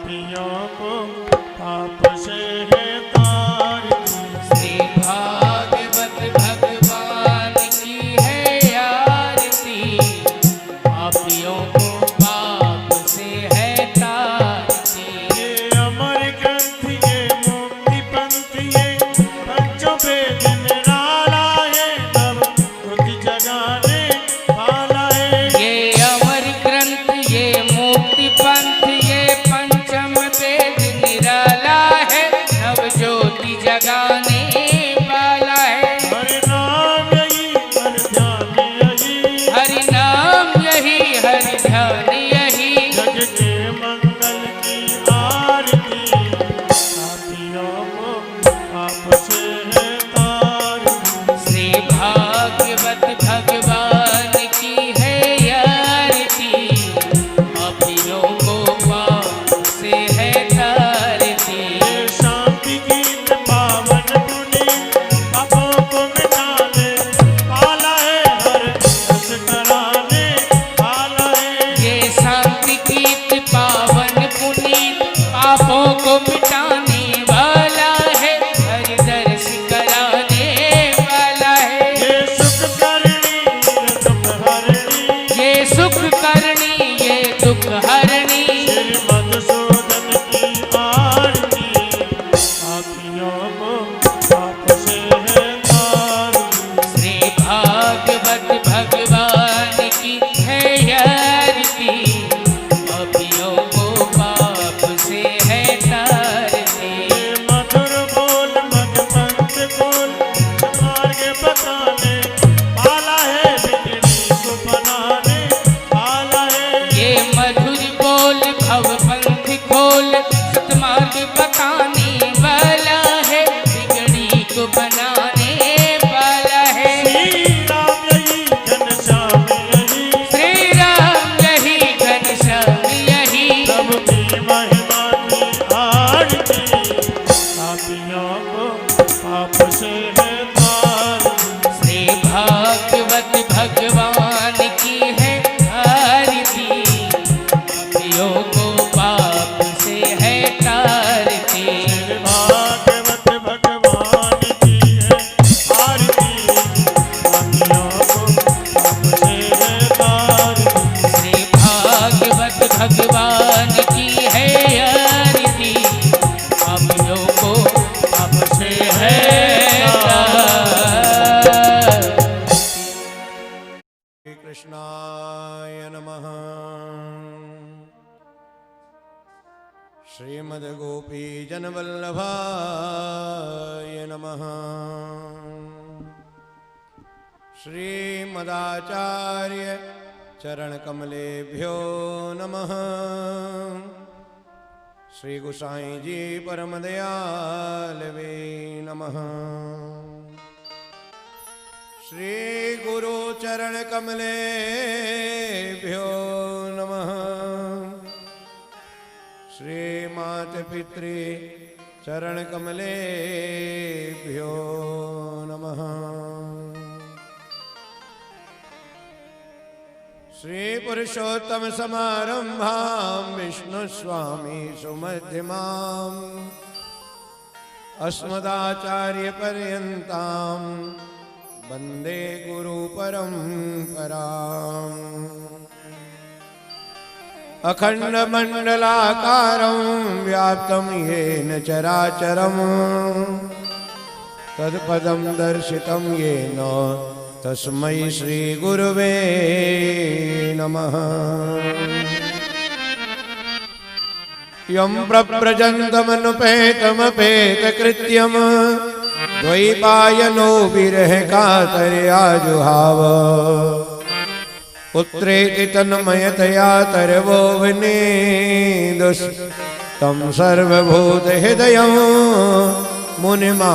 पापियों को पाप से है तारती। श्री भागवत भगवान की है आरती, पापियों को पाप से है तारती। ये अमर ग्रंथ ये मुक्ति पंथ ये पंचों वेद निराला है, नव बुद्धि जगाने वाला है। ये अमर ग्रंथ ये मुक्ति पंथ ये पंचम वेद निराला है, नव ज्योति जगाने वाला है। हरि नाम यही हर ध्यान यही, हरि नाम यही हरि ध्यान यही, जग के मंगल की आरती। पापियों को पाप से है तारती। श्री भागवत भगवान की है आरती, पापियों को पाप से है तारती। ये शांति गीत पावन पुनीत पापों को मिटाने वाला है, हर रस कराने वाला है। ये शांति गीत पावन पुनीत पापों को मिटाने वाला है, हरि दर्श कराने वाला है। ये सुख करणी ये दुख हरणी, ये सुख करनी ये दुख हरणी, श्री मधुसूदन की आरती। पापियों को पाप से है तारती। श्री भागवत भगवान की है आरती, पापियों को पाप से है तारती। ये मधुर बोल मद पंथ बोल मार्ग बताने वाला है, बिगड़ी को बनाने वाला है। ये मधुर बोल भव पंथ खोल, सतमार्ग बताने वाला है, बिगड़ी को बनाने वाला है। श्री राम यही घनश्याम यही, श्री राम यही घनश्याम यही, प्रभु की महिमा की आरती। पापियों को पाप से है तारती। श्री भागवत भगवान की है आरती, पापियों को पाप से है तारती। श्री भागवत भगवान की है आरती। पापियों को पाप से है तारती। श्री भागवत भगवान की है आरती, पापियों को पाप से है तारती। कृष्णाय नमः। श्रीमद्गोपीजनवल्लभाय नमः। श्रीमदाचार्य चरणकमलेभ्यो नमः। श्री गोसाई जी परम दयालवे नमः। श्री गुरु चरण कमलेभ्यो नमः। श्री मात पितृ चरण कमलेभ्यो नमः। श्री पुरुषोत्तम समारंभां विष्णु स्वामी सुमध्यमाम् अस्मदाचार्य पर्यन्तां वन्दे गुरु परम्पराम्। अखंड मंडलाकारं व्याप्तं येन चराचरं तत्पदं दर्शितं येन तस्मै श्री गुरुवे नमः। यं प्रव्रजन्तमनुपेतमपेतकृत्यं द्वैपायनो विरह कातर्याजुहाव। पुत्रेति तन्मयतया तरवो विनेदुस्तं सर्वभूतहृदयं मुनिमानतोऽस्मि।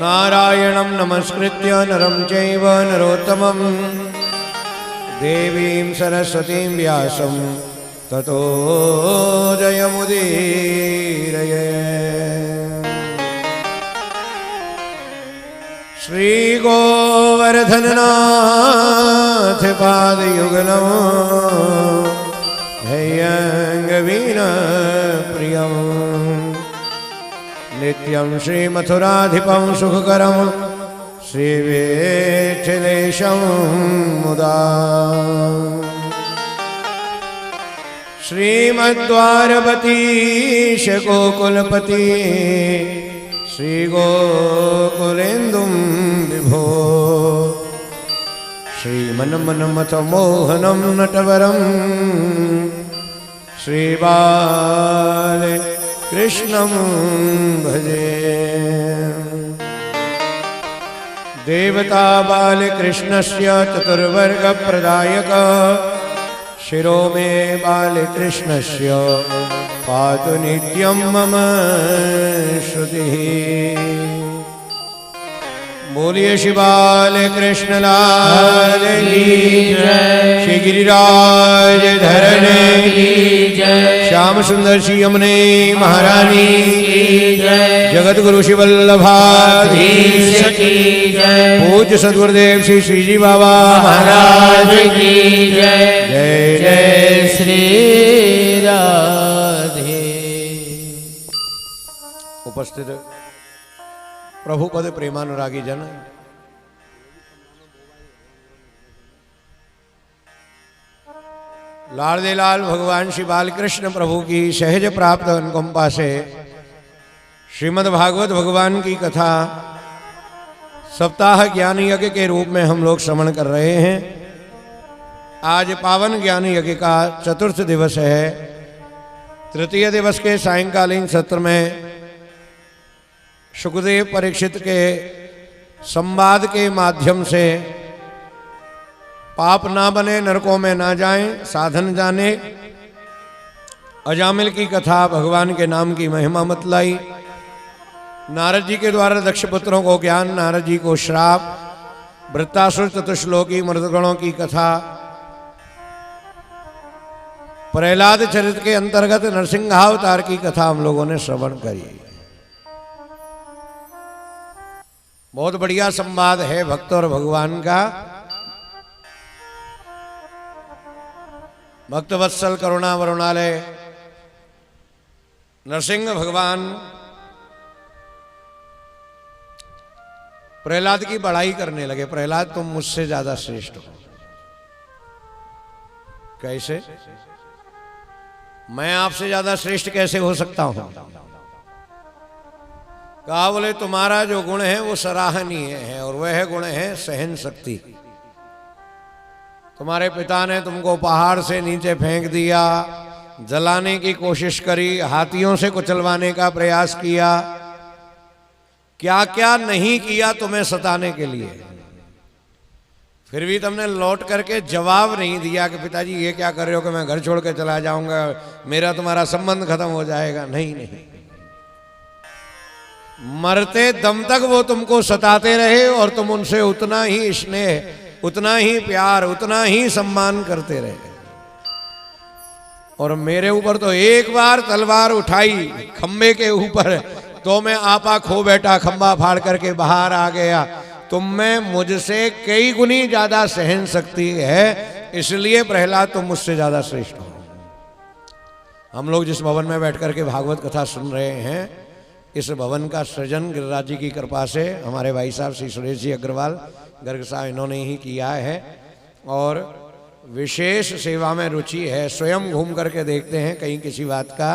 नारायणं नमस्कृत्य नरं चैव नरोत्तमं देवीं सरस्वतीं व्यासं ततो जयमुदीरये। श्री गोवर्धननाथ नाथ पाद युगलम हेयंगवीन प्रियम नित्यं श्री मथुराधिपं सुखकरं श्री वेठलेशं मुदा श्रीमद्वारवतीश गोकुलपति श्री गोकुलेन्दुं विभो श्रीमन्मन्मथ मोहनं नटवरं श्रीबाल कृष्णं भजे देवता बालकृष्णस्य चतुर्वर्ग प्रदायक शिरो मे बालकृष्णस्य पातु नित्यं मम श्रुतिः बोलिए श्री बालकृष्ण लाल की जय श्री गिरिराज धरण की जय श्याम सुंदर श्री यमुने महारानी की जय जगत गुरु श्री वल्लभाधीश की जय पूज्य सद्गुरुदेव श्री श्रीजी बाबा महाराज की जय जय जय श्री राधे। उपस्थित प्रभुपद प्रेमानुरागी जन, लाड़ले लाल भगवान श्री बालकृष्ण प्रभु की सहज प्राप्त अनुकंपा से श्रीमद् भागवत भगवान की कथा सप्ताह ज्ञान यज्ञ के रूप में हम लोग श्रवण कर रहे हैं। आज पावन ज्ञान यज्ञ का चतुर्थ दिवस है। तृतीय दिवस के सायंकालीन सत्र में सुखदेव परीक्षित के संवाद के माध्यम से पाप ना बने, नरकों में ना जाएं, साधन जाने, अजामिल की कथा, भगवान के नाम की महिमा मतलाई, नारद जी के द्वारा दक्ष पुत्रों को ज्ञान, नारद जी को श्राप, वृत्तासुर चतुश्लोकी मृतगणों की कथा, प्रहलाद चरित्र के अंतर्गत नरसिंहावतार की कथा हम लोगों ने श्रवण करी। बहुत बढ़िया संवाद है भक्त और भगवान का। भक्त वत्सल करुणा वरुणालय नरसिंह भगवान प्रहलाद की बड़ाई करने लगे। प्रहलाद, तुम मुझसे ज्यादा श्रेष्ठ हो। कैसे? मैं आपसे ज्यादा श्रेष्ठ कैसे हो सकता हूं? कहा, बोले तुम्हारा जो गुण है वो सराहनीय है और वह गुण है सहन शक्ति। तुम्हारे पिता ने तुमको पहाड़ से नीचे फेंक दिया, जलाने की कोशिश करी, हाथियों से कुचलवाने का प्रयास किया, क्या क्या नहीं किया तुम्हें सताने के लिए। फिर भी तुमने लौट करके जवाब नहीं दिया कि पिताजी ये क्या कर रहे हो कि मैं घर छोड़ के चला जाऊंगा, मेरा तुम्हारा संबंध खत्म हो जाएगा। नहीं नहीं, मरते दम तक वो तुमको सताते रहे और तुम उनसे उतना ही स्नेह, उतना ही प्यार, उतना ही सम्मान करते रहे। और मेरे ऊपर तो एक बार तलवार उठाई खंबे के ऊपर तो मैं आपा खो बैठा, खंबा फाड़ करके बाहर आ गया। तुम में मुझसे कई गुनी ज्यादा सहन शक्ति है, इसलिए प्रहलाद तुम मुझसे ज्यादा श्रेष्ठ हो। हम लोग जिस भवन में बैठ करके भागवत कथा सुन रहे हैं, इस भवन का सृजन गिरिराज जी की कृपा से हमारे भाई साहब श्री सुरेश जी अग्रवाल गर्ग साहब इन्होंने ही किया है और विशेष सेवा में रुचि है। स्वयं घूम करके देखते हैं कहीं किसी बात का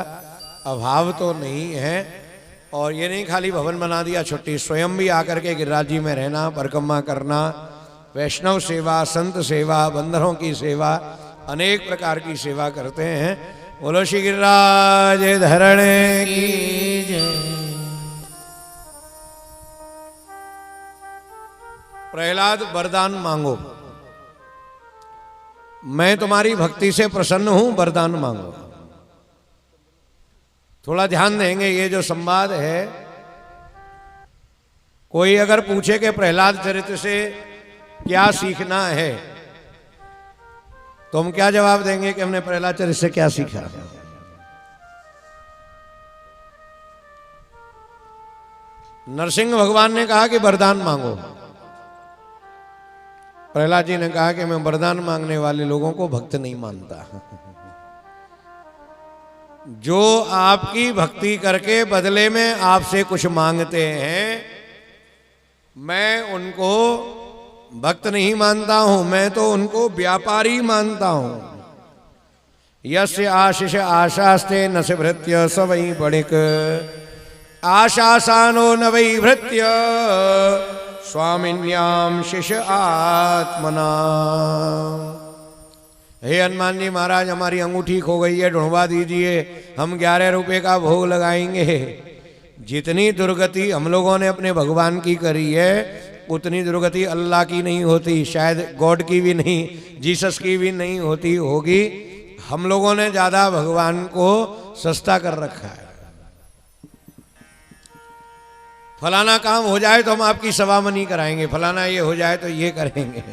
अभाव तो नहीं है। और ये नहीं खाली भवन बना दिया छुट्टी, स्वयं भी आकर के गिरिराज जी में रहना, परिक्रमा करना, वैष्णव सेवा, संत सेवा, बंदरों की सेवा, अनेक प्रकार की सेवा करते हैं। बोलो श्री गिरिराज धरण की जय। प्रहलाद, वरदान मांगो, मैं तुम्हारी भक्ति से प्रसन्न हूं, वरदान मांगो। थोड़ा ध्यान देंगे, ये जो संवाद है, कोई अगर पूछे कि प्रहलाद चरित्र से क्या सीखना है, तो हम क्या जवाब देंगे कि हमने प्रहलाद चरित्र से क्या सीखा? नरसिंह भगवान ने कहा कि वरदान मांगो। प्रहलाद जी ने कहा कि मैं वरदान मांगने वाले लोगों को भक्त नहीं मानता। जो आपकी भक्ति करके बदले में आपसे कुछ मांगते हैं, मैं उनको भक्त नहीं मानता हूं, मैं तो उनको व्यापारी मानता हूं। यस्य आशीष आशास्ते न से भृत्य स वै बणिक आशासानो न वै भृत्य स्वामिन्याम शिष्य आत्मना। हे हनुमान जी महाराज, हमारी अंगूठी खो गई है, ढूंढवा दीजिए, हम 11 रुपए का भोग लगाएंगे। जितनी दुर्गति हम लोगों ने अपने भगवान की करी है, उतनी दुर्गति अल्लाह की नहीं होती, शायद गॉड की भी नहीं, जीसस की भी नहीं होती होगी। हम लोगों ने ज्यादा भगवान को सस्ता कर रखा है। फलाना काम हो जाए तो हम आपकी सवामनी कराएंगे, फलाना ये हो जाए तो ये करेंगे।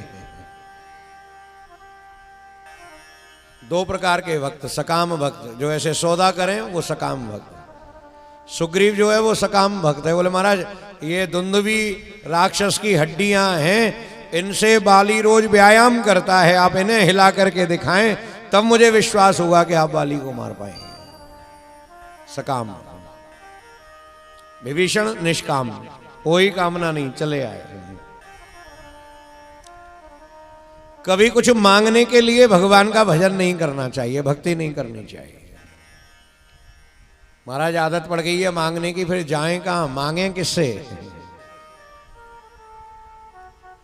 दो प्रकार के भक्त, सकाम भक्त जो ऐसे सौदा करें वो सकाम भक्त। सुग्रीव जो है वो सकाम भक्त है। बोले महाराज ये दुंदुभी राक्षस की हड्डियां हैं, इनसे बाली रोज व्यायाम करता है, आप इन्हें हिला करके दिखाएं तब मुझे विश्वास होगा कि आप बाली को मार पाएंगे। सकाम। विभीषण निष्काम, कोई कामना नहीं, चले आए। कभी कुछ मांगने के लिए भगवान का भजन नहीं करना चाहिए, भक्ति नहीं करनी चाहिए। महाराज आदत पड़ गई है मांगने की, फिर जाएं कहां, मांगे किससे?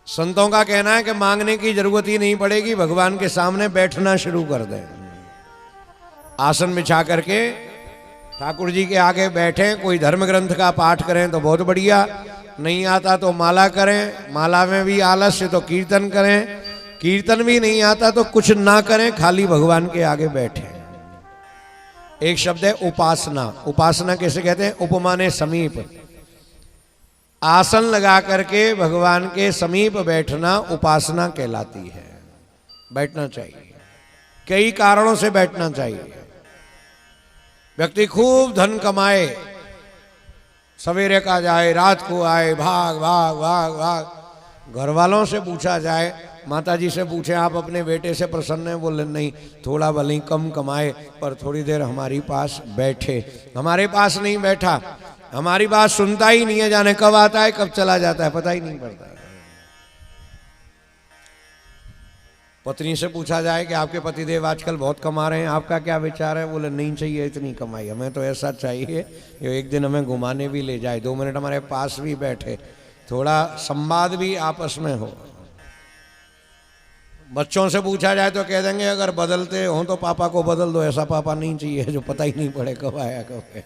संतों का कहना है कि मांगने की जरूरत ही नहीं पड़ेगी, भगवान के सामने बैठना शुरू कर दें। आसन बिछा करके ठाकुर जी के आगे बैठे, कोई धर्म ग्रंथ का पाठ करें तो बहुत बढ़िया, नहीं आता तो माला करें, माला में भी आलस्य तो कीर्तन करें, कीर्तन भी नहीं आता तो कुछ ना करें, खाली भगवान के आगे बैठे। एक शब्द है उपासना। उपासना कैसे कहते हैं? उपमाने समीप। आसन लगा करके भगवान के समीप बैठना उपासना कहलाती है। बैठना चाहिए, कई कारणों से बैठना चाहिए। व्यक्ति खूब धन कमाए, सवेरे का जाए, रात को आए, भाग भाग भाग भाग। घर वालों से पूछा जाए, माता जी से पूछे आप अपने बेटे से प्रसन्न हैं? बोले नहीं, थोड़ा भले कम कमाए पर थोड़ी देर हमारी पास बैठे। हमारे पास नहीं बैठा, हमारी बात सुनता ही नहीं है, जाने कब आता है कब चला जाता है पता ही नहीं पड़ता है। पत्नी से पूछा जाए कि आपके पतिदेव आजकल बहुत कमा रहे हैं, आपका क्या विचार है? बोले नहीं चाहिए इतनी कमाई, हमें तो ऐसा चाहिए जो एक दिन हमें घुमाने भी ले जाए, 2 मिनट हमारे पास भी बैठे, थोड़ा संवाद भी आपस में हो। बच्चों से पूछा जाए तो कह देंगे अगर बदलते हो तो पापा को बदल दो, ऐसा पापा नहीं चाहिए जो पता ही नहीं पड़े कब आया कब है।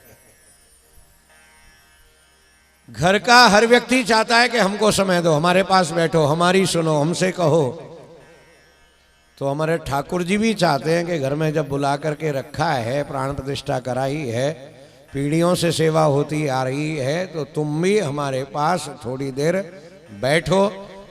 घर का हर व्यक्ति चाहता है कि हमको समय दो, हमारे पास बैठो, हमारी सुनो, हमसे कहो। तो हमारे ठाकुर जी भी चाहते हैं कि घर में जब बुला करके रखा है, प्राण प्रतिष्ठा कराई है, पीढ़ियों से सेवा होती आ रही है, तो तुम भी हमारे पास थोड़ी देर बैठो।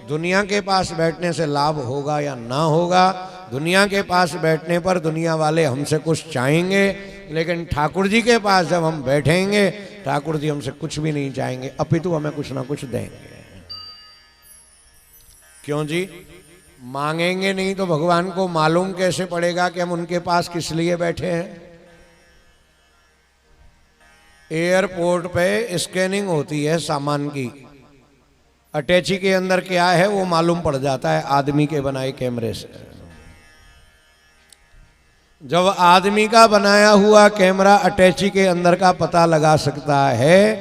दुनिया के पास बैठने से लाभ होगा या ना होगा, दुनिया के पास बैठने पर दुनिया वाले हमसे कुछ चाहेंगे, लेकिन ठाकुर जी के पास जब हम बैठेंगे ठाकुर जी हमसे कुछ भी नहीं चाहेंगे, अपितु हमें कुछ ना कुछ देंगे। क्यों जी? मांगेंगे नहीं तो भगवान को मालूम कैसे पड़ेगा कि हम उनके पास किस लिए बैठे हैं? एयरपोर्ट पे स्कैनिंग होती है सामान की, अटैची के अंदर क्या है वो मालूम पड़ जाता है आदमी के बनाए कैमरे से। जब आदमी का बनाया हुआ कैमरा अटैची के अंदर का पता लगा सकता है,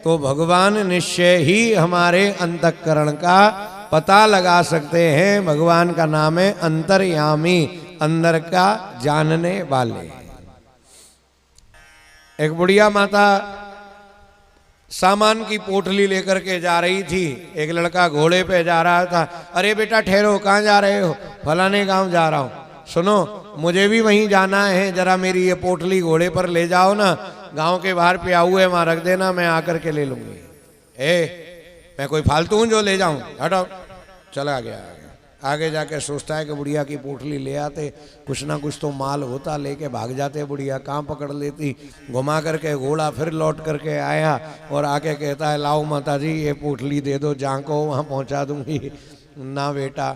तो भगवान निश्चय ही हमारे अंतःकरण का पता लगा सकते हैं। भगवान का नाम है अंतर्यामी, अंदर का जानने वाले। एक बुढ़िया माता सामान की पोटली लेकर के जा रही थी, एक लड़का घोड़े पे जा रहा था। अरे बेटा ठहरो, कहाँ जा रहे हो? फलाने गांव जा रहा हूँ। सुनो, मुझे भी वहीं जाना है, जरा मेरी ये पोटली घोड़े पर ले जाओ ना, गांव के बाहर पे हुए वहां रख देना, मैं आकर के ले लूंगी। मैं कोई फालतू हूँ जो ले जाऊं? हटो। चला गया। आगे जाके सोचता है कि बुढ़िया की पोटली ले आते, कुछ ना कुछ तो माल होता, लेके भाग जाते। बुढ़िया कहाँ पकड़ लेती, घुमा करके घोड़ा फिर लौट करके आया और आके कहता है लाओ माता जी ये पोटली दे दो, जहाँ को वहाँ पहुँचा दूंगी। ना बेटा,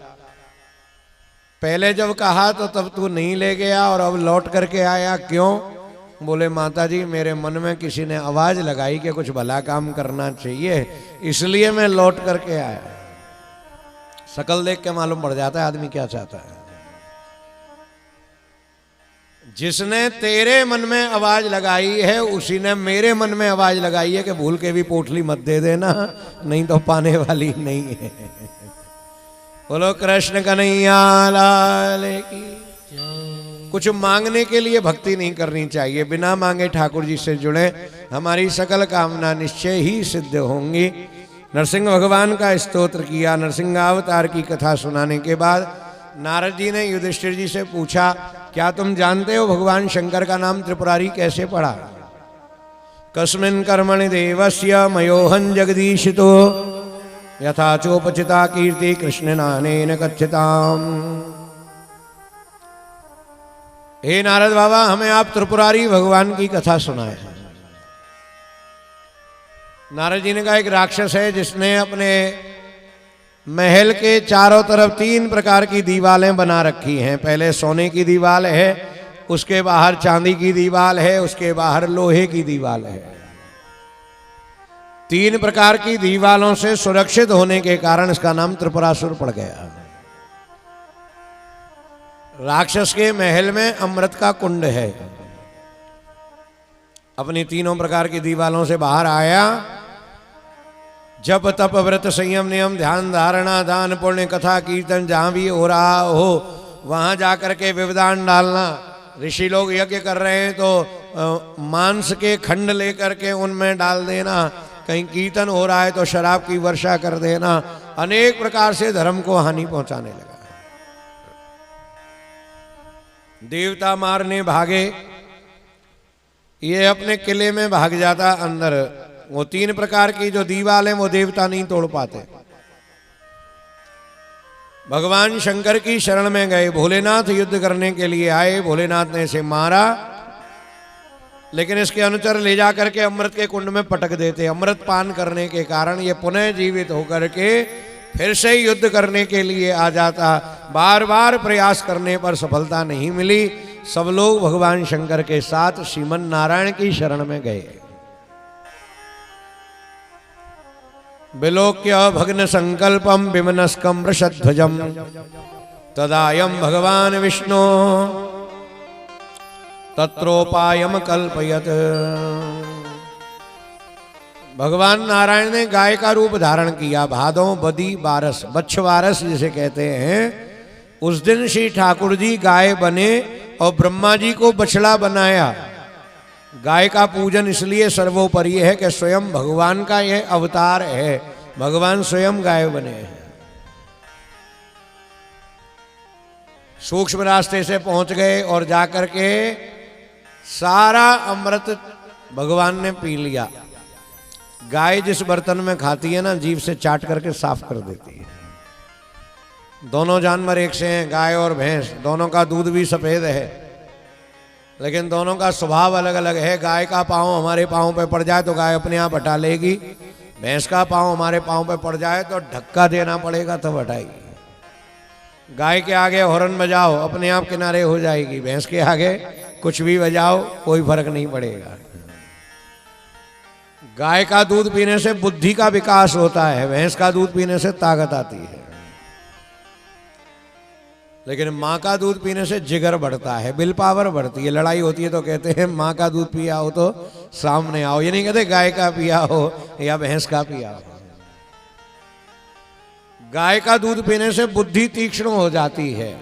पहले जब कहा तो तब तू नहीं ले गया और अब लौट करके आया, क्यों? बोले माता जी मेरे मन में किसी ने आवाज लगाई कि कुछ भला काम करना चाहिए, इसलिए मैं लौट करके आया। शकल देख के मालूम पड़ जाता है आदमी क्या चाहता है। जिसने तेरे मन में आवाज लगाई है उसी ने मेरे मन में आवाज लगाई है कि भूल के भी पोटली मत दे देना, नहीं तो पाने वाली नहीं है। बोलो कृष्ण कन्हैया लाल की। कुछ मांगने के लिए भक्ति नहीं करनी चाहिए, बिना मांगे ठाकुर जी से जुड़े, हमारी सकल कामना निश्चय ही सिद्ध होंगी। नरसिंह भगवान का स्तोत्र किया। नरसिंहावतार की कथा सुनाने के बाद नारद जी ने युधिष्ठिर जी से पूछा, क्या तुम जानते हो भगवान शंकर का नाम त्रिपुरारी कैसे पड़ा? कस्मिन् कर्मणि देवस्य मयोहं जगदीशितो यथा चोपचिता कीर्ति कृष्ण नानेन कथ्यताम। हे नारद बाबा, हमें आप त्रिपुरारी भगवान की कथा सुनाए। नारद जी ने कहा, एक राक्षस है जिसने अपने महल के चारों तरफ 3 प्रकार की दीवालें बना रखी हैं। पहले सोने की दीवाल है, उसके बाहर चांदी की दीवाल है, उसके बाहर लोहे की दीवाल है। 3 प्रकार की दीवालों से सुरक्षित होने के कारण इसका नाम त्रिपुरासुर पड़ गया। राक्षस के महल में अमृत का कुंड है। अपनी 3 प्रकार की दीवालों से बाहर आया, जप तप व्रत संयम नियम ध्यान धारणा दान पुण्य कथा कीर्तन जहां भी हो रहा हो वहां जाकर के व्यवधान डालना। ऋषि लोग यज्ञ कर रहे हैं तो मांस के खंड लेकर के उनमें डाल देना, कहीं कीर्तन हो रहा है तो शराब की वर्षा कर देना। अनेक प्रकार से धर्म को हानि पहुंचाने लगा। देवता मारने भागे, ये अपने किले में भाग जाता अंदर। वो 3 प्रकार की जो दीवाल है वो देवता नहीं तोड़ पाते। भगवान शंकर की शरण में गए, भोलेनाथ युद्ध करने के लिए आए, भोलेनाथ ने इसे मारा, लेकिन इसके अनुचर ले जाकर के अमृत के कुंड में पटक देते। अमृत पान करने के कारण ये पुनः जीवित होकर के फिर से युद्ध करने के लिए आ जाता। बार बार प्रयास करने पर सफलता नहीं मिली। सब लोग भगवान शंकर के साथ श्रीमन नारायण की शरण में गए। विलोक्य भग्न संकल्पम विमनस्कम वृषध्वजम तदायम भगवान विष्णु तत्रोपायम कल्पयत। भगवान नारायण ने गाय का रूप धारण किया। भादों बदी बारस, बच्छवारस जिसे कहते हैं, उस दिन श्री ठाकुर जी गाय बने और ब्रह्मा जी को बछड़ा बनाया। गाय का पूजन इसलिए सर्वोपरि है कि स्वयं भगवान का यह अवतार है। भगवान स्वयं गाय बने हैं। सूक्ष्म रास्ते से पहुंच गए और जाकर के सारा अमृत भगवान ने पी लिया। गाय जिस बर्तन में खाती है ना, जीभ से चाट करके साफ कर देती है। दोनों जानवर एक से हैं, गाय और भैंस। दोनों का दूध भी सफेद है, लेकिन दोनों का स्वभाव अलग अलग है। गाय का पाँव हमारे पाँव पे पड़ जाए तो गाय अपने आप हटा लेगी। भैंस का पाँव हमारे पाँव पे पड़ जाए तो धक्का देना पड़ेगा तब हटाएगी। गाय के आगे हॉर्न बजाओ, अपने आप किनारे हो जाएगी। भैंस के आगे कुछ भी बजाओ, कोई फर्क नहीं पड़ेगा। गाय का दूध पीने से बुद्धि का विकास होता है, भैंस का दूध पीने से ताकत आती है। लेकिन माँ का दूध पीने से जिगर बढ़ता है, विल पावर बढ़ती है। लड़ाई होती है तो कहते हैं माँ का दूध पिया हो तो सामने आओ, ये नहीं कहते गाय का पिया हो या भैंस का पिया हो। गाय का दूध पीने से बुद्धि तीक्ष्ण हो जाती है।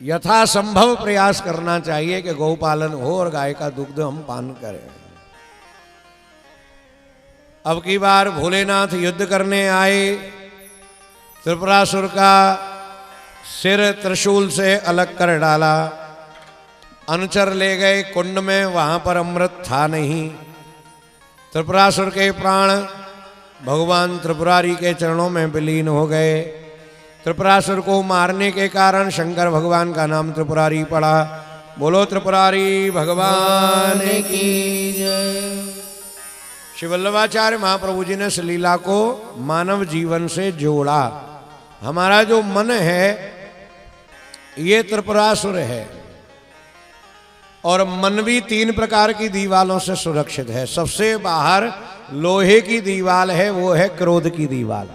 यथासंभव प्रयास करना चाहिए कि गौपालन हो और गाय का दुग्ध हम पान करें। अब की बार भोलेनाथ युद्ध करने आए। त्रिपुरासुर का सिर त्रिशूल से अलग कर डाला। अनुचर ले गए कुंड में, वहां पर अमृत था नहीं। त्रिपुरासुर के प्राण भगवान त्रिपुरारी के चरणों में विलीन हो गए। त्रिपुरासुर को मारने के कारण शंकर भगवान का नाम त्रिपुरारी पड़ा। बोलो त्रिपुरारी भगवान की जय। श्री वल्लभाचार्य महाप्रभु जी ने इस लीला को मानव जीवन से जोड़ा। हमारा जो मन है ये त्रिपुरासुर है, और मन भी 3 प्रकार की दीवालों से सुरक्षित है। सबसे बाहर लोहे की दीवाल है, वो है क्रोध की दीवाल।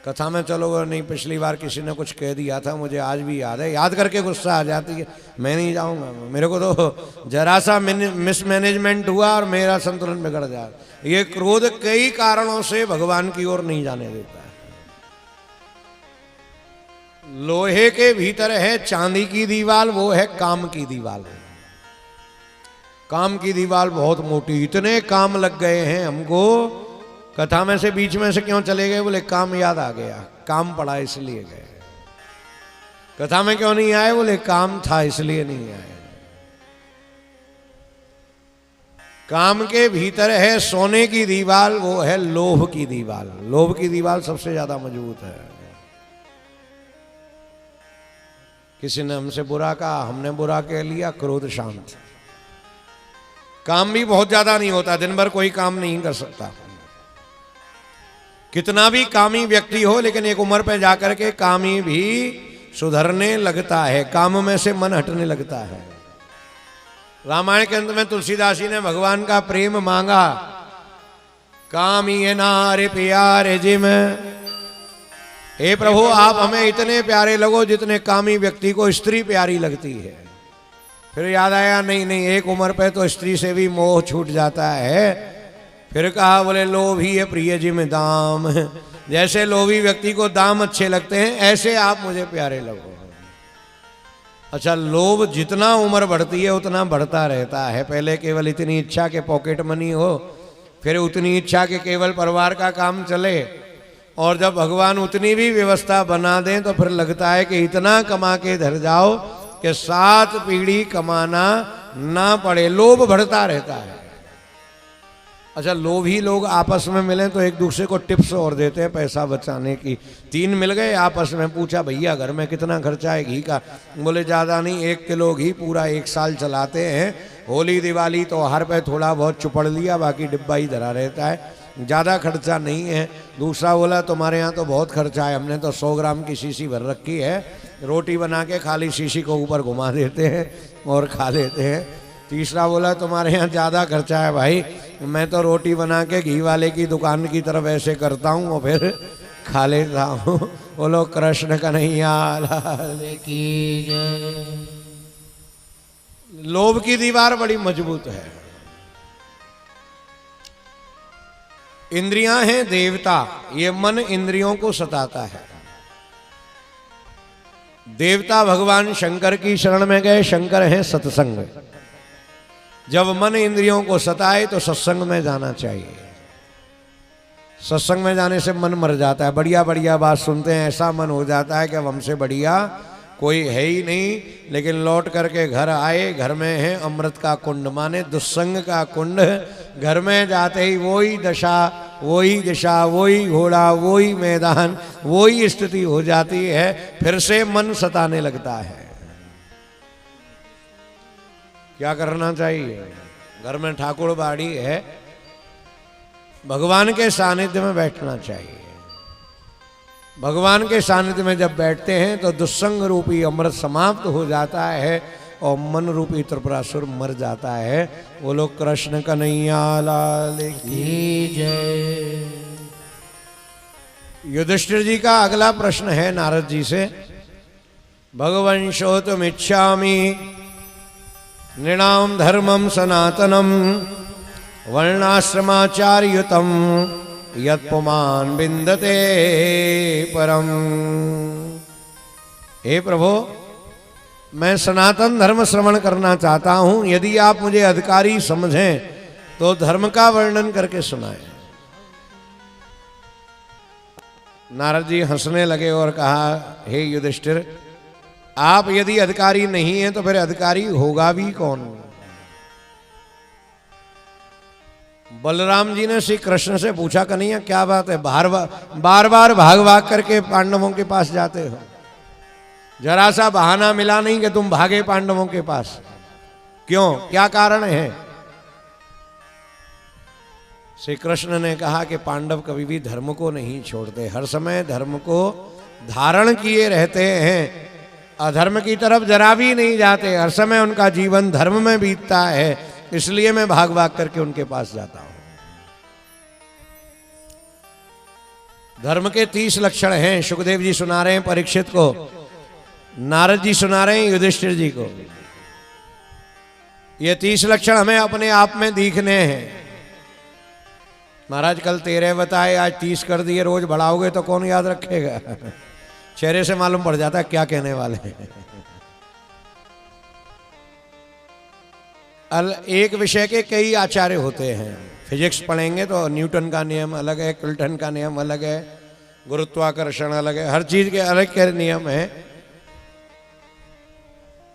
कथा में चलो नहीं, पिछली बार किसी ने कुछ कह दिया था, मुझे आज भी याद है, याद करके गुस्सा आ जाती है। मैं नहीं जाऊंगा, मेरे को तो जरा सा मिसमैनेजमेंट हुआ और मेरा संतुलन बिगड़ जाए। ये क्रोध कई कारणों से भगवान की ओर नहीं जाने देता है। लोहे के भीतर है चांदी की दीवाल, वो है काम की दीवाल। काम की दीवाल बहुत मोटी, इतने काम लग गए हैं हमको। कथा में से बीच में से क्यों चले गए? बोले काम याद आ गया, काम पड़ा इसलिए गए। कथा में क्यों नहीं आए? बोले काम था इसलिए नहीं आए। काम के भीतर है सोने की दीवाल, वो है लोभ की दीवाल। लोभ की दीवाल सबसे ज्यादा मजबूत है। किसी ने हमसे बुरा कहा, हमने बुरा कह लिया, क्रोध शांत। काम भी बहुत ज्यादा नहीं होता, दिन भर कोई काम नहीं कर सकता। कितना भी कामी व्यक्ति हो, लेकिन एक उम्र पे जाकर के कामी भी सुधरने लगता है, काम में से मन हटने लगता है। रामायण के अंत में तुलसीदास जी ने भगवान का प्रेम मांगा, कामी नारे प्यारे जिम। हे प्रभु, आप हमें इतने प्यारे लगो जितने कामी व्यक्ति को स्त्री प्यारी लगती है। फिर याद आया, नहीं नहीं, एक उम्र पे तो स्त्री से भी मोह छूट जाता है। फिर कहा, बोले लोभी है प्रिय जी में दाम। जैसे लोभी व्यक्ति को दाम अच्छे लगते हैं, ऐसे आप मुझे प्यारे लगो। अच्छा, लोभ जितना उम्र बढ़ती है उतना बढ़ता रहता है। पहले केवल इतनी इच्छा के पॉकेट मनी हो, फिर उतनी इच्छा के केवल परिवार का काम चले, और जब भगवान उतनी भी व्यवस्था बना दें तो फिर लगता है कि इतना कमा के धर जाओ कि 7 पीढ़ी कमाना ना पड़े। लोभ बढ़ता रहता है। अच्छा, लोभी लोग आपस में मिलें तो एक दूसरे को टिप्स और देते हैं पैसा बचाने की। 3 मिल गए आपस में, पूछा भैया घर में कितना खर्चा है घी का? बोले ज़्यादा नहीं, 1 किलो घी पूरा 1 साल चलाते हैं। होली दिवाली तो हर पे थोड़ा बहुत चुपड़ लिया, बाकी डिब्बा ही धरा रहता है, ज़्यादा खर्चा नहीं है। दूसरा बोला, तुम्हारे यहाँ तो बहुत खर्चा है, हमने तो 100 ग्राम की शीशी भर रखी है, रोटी बना के खाली शीशी को ऊपर घुमा देते हैं और खा लेते हैं। तीसरा बोला, तुम्हारे यहाँ ज़्यादा खर्चा है भाई, मैं तो रोटी बना के घी वाले की दुकान की तरफ ऐसे करता हूँ और फिर खा लेता हूँ। बोलो कृष्ण कन्हैया लाल की जय। लोभ की दीवार बड़ी मजबूत है। इंद्रियां हैं देवता, ये मन इंद्रियों को सताता है। देवता भगवान शंकर की शरण में गए, शंकर हैं सत्संग। जब मन इंद्रियों को सताए तो सत्संग में जाना चाहिए। सत्संग में जाने से मन मर जाता है। बढ़िया बढ़िया बात सुनते हैं, ऐसा मन हो जाता है कि अब हमसे बढ़िया कोई है ही नहीं। लेकिन लौट करके घर आए, घर में है अमृत का कुंड, माने दुस्संग का कुंड। घर में जाते ही वही दशा, वही दिशा, वही घोड़ा, वही मैदान, वही स्थिति हो जाती है। फिर से मन सताने लगता है। क्या करना चाहिए? घर में ठाकुर बाड़ी है, भगवान के सानिध्य में बैठना चाहिए। भगवान के सानिध्य में जब बैठते हैं तो दुस्संग रूपी अमृत समाप्त हो जाता है और मन रूपी त्रिपुरासुर मर जाता है। वो लोग कृष्ण कन्हैया लाल की जय। युधिष्ठिर जी का अगला प्रश्न है नारद जी से, भगवंशोतम इच्छामि नृणाम धर्मम सनातनम वर्णाश्रमाचार्युतम यत्पुमान विंदते परम। हे प्रभु, मैं सनातन धर्म श्रवण करना चाहता हूं। यदि आप मुझे अधिकारी समझें तो धर्म का वर्णन करके सुनाएं। नारद जी हंसने लगे और कहा, हे युधिष्ठिर, आप यदि अधिकारी नहीं हैं तो फिर अधिकारी होगा भी कौन? बलराम जी ने श्री कृष्ण से पूछा, कन्हैया क्या बात है, बार बार भाग भाग करके पांडवों के पास जाते हो? जरा सा बहाना मिला नहीं कि तुम भागे पांडवों के पास? क्यों, क्या कारण है? श्री कृष्ण ने कहा कि पांडव कभी भी धर्म को नहीं छोड़ते, हर समय धर्म को धारण किए रहते हैं, अधर्म की तरफ जरा भी नहीं जाते, हर समय उनका जीवन धर्म में बीतता है, इसलिए मैं भाग भाग करके उनके पास जाता हूं। धर्म के 30 लक्षण हैं, सुखदेव जी सुना रहे हैं परीक्षित को, नारद जी सुना रहे हैं युधिष्ठिर जी को। ये 30 लक्षण हमें अपने आप में दिखने हैं। महाराज कल 13 बताए, आज 30 कर दिए, रोज बढ़ाओगे तो कौन याद रखेगा? चेहरे से मालूम पड़ जाता है क्या कहने वाले हैं। एक विषय के कई आचार्य होते हैं। फिजिक्स पढ़ेंगे तो न्यूटन का नियम अलग है, किल्टन का नियम अलग है, गुरुत्वाकर्षण अलग है, हर चीज के अलग के नियम है।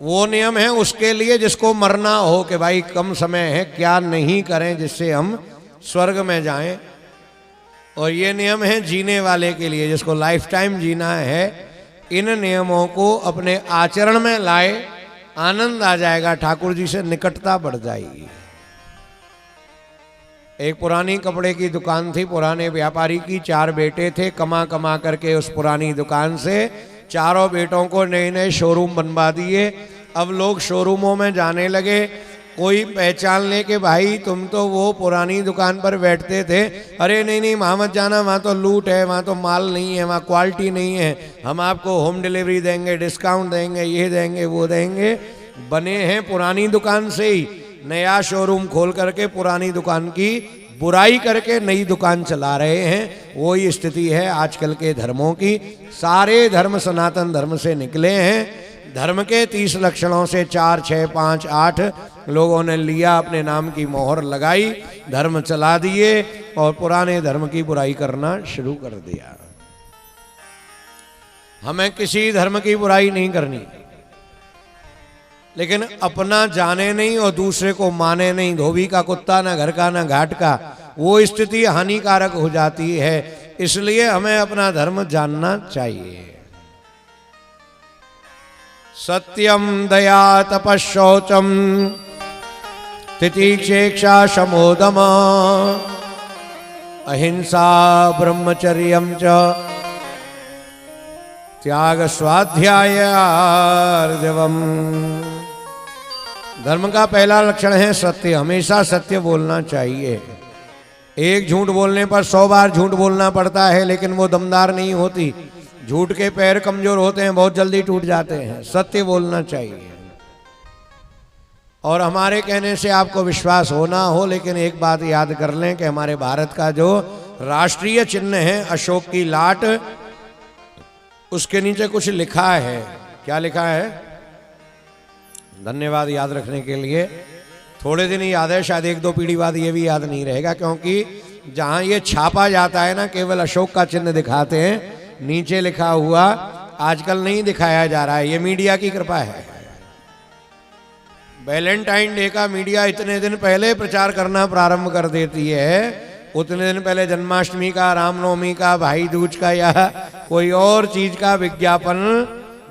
वो नियम है उसके लिए जिसको मरना हो कि भाई कम समय है, क्या नहीं करें जिससे हम स्वर्ग में जाएं। और ये नियम है जीने वाले के लिए, जिसको लाइफ टाइम जीना है। इन नियमों को अपने आचरण में लाए, आनंद आ जाएगा, ठाकुर जी से निकटता बढ़ जाएगी। एक पुरानी कपड़े की दुकान थी, पुराने व्यापारी की, 4 बेटे थे, कमा कमा करके उस पुरानी दुकान से चारों बेटों को नए नए शोरूम बनवा दिए। अब लोग शोरूमों में जाने लगे, कोई पहचान ले कि भाई तुम तो वो पुरानी दुकान पर बैठते थे। अरे नहीं नहीं, वहाँ मत जाना, वहाँ तो लूट है, वहाँ तो माल नहीं है, वहाँ क्वालिटी नहीं है, हम आपको होम डिलीवरी देंगे, डिस्काउंट देंगे, ये देंगे वो देंगे। बने हैं पुरानी दुकान से ही, नया शोरूम खोल करके पुरानी दुकान की बुराई करके नई दुकान चला रहे हैं। वही स्थिति है आजकल के धर्मों की। सारे धर्म सनातन धर्म से निकले हैं। धर्म के 30 लक्षणों से 4, 6, 5, 8 लोगों ने लिया, अपने नाम की मोहर लगाई, धर्म चला दिए और पुराने धर्म की बुराई करना शुरू कर दिया। हमें किसी धर्म की बुराई नहीं करनी, लेकिन अपना जाने नहीं और दूसरे को माने नहीं। धोबी का कुत्ता, ना घर का ना घाट का, वो स्थिति हानिकारक हो जाती है। इसलिए हमें अपना धर्म जानना चाहिए। सत्यम दया तपशौचम तितिक्षेक्षा शमोदम अहिंसा ब्रह्मचर्यम च त्याग स्वाध्याय आर्जवम। धर्म का पहला लक्षण है सत्य। हमेशा सत्य बोलना चाहिए। एक झूठ बोलने पर 100 बार झूठ बोलना पड़ता है, लेकिन वो दमदार नहीं होती। झूठ के पैर कमजोर होते हैं, बहुत जल्दी टूट जाते हैं। सत्य बोलना चाहिए। और हमारे कहने से आपको विश्वास हो ना हो, लेकिन एक बात याद कर लें कि हमारे भारत का जो राष्ट्रीय चिन्ह है अशोक की लाट, उसके नीचे कुछ लिखा है। क्या लिखा है? धन्यवाद याद रखने के लिए। थोड़े दिन ही याद है, शायद 1-2 पीढ़ी बाद ये भी याद नहीं रहेगा, क्योंकि जहां ये छापा जाता है ना, केवल अशोक का चिन्ह दिखाते हैं, नीचे लिखा हुआ आजकल नहीं दिखाया जा रहा है। ये मीडिया की कृपा है। वैलेंटाइन डे का मीडिया इतने दिन पहले प्रचार करना प्रारंभ कर देती है, उतने दिन पहले जन्माष्टमी का, रामनवमी का, भाई दूज का या कोई और चीज का विज्ञापन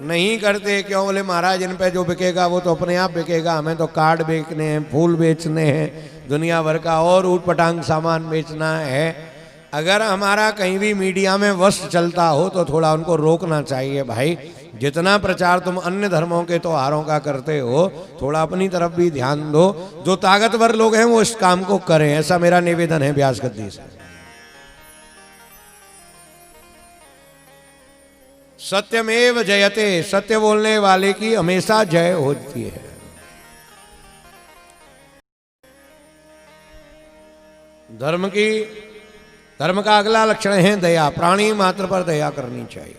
नहीं करते। क्यों? बोले महाराज इन पे जो बिकेगा वो तो अपने आप बिकेगा, हमें तो कार्ड बेचने हैं, फूल बेचने हैं, दुनिया भर का और ऊट पटांग सामान बेचना है। अगर हमारा कहीं भी मीडिया में वस्त चलता हो तो थोड़ा उनको रोकना चाहिए। भाई जितना प्रचार तुम अन्य धर्मों के त्योहारों का करते हो, थोड़ा अपनी तरफ भी ध्यान दो। जो ताकतवर लोग हैं वो इस काम को करें, ऐसा मेरा निवेदन है व्यास गद्दी से। सत्यमेव जयते, सत्य बोलने वाले की हमेशा जय होती है। धर्म का अगला लक्षण है दया। प्राणी मात्र पर दया करनी चाहिए।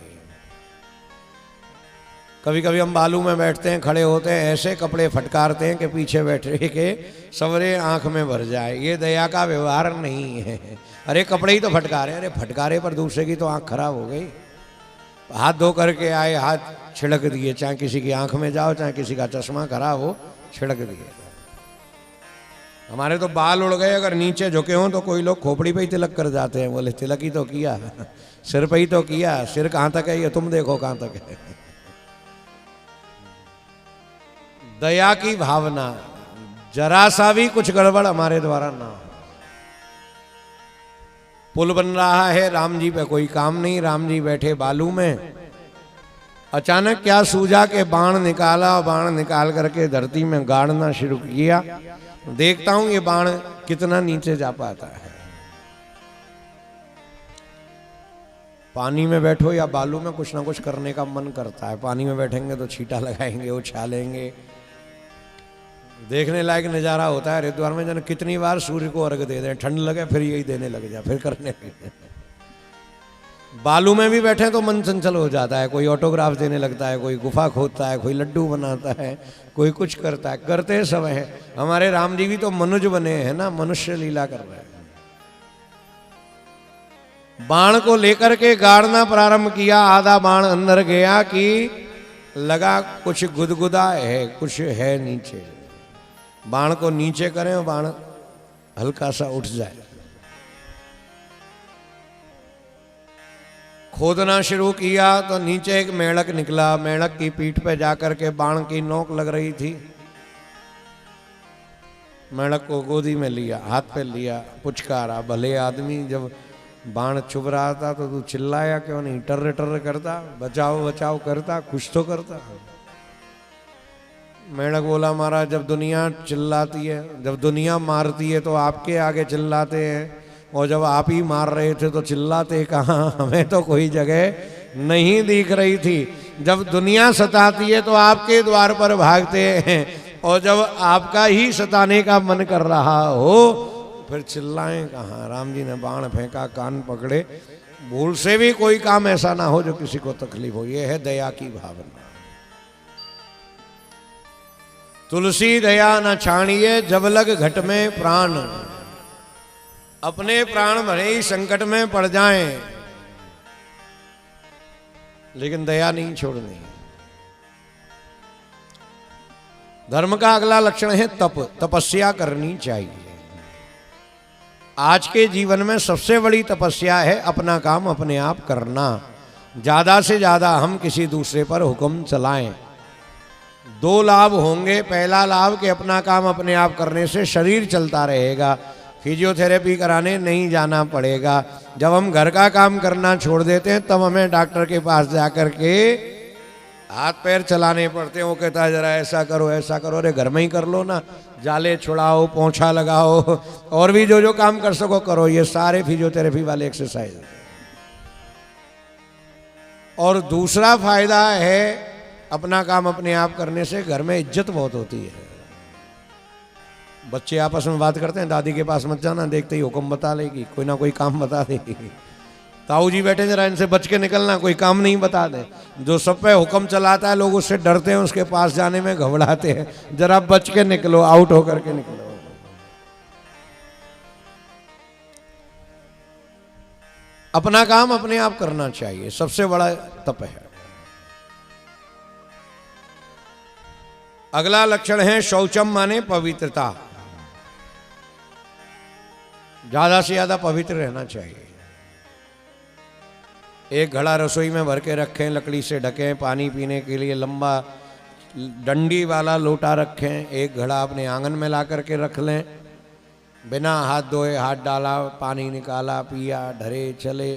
कभी कभी हम बालू में बैठते हैं, खड़े होते हैं, ऐसे कपड़े फटकारते हैं कि पीछे बैठे के सवरे आंख में भर जाए। ये दया का व्यवहार नहीं है। अरे कपड़े ही तो फटकारे, अरे फटकारे पर दूसरे की तो आंख खराब हो गई। हाथ धो करके आए, हाथ छिड़क दिए, चाहे किसी की आंख में जाओ, चाहे किसी का चश्मा खराब हो, छिड़क दिए। हमारे तो बाल उड़ गए, अगर नीचे झुके हों तो कोई लोग खोपड़ी पे ही तिलक कर जाते हैं। बोले तिलक ही तो किया, सिर पे ही तो किया, सिर कहाँ तक है ये तुम देखो कहाँ तक है। दया की भावना, जरा सा भी कुछ गड़बड़ हमारे द्वारा ना हो। पुल बन रहा है, राम जी पे कोई काम नहीं, राम जी बैठे बालू में। अचानक क्या सूझा कि बाण निकाला, बाण निकाल करके धरती में गाड़ना शुरू किया। देखता हूं ये बाण कितना नीचे जा पाता है। पानी में बैठो या बालू में, कुछ ना कुछ करने का मन करता है। पानी में बैठेंगे तो छींटा लगाएंगे, उछालेंगे, देखने लायक नज़ारा होता है। हरिद्वार में जन कितनी बार सूर्य को अर्घ दे दें, ठंड लगे फिर यही देने लग जा, फिर करने लगे। बालू में भी बैठे तो मन चंचल हो जाता है, कोई ऑटोग्राफ देने लगता है, कोई गुफा खोदता है, कोई लड्डू बनाता है, कोई कुछ करता है, करते सब है। हमारे राम जी भी तो मनुज बने हैं ना, मनुष्य लीला कर रहे हैं। बाण को लेकर के गाड़ना प्रारंभ किया, आधा बाण अंदर गया कि लगा कुछ गुदगुदा है, कुछ है नीचे। बाण को नीचे करें और बाण हल्का सा उठ जाए। खोदना शुरू किया तो नीचे एक मेढक निकला। मेढक की पीठ पे जाकर के बाण की नोक लग रही थी। मेढक को गोदी में लिया, हाथ पे लिया, पुचकारा। भले आदमी, जब बाण चुभ रहा था तो तू चिल्लाया क्यों नहीं? टर्र टर्र करता, बचाओ बचाओ करता, कुछ तो करता। मेढक बोला, महाराज जब दुनिया चिल्लाती है, जब दुनिया मारती है तो आपके आगे चिल्लाते हैं, और जब आप ही मार रहे थे तो चिल्लाते कहाँ? हमें तो कोई जगह नहीं दिख रही थी। जब दुनिया सताती है तो आपके द्वार पर भागते हैं, और जब आपका ही सताने का मन कर रहा हो फिर चिल्लाएं कहाँ? राम जी ने बाण फेंका, कान पकड़े। भूल से भी कोई काम ऐसा ना हो जो किसी को तकलीफ हो। यह है दया की भावना। तुलसी दया न छाणिए, जब लग घट में प्राण। अपने प्राण भले ही संकट में पड़ जाएं, लेकिन दया नहीं छोड़नी। धर्म का अगला लक्षण है तप। तपस्या करनी चाहिए। आज के जीवन में सबसे बड़ी तपस्या है अपना काम अपने आप करना। ज्यादा से ज्यादा हम किसी दूसरे पर हुक्म चलाएं। दो लाभ होंगे। पहला लाभ कि अपना काम अपने आप करने से शरीर चलता रहेगा, फिजियोथेरेपी कराने नहीं जाना पड़ेगा। जब हम घर का काम करना छोड़ देते हैं तब हमें डॉक्टर के पास जाकर के हाथ पैर चलाने पड़ते हैं। वो कहता है जरा ऐसा करो ऐसा करो। अरे घर में ही कर लो ना, जाले छुड़ाओ, पोंछा लगाओ, और भी जो जो काम कर सको करो। ये सारे फिजियोथेरेपी वाले एक्सरसाइज। और दूसरा फायदा है अपना काम अपने आप करने से घर में इज्जत बहुत होती है। बच्चे आपस में बात करते हैं, दादी के पास मत जाना, देखते ही हुक्म बता लेगी, कोई ना कोई काम बता देगी। ताऊ जी बैठे जरा इनसे बच के निकलना, कोई काम नहीं बता दे। जो सब पे हुक्म चलाता है लोग उससे डरते हैं, उसके पास जाने में घबराते हैं। जरा बच के निकलो, आउट होकर के निकलो। अपना काम अपने आप करना चाहिए, सबसे बड़ा तप है। अगला लक्षण है शौचम, माने पवित्रता। ज्यादा से ज्यादा पवित्र रहना चाहिए। एक घड़ा रसोई में भर के रखें, लकड़ी से ढकें। पानी पीने के लिए लंबा डंडी वाला लोटा रखें। एक घड़ा अपने आंगन में ला करके रख लें। बिना हाथ धोए हाथ डाला, पानी निकाला, पिया, ढरे चले।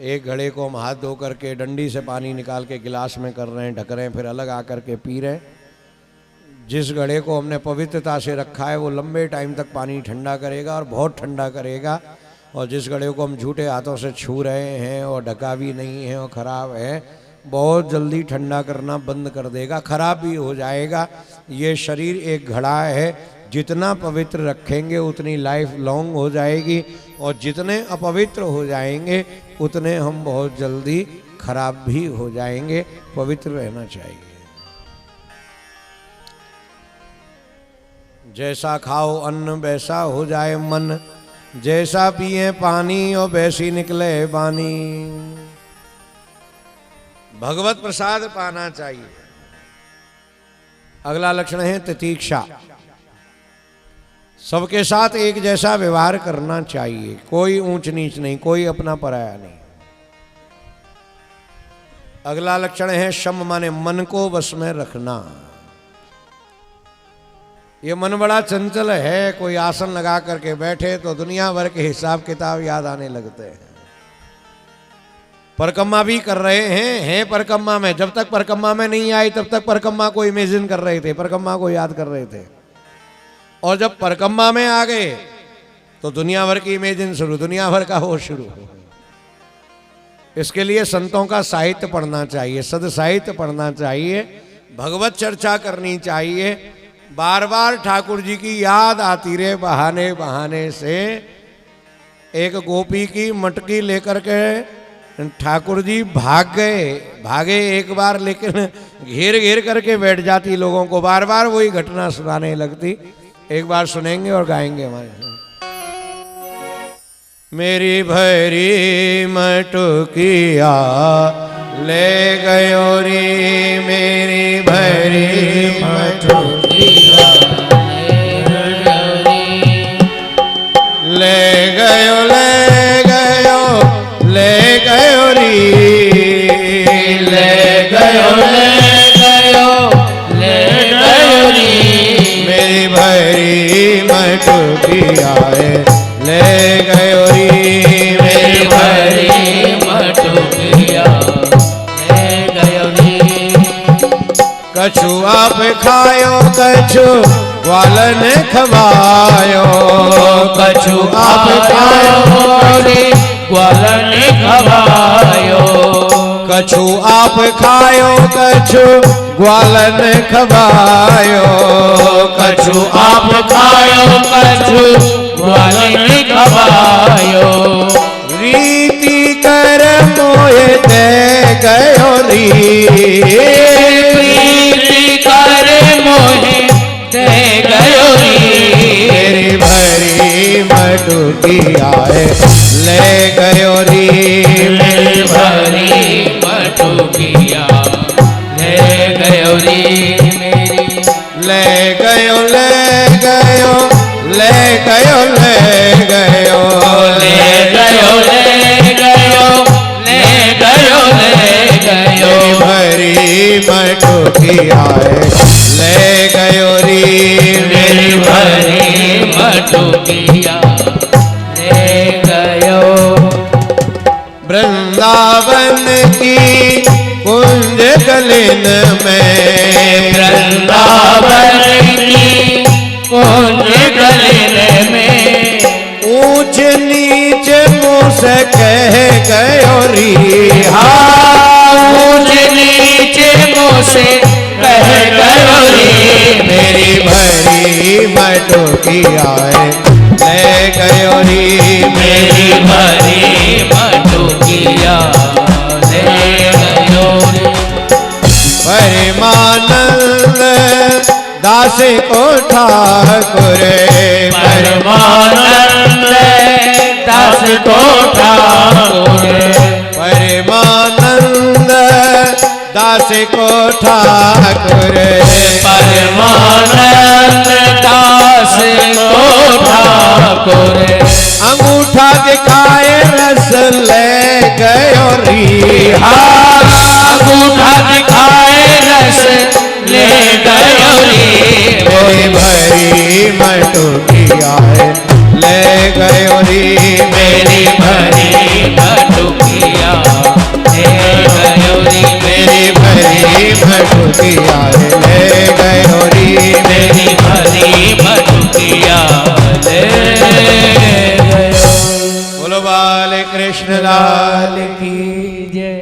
एक घड़े को हम हाथ धो करके डंडी से पानी निकाल के गिलास में कर रहे हैं, ढक रहे हैं, फिर अलग आकर के पी रहे हैं। जिस घड़े को हमने पवित्रता से रखा है वो लंबे टाइम तक पानी ठंडा करेगा और बहुत ठंडा करेगा। और जिस घड़े को हम झूठे हाथों से छू रहे हैं और ढका भी नहीं है और ख़राब है, बहुत जल्दी ठंडा करना बंद कर देगा, ख़राब भी हो जाएगा। ये शरीर एक घड़ा है, जितना पवित्र रखेंगे उतनी लाइफ लॉन्ग हो जाएगी, और जितने अपवित्र हो जाएंगे उतने हम बहुत जल्दी खराब भी हो जाएंगे। पवित्र रहना चाहिए। जैसा खाओ अन्न वैसा हो जाए मन, जैसा पिए पानी और वैसी निकले बानी। भगवत प्रसाद पाना चाहिए। अगला लक्षण है तितीक्षा। सबके साथ एक जैसा व्यवहार करना चाहिए, कोई ऊंच नीच नहीं, कोई अपना पराया नहीं। अगला लक्षण है शम, माने मन को वश में रखना। ये मन बड़ा चंचल है, कोई आसन लगा करके बैठे तो दुनिया भर के हिसाब किताब याद आने लगते हैं। परिक्रमा भी कर रहे हैं परिक्रमा में, जब तक परिक्रमा में नहीं आई तब तक परिक्रमा को इमेजिन कर रहे थे, परिक्रमा को याद कर रहे थे, और जब परिक्रमा में आ गए तो दुनिया भर की इमेजिन शुरू, दुनिया भर का होश शुरू। इसके लिए संतों का साहित्य पढ़ना चाहिए, सद साहित्य पढ़ना चाहिए, भगवत चर्चा करनी चाहिए, बार बार ठाकुर जी की याद आती रहे। बहाने बहाने से एक गोपी की मटकी लेकर के ठाकुर जी भागे एक बार, लेकिन घेर घेर करके बैठ जाती लोगों को, बार बार वही घटना सुनाने लगती। एक बार सुनेंगे और गाएंगे हमारे। मेरी भरी मटकिया ले गयो रे, मेरी भरी मटकिया ले गयो ले गयो ले गयो रे, ले गयो ले गयो ले गयो रे, मेरी भरी मटकिया ले गयो रे, मेरी भरी मटकिया ले गयो रे। कछु आप खायो कछु ग्वालन खवायो, कछु आप खायो रे ग्वालन खवायो, कछु आप खायो कछु ग्वालन खवायो, कछु आप खायो कछु ग्वालन खवायो। रीति कर मोए दे गयो री, रीति कर मोहे दे गयो री, मेरी भरी मटकिया ले गयो री, मेरी भरी मटकिया ले गयो री, मेरी ले गयो ले गयो ले गयो ले गयो ले गयो ले गयो ले गयो ले गयो, भरी मटकिया ले गयो री, मेरी भरी मटकिया ले गयो। वृंदावन की कुंज गलिन में, वृंदावन की कुंज गलिन में, ऊंच नीच मुझसे कह गयो री, ऊंच नीच मुझसे कह गयो री, मेरी भरी मटकिया ले गयो री, मेरी भरी मटकिया ले गयो री। परमानंद दास को ठाकुर, परमानंद दास को ठाकुर, परमानंद दास को ठाकुर, परमानंद दास को ठाकुर। अंगूठा दिखाए रस ले गयो री, अंगूठा दिखाए रस ले गयो री, मेरी भरी मटकिया ले गयो री, मेरी भरी मटकिया ले गयो री, मेरी भरी मटकिया ले गयो री, मेरी भरी मटकिया ले गयो। बोलो बाल कृष्ण लाल की जय।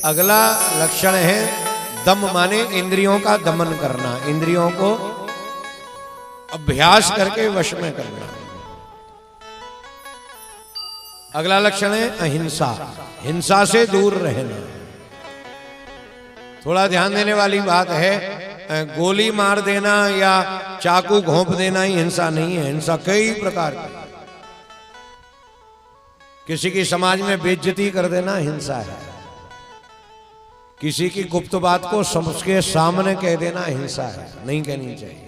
अगला लक्षण है दम, माने इंद्रियों का दमन करना, इंद्रियों को अभ्यास करके वश में करना। अगला लक्षण है अहिंसा, हिंसा से दूर रहना। थोड़ा ध्यान देने वाली बात है, गोली मार देना या चाकू घोंप देना ही हिंसा नहीं है। हिंसा कई प्रकार की, किसी की समाज में बेइज्जती कर देना हिंसा है, किसी की गुप्त बात को सबके सामने कह देना हिंसा है, नहीं कहनी चाहिए।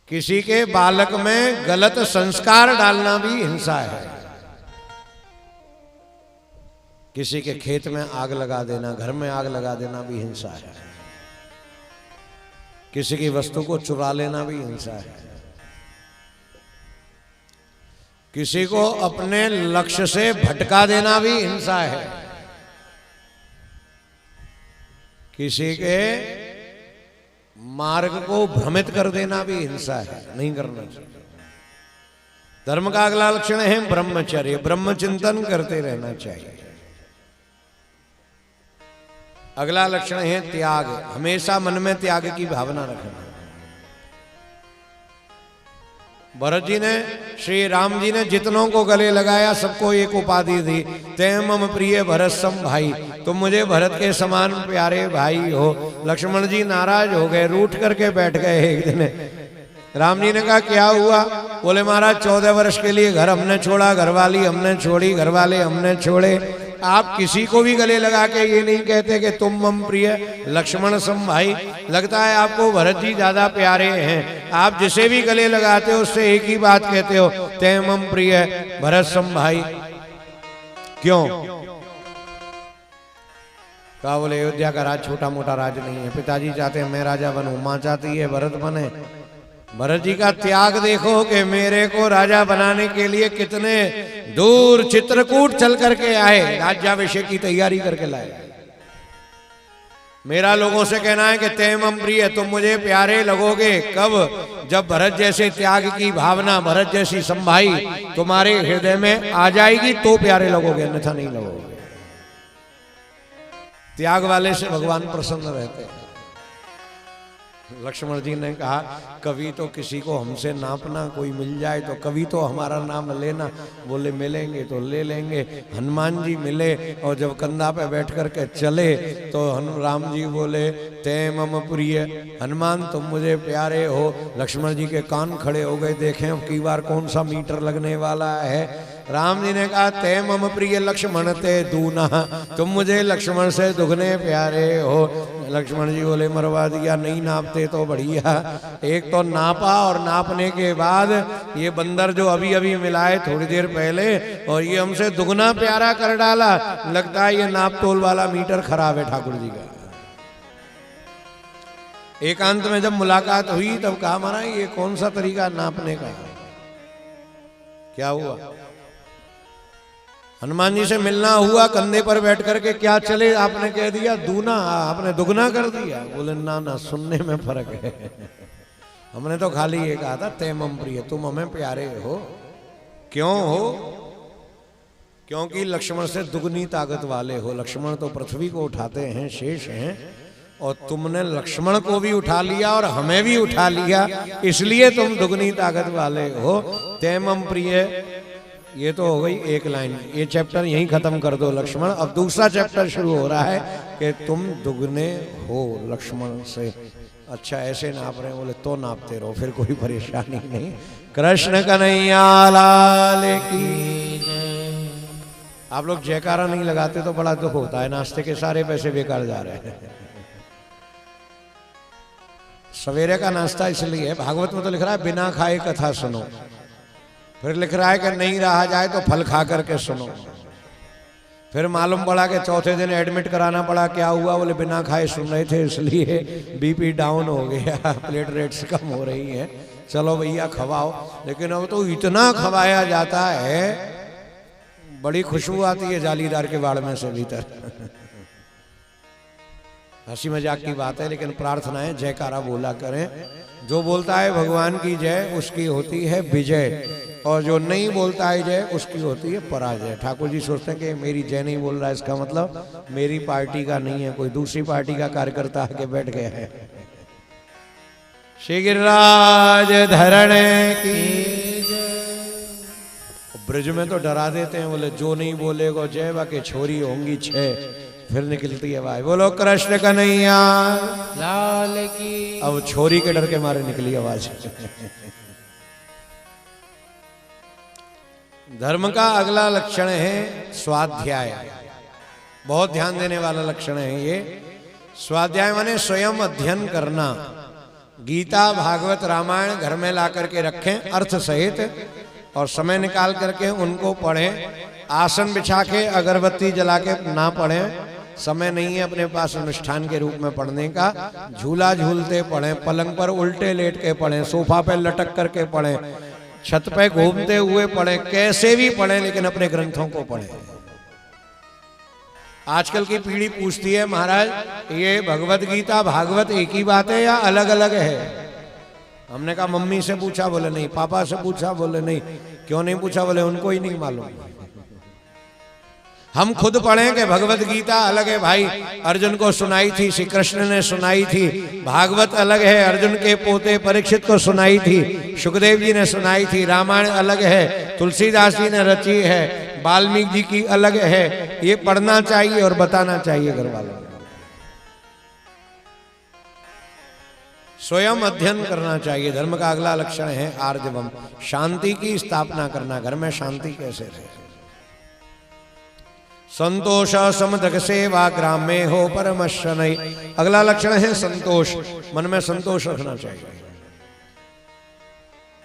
किसी के बालक में गलत संस्कार डालना भी हिंसा है, किसी के खेत में आग लगा देना, घर में आग लगा देना भी हिंसा है। किसी की वस्तु को चुरा लेना भी हिंसा है। किसी को अपने लक्ष्य से भटका देना भी हिंसा है। किसी के मार्ग को भ्रमित कर देना भी हिंसा है, नहीं करना चाहिए। धर्म का अगला लक्षण है ब्रह्मचर्य, ब्रह्म चिंतन करते रहना चाहिए। अगला लक्षण है त्याग, हमेशा मन में त्याग की भावना रखना। भरत जी ने, श्री राम जी ने जितनों को गले लगाया सबको एक उपाधि दी, ते मम प्रिय भरत सम भाई, तुम मुझे भरत के समान प्यारे भाई हो। लक्ष्मण जी नाराज हो गए, रूठ करके बैठ गए एक दिन। राम जी ने कहा क्या हुआ? बोले महाराज 14 वर्ष के लिए घर हमने छोड़ा, घरवाली हमने छोड़ी, घरवाले हमने छोड़े। आप किसी को भी गले लगा के ये नहीं कहते कि तुम मम प्रिय लक्ष्मण सम भाई। लगता है आपको भरत जी ज्यादा प्यारे हैं। आप जिसे भी गले लगाते हो उससे एक ही बात कहते हो, ते मम प्रिय भरत सम भाई। क्यों? कहा बोले अयोध्या का राज छोटा मोटा राज नहीं है। पिताजी चाहते हैं मैं राजा बनूं, माँ चाहती है भरत बने। भरत जी का त्याग देखो कि मेरे को राजा बनाने के लिए कितने दूर चित्रकूट चल करके आए, राज्याभिषेक की तैयारी करके लाए। मेरा लोगों से कहना है कि ते मम प्रिय, तुम मुझे प्यारे लगोगे कब? जब भरत जैसे त्याग की भावना, भरत जैसी संभाई तुम्हारे हृदय में आ जाएगी तो प्यारे लगोगे, अन्यथा नहीं लगोगे। त्याग वाले से भगवान प्रसन्न रहते हैं। लक्ष्मण जी ने कहा कभी तो किसी को हमसे नापना, कोई मिल जाए तो कभी तो हमारा नाम लेना। बोले मिलेंगे तो ले लेंगे। हनुमान जी मिले और जब कंधा पे बैठ करके चले तो राम जी बोले ते मम प्रिय, हनुमान तुम मुझे प्यारे हो। लक्ष्मण जी के कान खड़े हो गए, देखें अब की बार कौन सा मीटर लगने वाला है। राम जी ने कहा ते मम प्रिय लक्ष्मण ते दूना, तुम मुझे लक्ष्मण से दुगने प्यारे हो। लक्ष्मण जी बोले मरवा दिया, नहीं नापते तो बढ़िया। एक तो नापा और नापने के बाद ये बंदर जो अभी अभी मिलाए थोड़ी देर पहले, और ये हमसे दुगना प्यारा कर डाला। लगता है ये नाप तोल वाला मीटर खराब है ठाकुर जी का। एकांत में जब मुलाकात हुई तब कहा महाराज ये कौन सा तरीका नापने का? क्या हुआ? हनुमान जी से मिलना हुआ, कंधे पर बैठ करके क्या चले आपने कह दिया दूना, आपने दुगना कर दिया। बोले ना ना, सुनने में फर्क है। हमने तो खाली ये कहा था ते मम प्रिय, तुम हमें प्यारे हो। क्यों हो? क्योंकि लक्ष्मण से दुगनी ताकत वाले हो। लक्ष्मण तो पृथ्वी को उठाते हैं, शेष हैं, और तुमने लक्ष्मण को भी उठा लिया और हमें भी उठा लिया, इसलिए तुम दुगनी ताकत वाले हो। ते मम प्रिय, ये तो हो गई एक लाइन। ये चैप्टर यहीं खत्म कर दो लक्ष्मण। अब दूसरा चैप्टर शुरू हो रहा है कि तुम दुगने हो लक्ष्मण से। अच्छा ऐसे नाप रहे हैं? बोले तो नापते रहो, फिर कोई परेशानी नहीं। कृष्ण कन्हैया लाल की। आप लोग जयकारा नहीं लगाते तो बड़ा दुख होता है, नाश्ते के सारे पैसे बेकार जा रहे हैं। सवेरे का नाश्ता इसलिए, भागवत में तो लिख रहा है बिना खाए कथा सुनो, फिर लिख रहा है कि नहीं रहा जाए तो फल खा करके सुनो। फिर मालूम पड़ा कि चौथे दिन एडमिट कराना पड़ा। क्या हुआ? बोले बिना खाए सुन रहे थे इसलिए बीपी डाउन हो गया, प्लेटलेट्स कम हो रही हैं। चलो भैया खवाओ। लेकिन अब तो इतना खवाया जाता है, बड़ी खुशबू आती है जालीदार के बाड़ में से भीतर। हंसी मजाक की बात है, लेकिन प्रार्थना है जयकारा बोला करें। जो बोलता है भगवान की जय उसकी होती है विजय, और जो नहीं बोलता है जय उसकी होती है पराजय। ठाकुर जी सोचते हैं कि मेरी जय नहीं बोल रहा है, इसका मतलब मेरी पार्टी का नहीं है, कोई दूसरी पार्टी का कार्यकर्ता आके बैठ गया है। श्री गिरिराज धरण की। ब्रज में तो डरा देते हैं, बोले जो नहीं बोलेगा जय बाकी छोरी होंगी 6, फिर निकलती है आवाज, बोलो कृष्ण कन्हैया लाल की। अब छोरी के डर के मारे निकली आवाज। धर्म का अगला लक्षण है स्वाध्याय। बहुत ध्यान देने वाला लक्षण है ये। स्वाध्याय माने स्वयं अध्ययन करना। गीता भागवत रामायण घर में ला करके रखें अर्थ सहित, और समय निकाल करके उनको पढ़ें। आसन बिछा के अगरबत्ती जला के ना पढ़ें, समय नहीं है अपने पास अनुष्ठान के रूप में पढ़ने का। झूला झूलते पढ़ें, पलंग पर उल्टे लेट के पढ़ें, सोफा पे लटक करके पढ़ें, छत पे घूमते हुए पढ़ें, कैसे भी पढ़ें लेकिन अपने ग्रंथों को पढ़ें। आजकल की पीढ़ी पूछती है महाराज ये भगवत गीता भागवत एक ही बात है या अलग अलग है? हमने कहा मम्मी से पूछा, बोले नहीं। पापा से पूछा, बोले नहीं। क्यों नहीं पूछा? बोले उनको ही नहीं मालूम। हम खुद पढ़ें कि भगवत गीता अलग है भाई, अर्जुन को सुनाई थी, श्री कृष्ण ने सुनाई थी। भागवत अलग है, अर्जुन के पोते परीक्षित को सुनाई थी, सुखदेव जी ने सुनाई थी। रामायण अलग है, तुलसीदास जी ने रची है, वाल्मीकि जी की अलग है। ये पढ़ना चाहिए और बताना चाहिए घर वालों को। स्वयं अध्ययन करना चाहिए। धर्म का अगला लक्षण है आर्जवम, शांति की स्थापना करना। घर में शांति कैसे रहे? संतोष समदक सेवा ग्राम में हो परमशनै। अगला लक्षण है संतोष, मन में संतोष रखना चाहिए।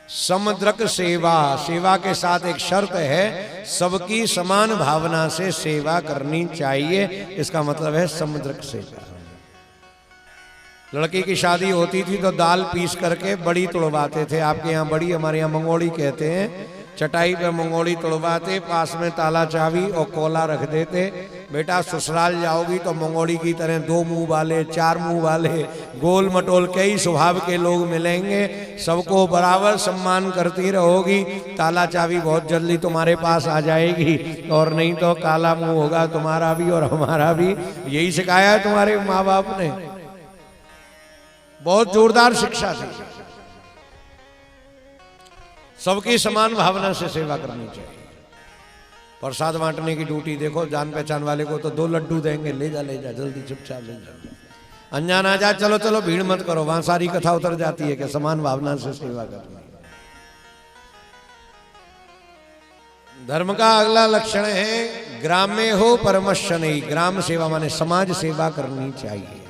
समद्रक सेवा, सेवा के साथ एक शर्त है, सबकी समान भावना से सेवा करनी चाहिए। इसका मतलब है समद्रक सेवा। लड़की की शादी होती थी तो दाल पीस करके बड़ी तुड़वाते थे। आपके यहाँ बड़ी, हमारे यहाँ मंगोड़ी कहते हैं। चटाई पे मंगोड़ी तुड़वाते, पास में ताला चाबी और कोला रख देते। बेटा ससुराल जाओगी तो मंगोड़ी की तरह 2 मुंह वाले, 4 मुंह वाले, गोल मटोल कई स्वभाव के लोग मिलेंगे। सबको बराबर सम्मान करती रहोगी, ताला चाबी बहुत जल्दी तुम्हारे पास आ जाएगी। और नहीं तो काला मुंह होगा तुम्हारा भी और हमारा भी। यही सिखाया है तुम्हारे माँ बाप ने। बहुत जोरदार शिक्षा थी। सबकी समान भावना से सेवा करनी चाहिए। प्रसाद बांटने की ड्यूटी देखो, जान पहचान वाले को तो 2 लड्डू देंगे, ले जा जल्दी चुपचाप ले जा। अनजान आ जा, चलो चलो भीड़ मत करो, वहां सारी कथा उतर जाती है कि समान भावना से सेवा करनी। धर्म का अगला लक्षण है ग्राम में हो परमशनै। ग्राम सेवा माने समाज सेवा करनी चाहिए।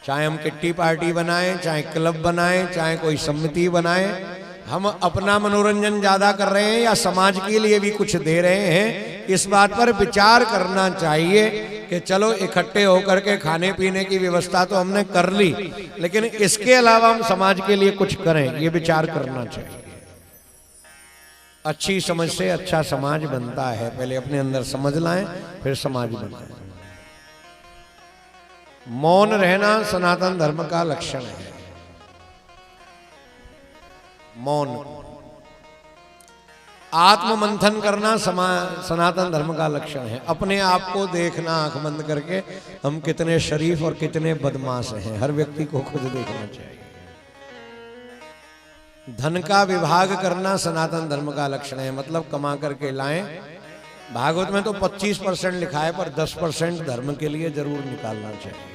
चाहे हम किट्टी पार्टी बनाएं, चाहे क्लब बनाएं, चाहे कोई समिति बनाएं, हम अपना मनोरंजन ज्यादा कर रहे हैं या समाज के लिए भी कुछ दे रहे हैं, इस बात पर विचार करना चाहिए कि चलो इकट्ठे होकर के खाने पीने की व्यवस्था तो हमने कर ली, लेकिन इसके अलावा हम समाज के लिए कुछ करें, ये विचार करना चाहिए। अच्छी समझ से अच्छा समाज बनता है। पहले अपने अंदर समझ लाएं, फिर समाज बनाएं। मौन रहना सनातन धर्म का लक्षण है। मौन, आत्म मंथन करना सनातन धर्म का लक्षण है। अपने आप को देखना आंख बंद करके, हम कितने शरीफ और कितने बदमाश हैं। हर व्यक्ति को खुद देखना चाहिए। धन का विभाग करना सनातन धर्म का लक्षण है, मतलब कमा करके लाएं। भागवत में तो 25% लिखा है, पर 10% धर्म के लिए जरूर निकालना चाहिए।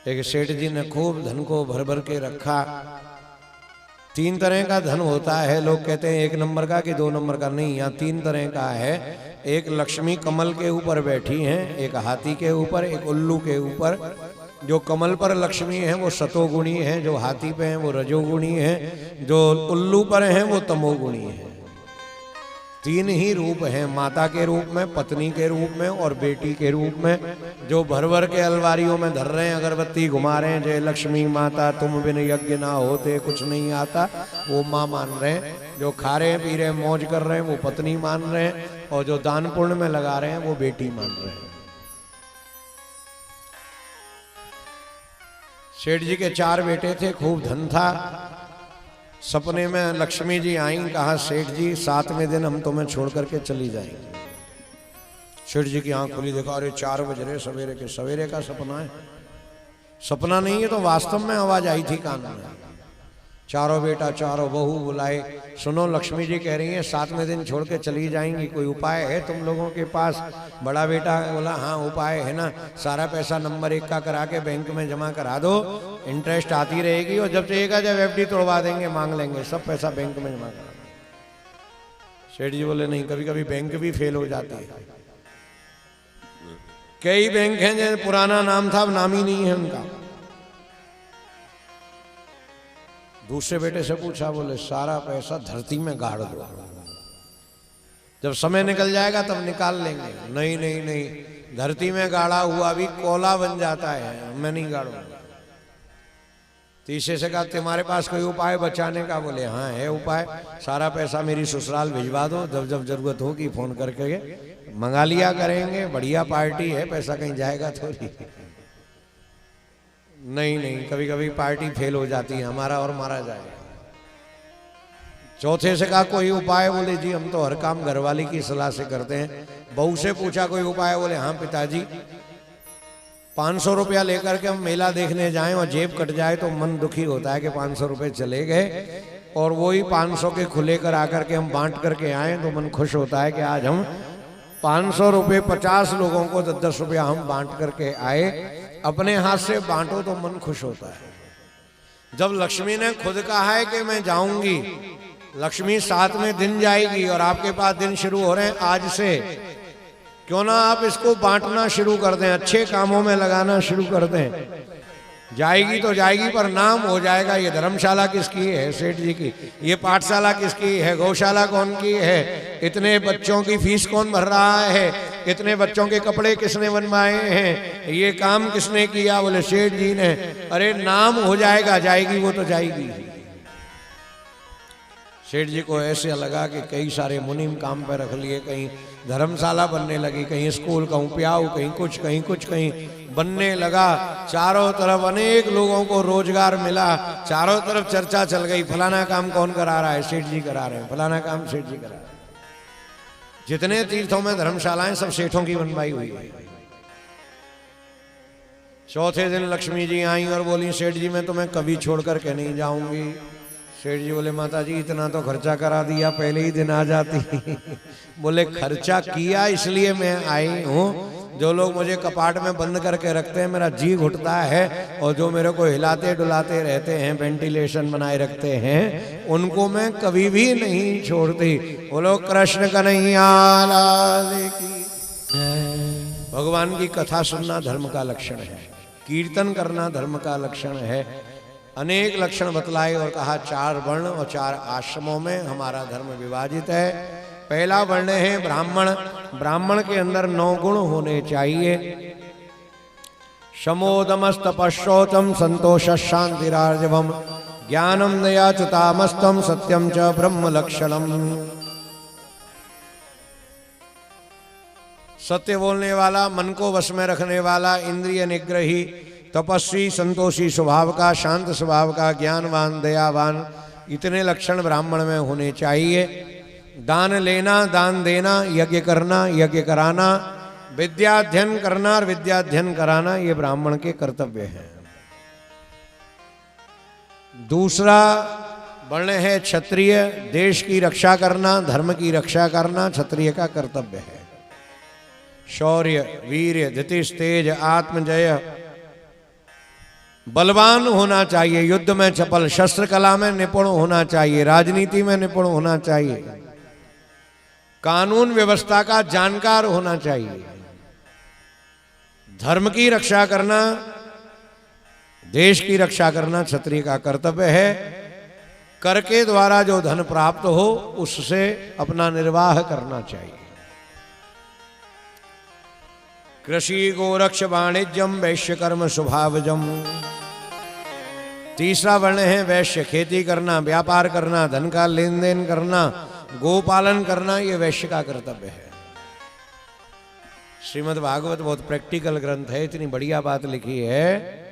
एक सेठ जी ने खूब धन को भर भर के रखा। 3 तरह का धन होता है। लोग कहते हैं 1 नंबर का कि 2 नंबर का, नहीं, यहाँ 3 तरह का है। एक लक्ष्मी कमल के ऊपर बैठी हैं, एक हाथी के ऊपर, एक उल्लू के ऊपर। जो कमल पर लक्ष्मी है वो सतोगुणी है, जो हाथी पे है वो रजोगुणी है, जो उल्लू पर है वो तमोगुणी है। 3 ही रूप हैं, माता के रूप में, पत्नी के रूप में और बेटी के रूप में। जो भर भर के अलवारियों में धर रहे हैं, अगरबत्ती घुमा रहे हैं, जय लक्ष्मी माता तुम बिन यज्ञ ना होते कुछ नहीं आता, वो माँ मान रहे हैं। जो खा रहे हैं पी रहे हैं मौज कर रहे हैं वो पत्नी मान रहे हैं, और जो दान पुण्य में लगा रहे हैं वो बेटी मान रहे हैं। सेठ जी के 4 बेटे थे, खूब धन था। सपने में लक्ष्मी जी आई, कहा सेठ जी 7वें दिन हम तुम्हें छोड़ करके चली जाएंगे। सेठ जी की आंख खुली, देखा अरे 4 बज रहे, सवेरे के सवेरे का सपना है। सपना नहीं है तो वास्तव में आवाज आई थी कान में। चारों बेटा चारों बहू बुलाए, सुनो लक्ष्मी जी कह रही हैं 7वें दिन छोड़ के चली जाएंगी, कोई उपाय है तुम लोगों के पास? बड़ा बेटा बोला हाँ उपाय है ना, सारा पैसा नंबर 1 का करा के बैंक में जमा करा दो, इंटरेस्ट आती रहेगी, और जब चाहिएगा जब एफडी तोड़वा देंगे, मांग लेंगे, सब पैसा बैंक में जमा करा। सेठ जी बोले नहीं, कभी कभी बैंक भी फेल हो जाती है। कई बैंक हैं जैसे पुराना नाम था, अब नाम ही नहीं है उनका। दूसरे बेटे से पूछा, बोले सारा पैसा धरती में गाड़ दो, जब समय निकल जाएगा तब निकाल लेंगे। नहीं नहीं नहीं, धरती में गाड़ा हुआ भी कोला बन जाता है, मैं नहीं गाड़ूंगा। तीसरे से कहा तुम्हारे पास कोई उपाय बचाने का? बोले हाँ है उपाय, सारा पैसा मेरी ससुराल भिजवा दो, जब जब जरूरत होगी फोन करके मंगा लिया करेंगे, बढ़िया पार्टी है, पैसा कहीं जाएगा थोड़ी। नहीं नहीं, कभी कभी पार्टी फेल हो जाती है, हमारा और मारा जाएगा। चौथे से कहा कोई उपाय? बोले जी हम तो हर काम घरवाली की सलाह से करते हैं। बहू से पूछा कोई उपाय? बोले हाँ पिताजी, 500 रुपया लेकर के हम मेला देखने जाएं और जेब कट जाए तो मन दुखी होता है कि 500 रुपये चले गए, और वही 500 के खुले कर आकर के हम बांट करके आए तो मन खुश होता है कि आज हम 500 रुपये 50 लोगों को 10-10 रुपया हम बांट करके आए। अपने हाथ से बांटो तो मन खुश होता है। जब लक्ष्मी ने खुद कहा है कि मैं जाऊंगी, लक्ष्मी 7वें दिन जाएगी और आपके पास दिन शुरू हो रहे हैं आज से, क्यों ना आप इसको बांटना शुरू कर दें, अच्छे कामों में लगाना शुरू कर दें। जाएगी तो जाएगी पर नाम हो जाएगा। ये धर्मशाला किसकी है? सेठ जी की। ये पाठशाला किसकी है? गौशाला कौन की है? इतने बच्चों की फीस कौन भर रहा है? इतने बच्चों के कपड़े किसने बनवाए हैं? ये काम किसने किया? बोले सेठ जी ने। अरे नाम हो जाएगा, जाएगी वो तो जाएगी। सेठ जी को ऐसे लगा कि कई सारे मुनीम काम पे रख लिए, कहीं धर्मशाला बनने लगी, कहीं स्कूल, कहीं प्याऊ, कहीं कुछ, कहीं कुछ, कहीं बनने लगा। चारों तरफ अनेक लोगों को रोजगार मिला, चारों तरफ चर्चा चल गई, फलाना काम कौन करा रहा है? सेठ जी करा रहे हैं, फलाना काम सेठ जी करा रहे हैं। जितने तीर्थों में धर्मशालाएं सब सेठों की बनवाई हुई है। चौथे दिन लक्ष्मी जी आई और बोली सेठ जी मैं तुम्हें कभी छोड़ करके नहीं जाऊंगी। सेठ जी बोले माता जी इतना तो खर्चा करा दिया, पहले ही दिन आ जाती। बोले खर्चा किया इसलिए मैं आई हूँ। जो लोग मुझे कपाट में बंद करके रखते हैं मेरा जी घुटता है, और जो मेरे को हिलाते डुलाते रहते हैं, वेंटिलेशन बनाए रखते हैं, उनको मैं कभी भी नहीं छोड़ती। बोलो कृष्ण कन्हैया लाल की। भगवान की कथा सुनना धर्म का लक्षण है, कीर्तन करना धर्म का लक्षण है। अनेक लक्षण बतलाए और कहा 4 वर्ण और 4 आश्रमों में हमारा धर्म विभाजित है। पहला वर्ण है ब्राह्मण। ब्राह्मण के अंदर 9 गुण होने चाहिए। शमोदमस्तपशौचम संतोष शांतिरार्जवम ज्ञानम दया च तामस्तम सत्यम च ब्रह्म लक्षणम। सत्य बोलने वाला, मन को वश में रखने वाला, इंद्रिय निग्रही, तपस्वी, संतोषी स्वभाव का, शांत स्वभाव का, ज्ञानवान, दयावान, इतने लक्षण ब्राह्मण में होने चाहिए। दान लेना, दान देना, यज्ञ करना, यज्ञ कराना, विद्याध्ययन करना और विद्याध्ययन कराना, ये ब्राह्मण के कर्तव्य हैं। दूसरा वर्ण है क्षत्रिय। देश की रक्षा करना, धर्म की रक्षा करना क्षत्रिय का कर्तव्य है। शौर्य, वीर्य, धृतिश, तेज, आत्मजय, बलवान होना चाहिए, युद्ध में चपल, शस्त्र कला में निपुण होना चाहिए, राजनीति में निपुण होना चाहिए, कानून व्यवस्था का जानकार होना चाहिए। धर्म की रक्षा करना, देश की रक्षा करना क्षत्रिय का कर्तव्य है। कर के द्वारा जो धन प्राप्त हो उससे अपना निर्वाह करना चाहिए। कृषि गोरक्ष वाणिज्यम वैश्य कर्म स्वभावजम। तीसरा वर्ण है वैश्य। खेती करना, व्यापार करना, धन का लेन देन करना, गोपालन करना, ये वैश्य का कर्तव्य है। श्रीमद् भागवत बहुत प्रैक्टिकल ग्रंथ है, इतनी बढ़िया बात लिखी है।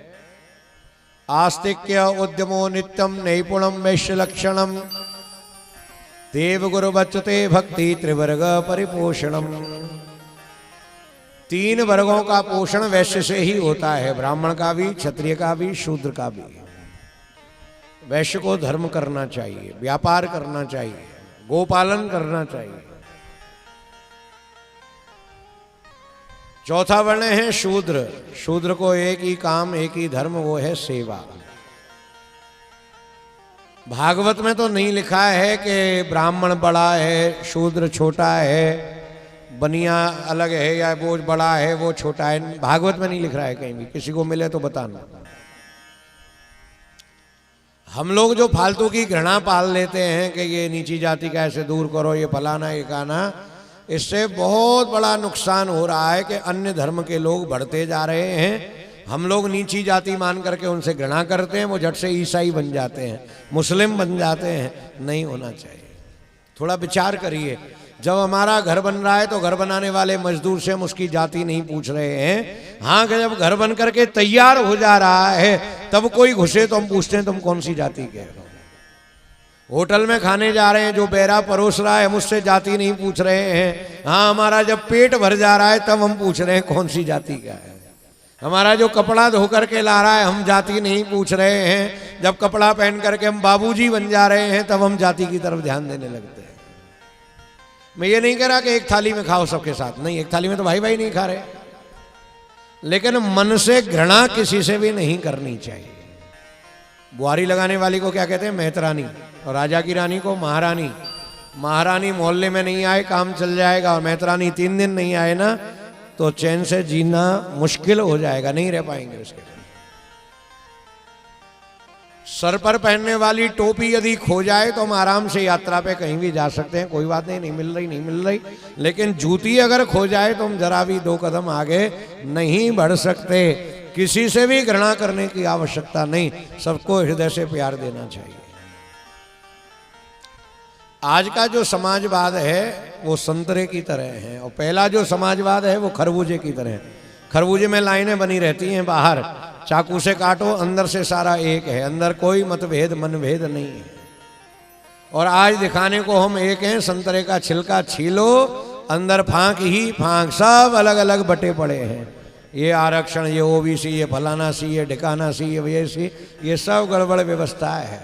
आस्तिक्य उद्यमो नित्यम नैपुणम वैश्य लक्षणम देव गुरु बच्चते भक्ति त्रिवर्ग परिपोषणम। 3 वर्गों का पोषण वैश्य से ही होता है, ब्राह्मण का भी, क्षत्रिय का भी, शूद्र का भी। वैश्य को धर्म करना चाहिए, व्यापार करना चाहिए, गोपालन करना चाहिए। चौथा वर्ण है शूद्र। शूद्र को एक ही काम, एक ही धर्म, वो है सेवा। भागवत में तो नहीं लिखा है कि ब्राह्मण बड़ा है, शूद्र छोटा है, बनिया अलग है या वो बड़ा है वो छोटा है। भागवत में नहीं लिख रहा है कहीं भी, किसी को मिले तो बताना। हम लोग जो फालतू की घृणा पाल लेते हैं कि ये नीची जाति का ऐसे दूर करो, ये फलाना, ये गाना, इससे बहुत बड़ा नुकसान हो रहा है कि अन्य धर्म के लोग बढ़ते जा रहे हैं। हम लोग नीची जाति मान करके उनसे घृणा करते हैं, वो झट से ईसाई बन जाते हैं, मुस्लिम बन जाते हैं। नहीं होना चाहिए। थोड़ा विचार करिए, जब हमारा घर बन रहा है तो घर बनाने वाले मजदूर से हम उसकी जाति नहीं पूछ रहे हैं। हाँ, जब घर बन करके तैयार हो जा रहा है तब कोई घुसे तो हम पूछते हैं तुम कौन सी जाति के हो। होटल में खाने जा रहे हैं, जो बेरा परोस रहा है हम उससे जाति नहीं पूछ रहे हैं। हाँ, हमारा जब पेट भर जा रहा है तब हम पूछ रहे हैं कौन सी जाति का है। हमारा जो कपड़ा धो करके ला रहा है हम जाति नहीं पूछ रहे हैं। जब कपड़ा पहन करके हम बाबूजी बन जा रहे हैं तब हम जाति की तरफ ध्यान देने लगते हैं। मैं ये नहीं कह रहा कि एक थाली में खाओ सबके साथ, नहीं, एक थाली में तो भाई भाई नहीं खा रहे, लेकिन मन से घृणा किसी से भी नहीं करनी चाहिए। बुआरी लगाने वाली को क्या कहते हैं? मेहतरानी। और राजा की रानी को महारानी। महारानी मोहल्ले में नहीं आए काम चल जाएगा, और मेहतरानी 3 दिन नहीं आए ना तो चैन से जीना मुश्किल हो जाएगा, नहीं रह पाएंगे उसके। सर पर पहनने वाली टोपी यदि खो जाए तो हम आराम से यात्रा पे कहीं भी जा सकते हैं, कोई बात नहीं, नहीं मिल रही। लेकिन जूती अगर खो जाए तो हम जरा भी 2 कदम आगे नहीं बढ़ सकते। किसी से भी घृणा करने की आवश्यकता नहीं, सबको हृदय से प्यार देना चाहिए। आज का जो समाजवाद है वो संतरे की तरह है, और पहला जो समाजवाद है वो खरबूजे की तरह है। खरबूजे में लाइनें बनी रहती हैं, बाहर चाकू से काटो, अंदर से सारा एक है, अंदर कोई मतभेद मनभेद नहीं है। और आज दिखाने को हम एक हैं, संतरे का छिलका छीलो, अंदर फांक ही फांक, सब अलग अलग बटे पड़े हैं। ये आरक्षण, ये ओबीसी, ये फलाना सी, ये ढिकाना सी, ये सी, ये सब गड़बड़ व्यवस्था है।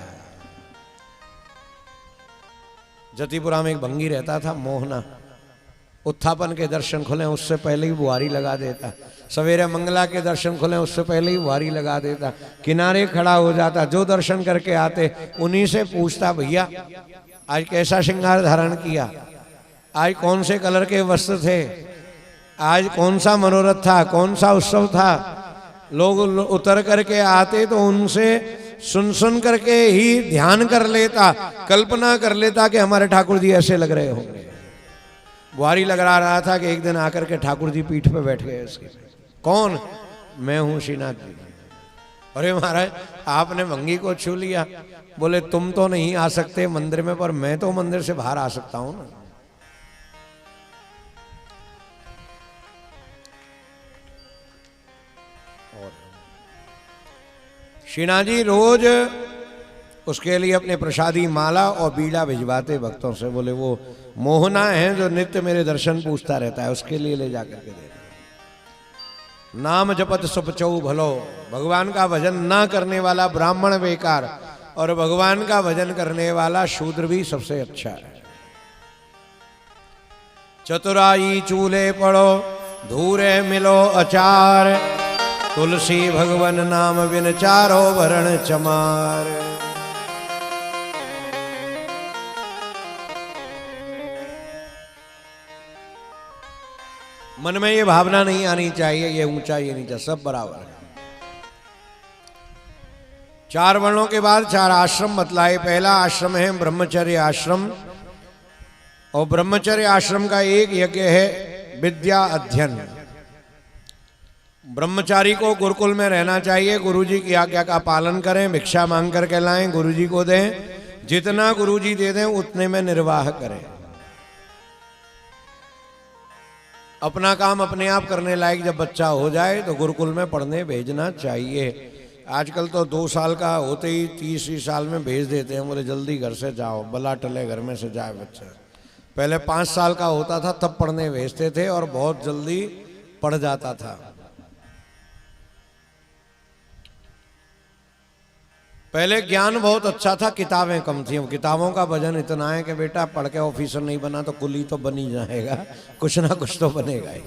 जतीपुरा में एक भंगी रहता था, मोहना। उत्थापन के दर्शन खुले उससे पहले ही बुहारी लगा देता, सवेरे मंगला के दर्शन खुले उससे पहले ही बुहारी लगा देता, किनारे खड़ा हो जाता, जो दर्शन करके आते उन्हीं से पूछता, भैया आज कैसा श्रृंगार धारण किया, आज कौन से कलर के वस्त्र थे, आज कौन सा मनोरथ था, कौन सा उत्सव था। लोग उतर करके आते तो उनसे सुन करके ही ध्यान कर लेता, कल्पना कर लेता कि हमारे ठाकुर जी ऐसे लग रहे होंगे। बुहारी लगा रहा था कि एक दिन आकर के ठाकुर जी पीठ पे बैठ गए उसके। कौन? मैं हूं श्रीनाथ जी। अरे महाराज आपने भंगी को छू लिया। बोले तुम तो नहीं आ सकते मंदिर में, पर मैं तो मंदिर से बाहर आ सकता हूं ना। श्रीनाथ जी रोज उसके लिए अपने प्रसादी माला और बीड़ा भिजवाते भक्तों से। बोले वो मोहना है जो नित्य मेरे दर्शन पूछता रहता है, उसके लिए ले जाकर के दे। नाम जपत सुपचौ भलो, भगवान का भजन ना करने वाला ब्राह्मण बेकार, और भगवान का भजन करने वाला शूद्र भी सबसे अच्छा है। चतुराई चूल्हे पड़ो, धूरे मिलो अचार, तुलसी भगवन नाम बिन चारो वरण चमार। मन में ये भावना नहीं आनी चाहिए ये ऊंचा ये नीचा, सब बराबर है। 4 वर्णों के बाद 4 आश्रम बतलाए। पहला आश्रम है ब्रह्मचर्य आश्रम, और ब्रह्मचर्य आश्रम का एक यज्ञ है विद्या अध्ययन। ब्रह्मचारी को गुरुकुल में रहना चाहिए, गुरुजी की आज्ञा का पालन करें, भिक्षा मांग करके लाएं, गुरुजी को दें, जितना गुरुजी दे दें उतने में निर्वाह करें। अपना काम अपने आप करने लायक जब बच्चा हो जाए तो गुरुकुल में पढ़ने भेजना चाहिए। आजकल तो 2 साल का होते ही 30 साल में भेज देते हैं, बोले जल्दी घर से जाओ, बला टले घर में से जाए बच्चा। पहले 5 साल का होता था तब पढ़ने भेजते थे और बहुत जल्दी पढ़ जाता था। पहले ज्ञान बहुत अच्छा था, किताबें कम थी। किताबों का वजन इतना है कि बेटा पढ़ के ऑफिसर नहीं बना तो कुली तो बन ही जाएगा, कुछ ना कुछ तो बनेगा ही।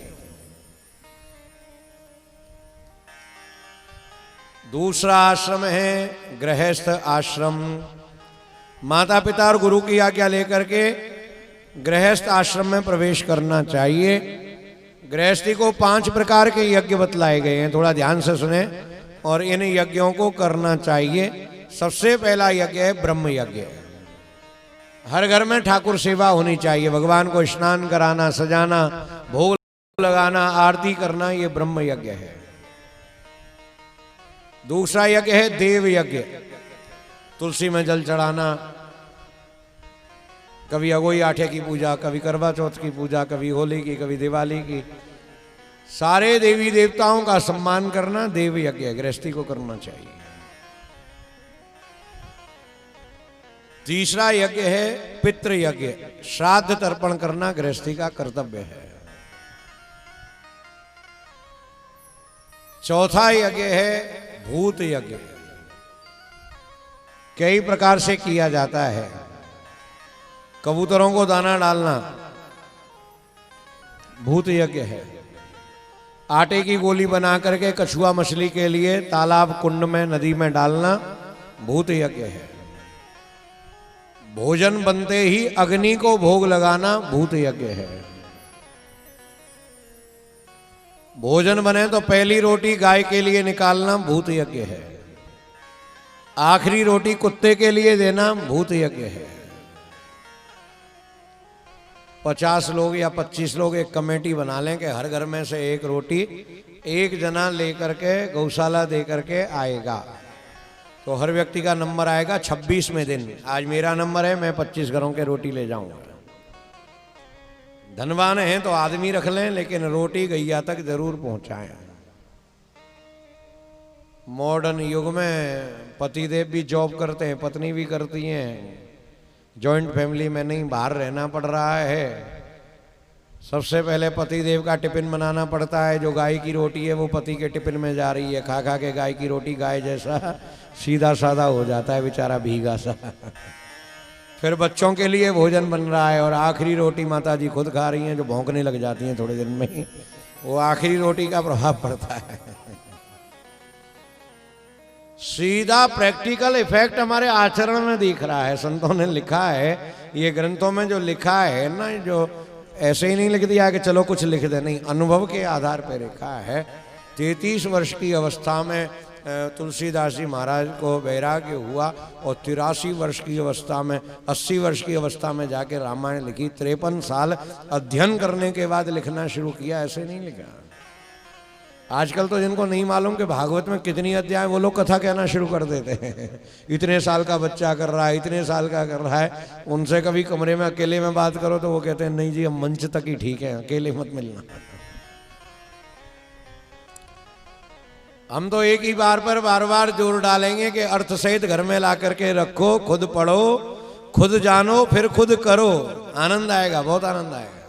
दूसरा आश्रम है गृहस्थ आश्रम। माता पिता और गुरु की आज्ञा लेकर के गृहस्थ आश्रम में प्रवेश करना चाहिए। गृहस्थी को 5 प्रकार के यज्ञ बतलाए गए हैं, थोड़ा ध्यान से सुने, और इन यज्ञों को करना चाहिए। सबसे पहला यज्ञ है ब्रह्म यज्ञ। हर घर में ठाकुर सेवा होनी चाहिए। भगवान को स्नान कराना, सजाना, भोग लगाना, आरती करना, ये ब्रह्म यज्ञ है। दूसरा यज्ञ है देव यज्ञ। तुलसी में जल चढ़ाना, कभी अगोई आठे की पूजा, कभी करवा चौथ की पूजा, कभी होली की, कभी दिवाली की। सारे देवी देवताओं का सम्मान करना देव यज्ञ गृहस्थी को करना चाहिए। तीसरा यज्ञ है पितृ यज्ञ। श्राद्ध तर्पण करना गृहस्थी का कर्तव्य है। चौथा यज्ञ है भूत यज्ञ। कई प्रकार से किया जाता है। कबूतरों को दाना डालना भूत यज्ञ है। आटे की गोली बना करके कछुआ मछली के लिए तालाब, कुंड में, नदी में डालना भूत यज्ञ है। भोजन बनते ही अग्नि को भोग लगाना भूत यज्ञ है। भोजन बने तो पहली रोटी गाय के लिए निकालना भूत यज्ञ है। आखिरी रोटी कुत्ते के लिए देना भूत यज्ञ है। 50 लोग या 25 लोग एक कमेटी बना लें कि हर घर में से एक रोटी एक जना लेकर के गौशाला दे करके आएगा, तो हर व्यक्ति का नंबर आएगा 26वें दिन। आज मेरा नंबर है, मैं 25 घरों के रोटी ले जाऊंगा। धनवान हैं तो आदमी रख लें, लेकिन रोटी गैया तक जरूर पहुंचाएं। मॉडर्न युग में पतिदेव भी जॉब करते हैं, पत्नी भी करती हैं, जॉइंट फैमिली में नहीं, बाहर रहना पड़ रहा है। सबसे पहले पतिदेव का टिफिन बनाना पड़ता है। जो गाय की रोटी है वो पति के टिफिन में जा रही है। खा खा के गाय की रोटी गाय जैसा सीधा साधा हो जाता है बेचारा, भीगा सा। फिर बच्चों के लिए भोजन बन रहा है और आखिरी रोटी माता जी खुद खा रही हैं, जो भौंकने लग जाती हैं थोड़े दिन में ही। वो आखिरी रोटी का प्रभाव पड़ता है। सीधा प्रैक्टिकल इफेक्ट हमारे आचरण में दिख रहा है। संतों ने लिखा है, ये ग्रंथों में जो लिखा है ना, जो ऐसे ही नहीं लिख दिया कि चलो कुछ लिख दे, नहीं, अनुभव के आधार पर लिखा है। 33 वर्ष की अवस्था में तुलसीदास जी महाराज को वैराग्य हुआ और 83 वर्ष की अवस्था में, 80 वर्ष की अवस्था में जाके रामायण लिखी। 53 साल अध्ययन करने के बाद लिखना शुरू किया, ऐसे नहीं लिखा। आजकल तो जिनको नहीं मालूम कि भागवत में कितनी अध्याय, वो लोग कथा कहना शुरू कर देते हैं। इतने साल का बच्चा कर रहा है, इतने साल का कर रहा है। उनसे कभी कमरे में अकेले में बात करो तो वो कहते हैं नहीं जी, हम मंच तक ही ठीक है, अकेले मत मिलना। हम तो एक ही बार पर बार बार जोर डालेंगे कि अर्थ सहित घर में ला करके रखो, खुद पढ़ो, खुद जानो, फिर खुद करो। आनंद आएगा, बहुत आनंद आएगा।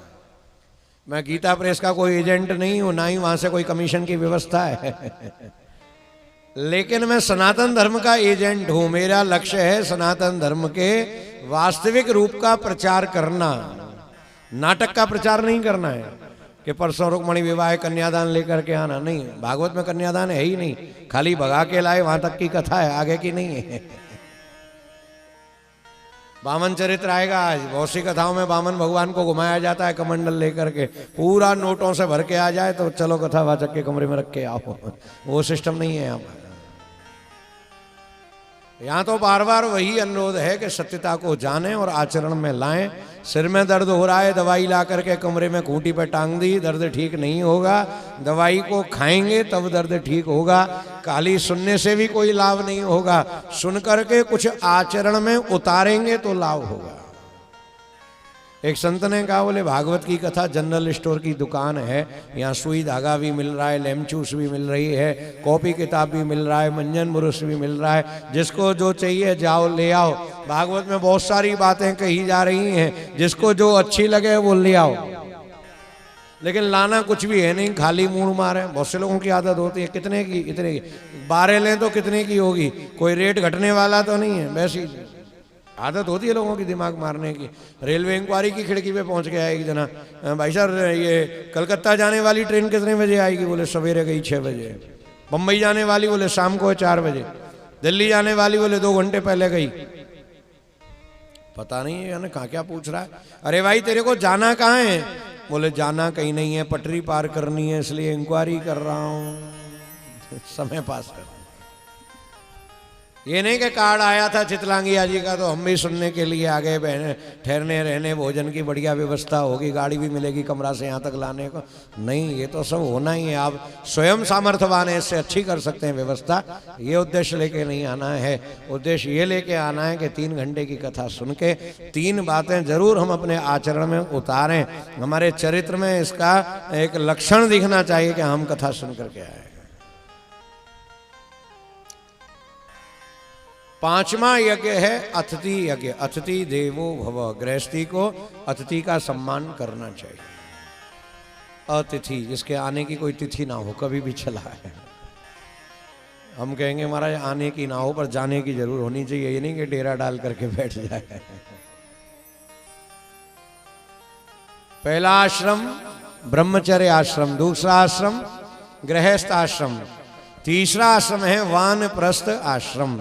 मैं गीता प्रेस का कोई एजेंट नहीं हूं, ना ही वहां से कोई कमीशन की व्यवस्था है। लेकिन मैं सनातन धर्म का एजेंट हूं। मेरा लक्ष्य है सनातन धर्म के वास्तविक रूप का प्रचार करना। नाटक का प्रचार नहीं करना है कि परसों रुक्मणी विवाह कन्यादान लेकर के आना, नहीं। भागवत में कन्यादान है ही नहीं, खाली भगा के लाए, वहां तक की कथा है, आगे की नहीं है। बामन चरित्र आएगा आज। बहुत सी कथाओं में बामन भगवान को घुमाया जाता है कमंडल लेकर के, पूरा नोटों से भर के आ जाए तो चलो कथावाचक के कमरे में रख के आओ। वो सिस्टम नहीं है यहाँ पर। यहाँ तो बार बार वही अनुरोध है कि सत्यता को जानें और आचरण में लाएं। सिर में दर्द हो रहा है, दवाई ला करके कमरे में खूंटी पर टांग दी, दर्द ठीक नहीं होगा। दवाई को खाएंगे तब दर्द ठीक होगा। खाली सुनने से भी कोई लाभ नहीं होगा, सुन करके कुछ आचरण में उतारेंगे तो लाभ होगा। एक संत ने कहा, बोले भागवत की कथा जनरल स्टोर की दुकान है, यहाँ सुई धागा भी मिल रहा है, लेमचूस भी मिल रही है, कॉपी किताब भी मिल रहा है, मंजन बुरुश भी मिल रहा है। जिसको जो चाहिए जाओ ले आओ। भागवत में बहुत सारी बातें कही जा रही हैं, जिसको जो अच्छी लगे वो ले आओ। लेकिन लाना कुछ भी है नहीं, खाली मूड मारे। बहुत से लोगों की आदत होती है, कितने की, इतने की, 12 लें तो कितने की होगी, कोई रेट घटने वाला तो नहीं है। वैसी आदत होती है लोगों की दिमाग मारने की। रेलवे इंक्वायरी की खिड़की पे पहुंच गया एक जना, भाई साहब ये कलकत्ता जाने वाली ट्रेन कितने बजे आएगी? बोले सवेरे गई 6 बजे। बम्बई जाने वाली बोले शाम को 4 बजे। दिल्ली जाने वाली बोले 2 घंटे पहले गई। पता नहीं है कहाँ क्या पूछ रहा है। अरे भाई तेरे को जाना कहाँ है? बोले जाना कहीं नहीं है, पटरी पार करनी है, इसलिए इंक्वायरी कर रहा हूँ, समय पास कर। ये नहीं कि कार्ड आया था चितलांगिया जी का तो हम भी सुनने के लिए आ गए, बहने ठहरने रहने भोजन की बढ़िया व्यवस्था होगी, गाड़ी भी मिलेगी कमरा से यहाँ तक लाने को। नहीं, ये तो सब होना ही है। आप स्वयं सामर्थ्यवान है, इससे अच्छी कर सकते हैं व्यवस्था। ये उद्देश्य लेके नहीं आना है। उद्देश्य ये लेके आना है कि 3 घंटे की कथा सुन के 3 बातें जरूर हम अपने आचरण में उतारें। हमारे चरित्र में इसका एक लक्षण दिखना चाहिए कि हम कथा सुन करके आए। 5वां यज्ञ है अतिथि यज्ञ। अतिथि देवो भव। गृहस्थी को अतिथि का सम्मान करना चाहिए। अतिथि जिसके आने की कोई तिथि ना हो, कभी भी चला है। हम कहेंगे महाराज आने की ना हो पर जाने की जरूर होनी चाहिए, ये नहीं कि डेरा डाल करके बैठ जाए। पहला आश्रम ब्रह्मचर्य आश्रम, दूसरा आश्रम गृहस्थ आश्रम, तीसरा आश्रम है वानप्रस्थ आश्रम।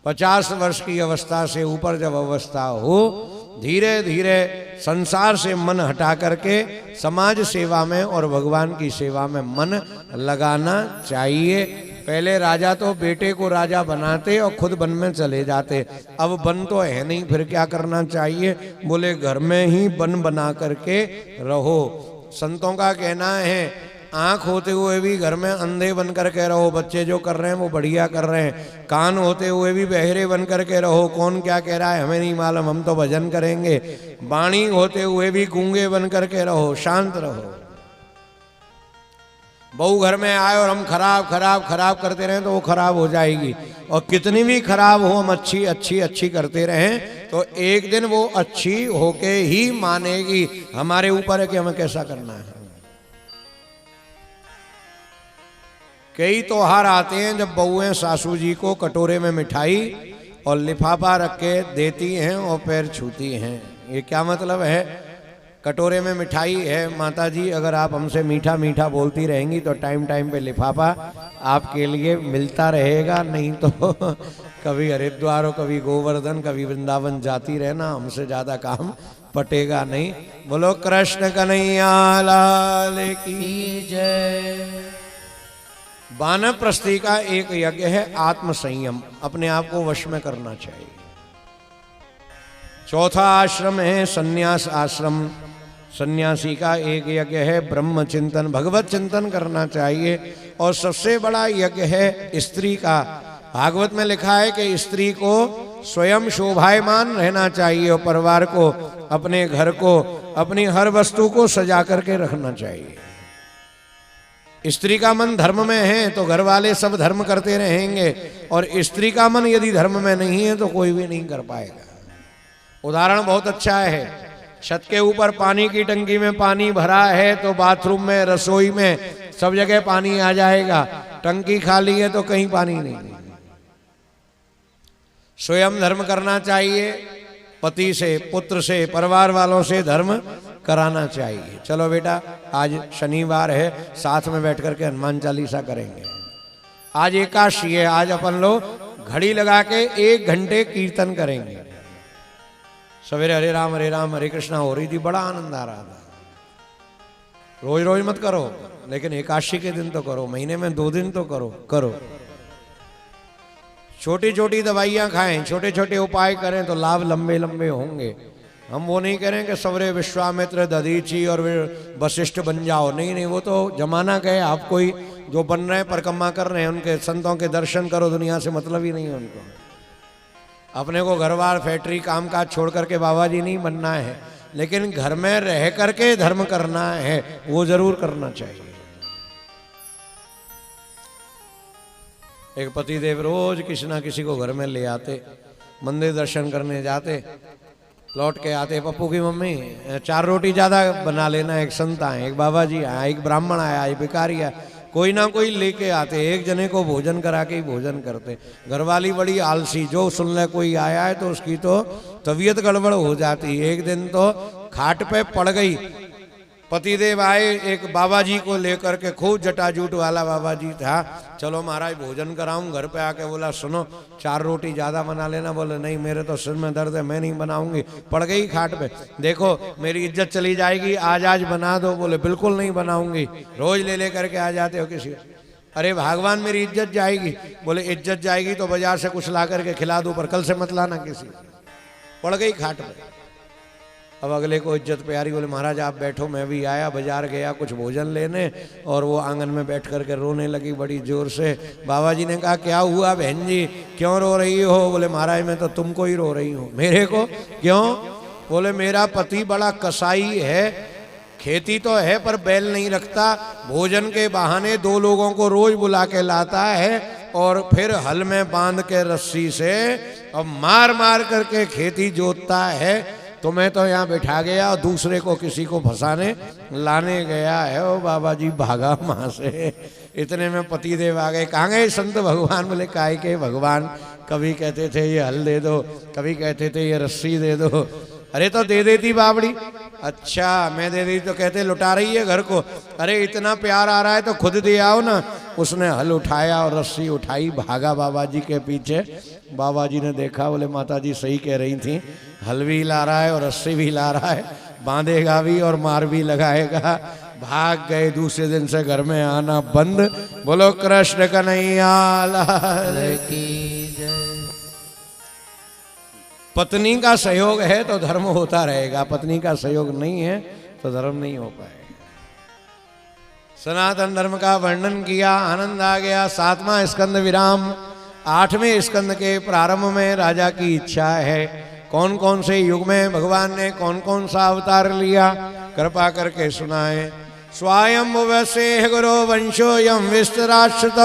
50 वर्ष की अवस्था से ऊपर जब अवस्था हो, धीरे धीरे संसार से मन हटा करके समाज सेवा में और भगवान की सेवा में मन लगाना चाहिए। पहले राजा तो बेटे को राजा बनाते और खुद वन में चले जाते। अब वन तो है नहीं, फिर क्या करना चाहिए? बोले घर में ही वन बना करके रहो। संतों का कहना है आंख होते हुए भी घर में अंधे बन करके रहो। बच्चे जो कर रहे हैं वो बढ़िया कर रहे हैं। कान होते हुए भी बहरे बन करके रहो। कौन क्या कह रहा है हमें नहीं मालूम, हम तो भजन करेंगे। वाणी होते हुए भी गूंगे बन करके रहो, शांत रहो। बहू घर में आए और हम खराब खराब खराब करते रहें तो वो खराब हो जाएगी। और कितनी भी खराब हो, हम अच्छी अच्छी अच्छी करते रहें तो एक दिन वो अच्छी होके ही मानेगी। हमारे ऊपर है कि हमें कैसा करना है। कई त्योहार आते हैं जब बहुएं सासू जी को कटोरे में मिठाई और लिफाफा रख के देती हैं और पैर छूती हैं। ये क्या मतलब है? कटोरे में मिठाई है, माता जी अगर आप हमसे मीठा मीठा बोलती रहेंगी तो टाइम टाइम पे लिफाफा आपके लिए मिलता रहेगा। नहीं तो कभी हरिद्वार और कभी गोवर्धन कभी वृंदावन जाती रहना, हमसे ज़्यादा काम पटेगा नहीं। बोलो कृष्ण कन्हैया लाल की जय। वानप्रस्थी का एक यज्ञ है आत्म संयम, अपने आप को वश में करना चाहिए। चौथा आश्रम है सन्यास आश्रम। सन्यासी का एक यज्ञ है ब्रह्म चिंतन, भगवत चिंतन करना चाहिए। और सबसे बड़ा यज्ञ है स्त्री का। भागवत में लिखा है कि स्त्री को स्वयं शोभायमान रहना चाहिए और परिवार को, अपने घर को, अपनी हर वस्तु को सजा करके रखना चाहिए। स्त्री का मन धर्म में है तो घर वाले सब धर्म करते रहेंगे, और स्त्री का मन यदि धर्म में नहीं है तो कोई भी नहीं कर पाएगा। उदाहरण बहुत अच्छा है। छत के ऊपर पानी की टंकी में पानी भरा है तो बाथरूम में, रसोई में, सब जगह पानी आ जाएगा। टंकी खाली है तो कहीं पानी नहीं। स्वयं धर्म करना चाहिए, पति से, पुत्र से, परिवार वालों से धर्म कराना चाहिए। चलो बेटा, आज शनिवार है, साथ में बैठ करके हनुमान चालीसा करेंगे। आज एकादशी है, आज अपन लोग घड़ी लगा के 1 घंटे कीर्तन करेंगे। सवेरे हरे राम हरे कृष्णा हो रही थी, बड़ा आनंद आ रहा था। रोज रोज मत करो, लेकिन एकादशी के दिन तो करो, महीने में 2 दिन तो करो। छोटी छोटी दवाइयाँ खाएं, छोटे छोटे उपाय करें तो लाभ लंबे लंबे होंगे। हम वो नहीं करें कि सवरे विश्वामित्र, दधीची और वशिष्ठ बन जाओ। नहीं, वो तो जमाना गए। आप कोई जो बन रहे हैं, परिक्रमा कर रहे हैं, उनके संतों के दर्शन करो, दुनिया से मतलब ही नहीं है उनको। अपने को घर बार, फैक्ट्री, काम काज छोड़ करके बाबा जी नहीं बनना है, लेकिन घर में रह करके धर्म करना है, वो जरूर करना चाहिए। एक पतिदेव रोज किसी ना किसी को घर में ले आते, मंदिर दर्शन करने जाते, लौट के आते, पप्पू की मम्मी 4 रोटी ज़्यादा बना लेना। एक संत आए, एक बाबा जी आए, एक ब्राह्मण आया, एक भिखारी आया, कोई ना कोई लेके आते। एक जने को भोजन करा के ही भोजन करते। घरवाली बड़ी आलसी, जो सुन ले कोई आया है तो उसकी तो तबीयत गड़बड़ हो जाती। एक दिन तो खाट पे पड़ गई। पतिदेव आए, एक बाबा जी को लेकर के, खूब जटाजूट वाला बाबा जी था। चलो महाराज भोजन कराऊं। घर पे आके बोला सुनो 4 रोटी ज़्यादा बना लेना। बोले नहीं, मेरे तो सिर में दर्द है, मैं नहीं बनाऊंगी। पड़ गई खाट पे, देखो मेरी इज्जत चली जाएगी, आज बना दो। बोले बिल्कुल नहीं बनाऊंगी। रोज ले करके आ जाते हो किसी। अरे भगवान मेरी इज्जत जाएगी। बोले इज्जत जाएगी तो बाजार से कुछ ला करके खिला दो, पर कल से मत लाना किसी। पड़ गई खाट में। अब अगले को इज्जत प्यारी। बोले महाराज आप बैठो, मैं भी आया, बाजार गया कुछ भोजन लेने, और वो आंगन में बैठ करके रोने लगी बड़ी जोर से। बाबा जी ने कहा क्या हुआ बहन जी, क्यों रो रही हो? बोले महाराज मैं तो तुमको ही रो रही हूँ। मेरे को? क्यों? बोले मेरा पति बड़ा कसाई है, खेती तो है पर बैल नहीं रखता, भोजन के बहाने 2 लोगों को रोज बुला के लाता है और फिर हल में बांध के रस्सी से अब मार मार करके खेती जोतता है। तो मैं तो यहाँ बैठा गया और दूसरे को किसी को फंसाने लाने गया है। ओ बाबा जी भागा वहाँ से। इतने में पति देव आ गए। कहाँ गए संत भगवान? बोले काय के भगवान? कभी कहते थे ये हल दे दो, कभी कहते थे ये रस्सी दे दो। अरे तो दे देती बाबड़ी। अच्छा मैं दे दी तो कहते लुटा रही है घर को। अरे इतना प्यार आ रहा है तो खुद दे आओ ना। उसने हल उठाया और रस्सी उठाई, भागा बाबा जी के पीछे। बाबा जी ने देखा, बोले माता जी सही कह रही थी, हल भी ला रहा है और रस्सी भी ला रहा है, बांधेगा भी और मार भी लगाएगा। भाग गए। दूसरे दिन से घर में आना बंद। बोलो कृष्ण कन्हैया लाल की जय। पत्नी का सहयोग है तो धर्म होता रहेगा, पत्नी का सहयोग नहीं है तो धर्म नहीं हो पाएगा। सनातन धर्म का वर्णन किया, आनंद आ गया। 7वां स्कंद विराम। 8वें स्कंद के प्रारंभ में राजा की इच्छा है कौन कौन से युग में भगवान ने कौन कौन सा अवतार लिया, कृपा करके सुनाए। स्वयं वैसे गुरु वंशोयम विस्तराश्रित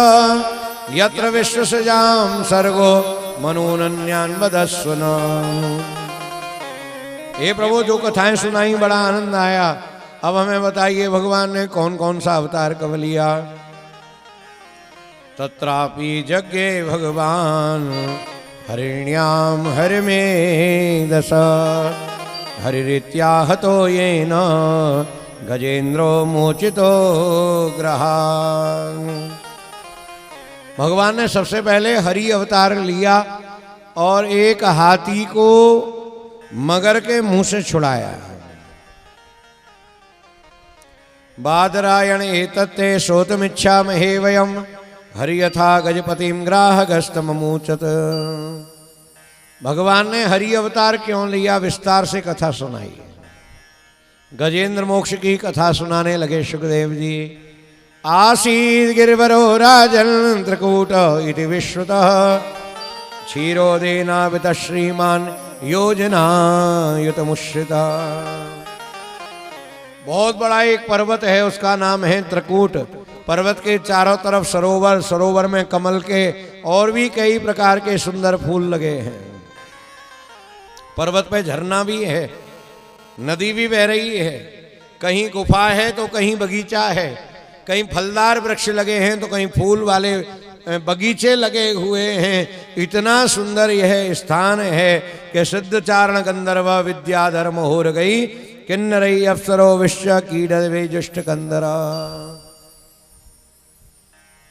यत्र विश्वसजाम सर्गो मनोनन्यान बदस्वन। हे प्रभु जो कथाएं सुनाई बड़ा आनंद आया। अब हमें बताइए भगवान ने कौन कौन सा अवतार कब लिया। तत्रापि यज्ञे भगवान हरिण्याम हरिमे दश हरिरीत्याहतो येन गजेन्द्रो मोचितो ग्रहान्। भगवान ने सबसे पहले हरि अवतार लिया और एक हाथी को मगर के मुंह से छुड़ाया। बादरायण एतत्ते श्रोतुमिच्छामहे वयम् हरियथा गजपतिम ग्राहगस्तमूचत। भगवान ने हरि अवतार क्यों लिया, विस्तार से कथा सुनाई। गजेंद्र मोक्ष की कथा सुनाने लगे सुखदेव जी। आसीद गिरिवरो राजन त्रिकूट इति विश्रुतः क्षीरोदेनावित श्रीमान योजना युतमुश्रिता। बहुत बड़ा एक पर्वत है, उसका नाम है त्रिकूट। पर्वत के चारों तरफ सरोवर, सरोवर में कमल के और भी कई प्रकार के सुंदर फूल लगे हैं। पर्वत पे झरना भी है, नदी भी बह रही है, कहीं गुफा है तो कहीं बगीचा है, कहीं फलदार वृक्ष लगे हैं तो कहीं फूल वाले बगीचे लगे हुए हैं। इतना सुंदर यह स्थान है कि सिद्ध चारण गंधर्व विद्याधर मोहर गई किन्नरई अप्सरो विश्व कीड़वे जुष्ट कंदरा।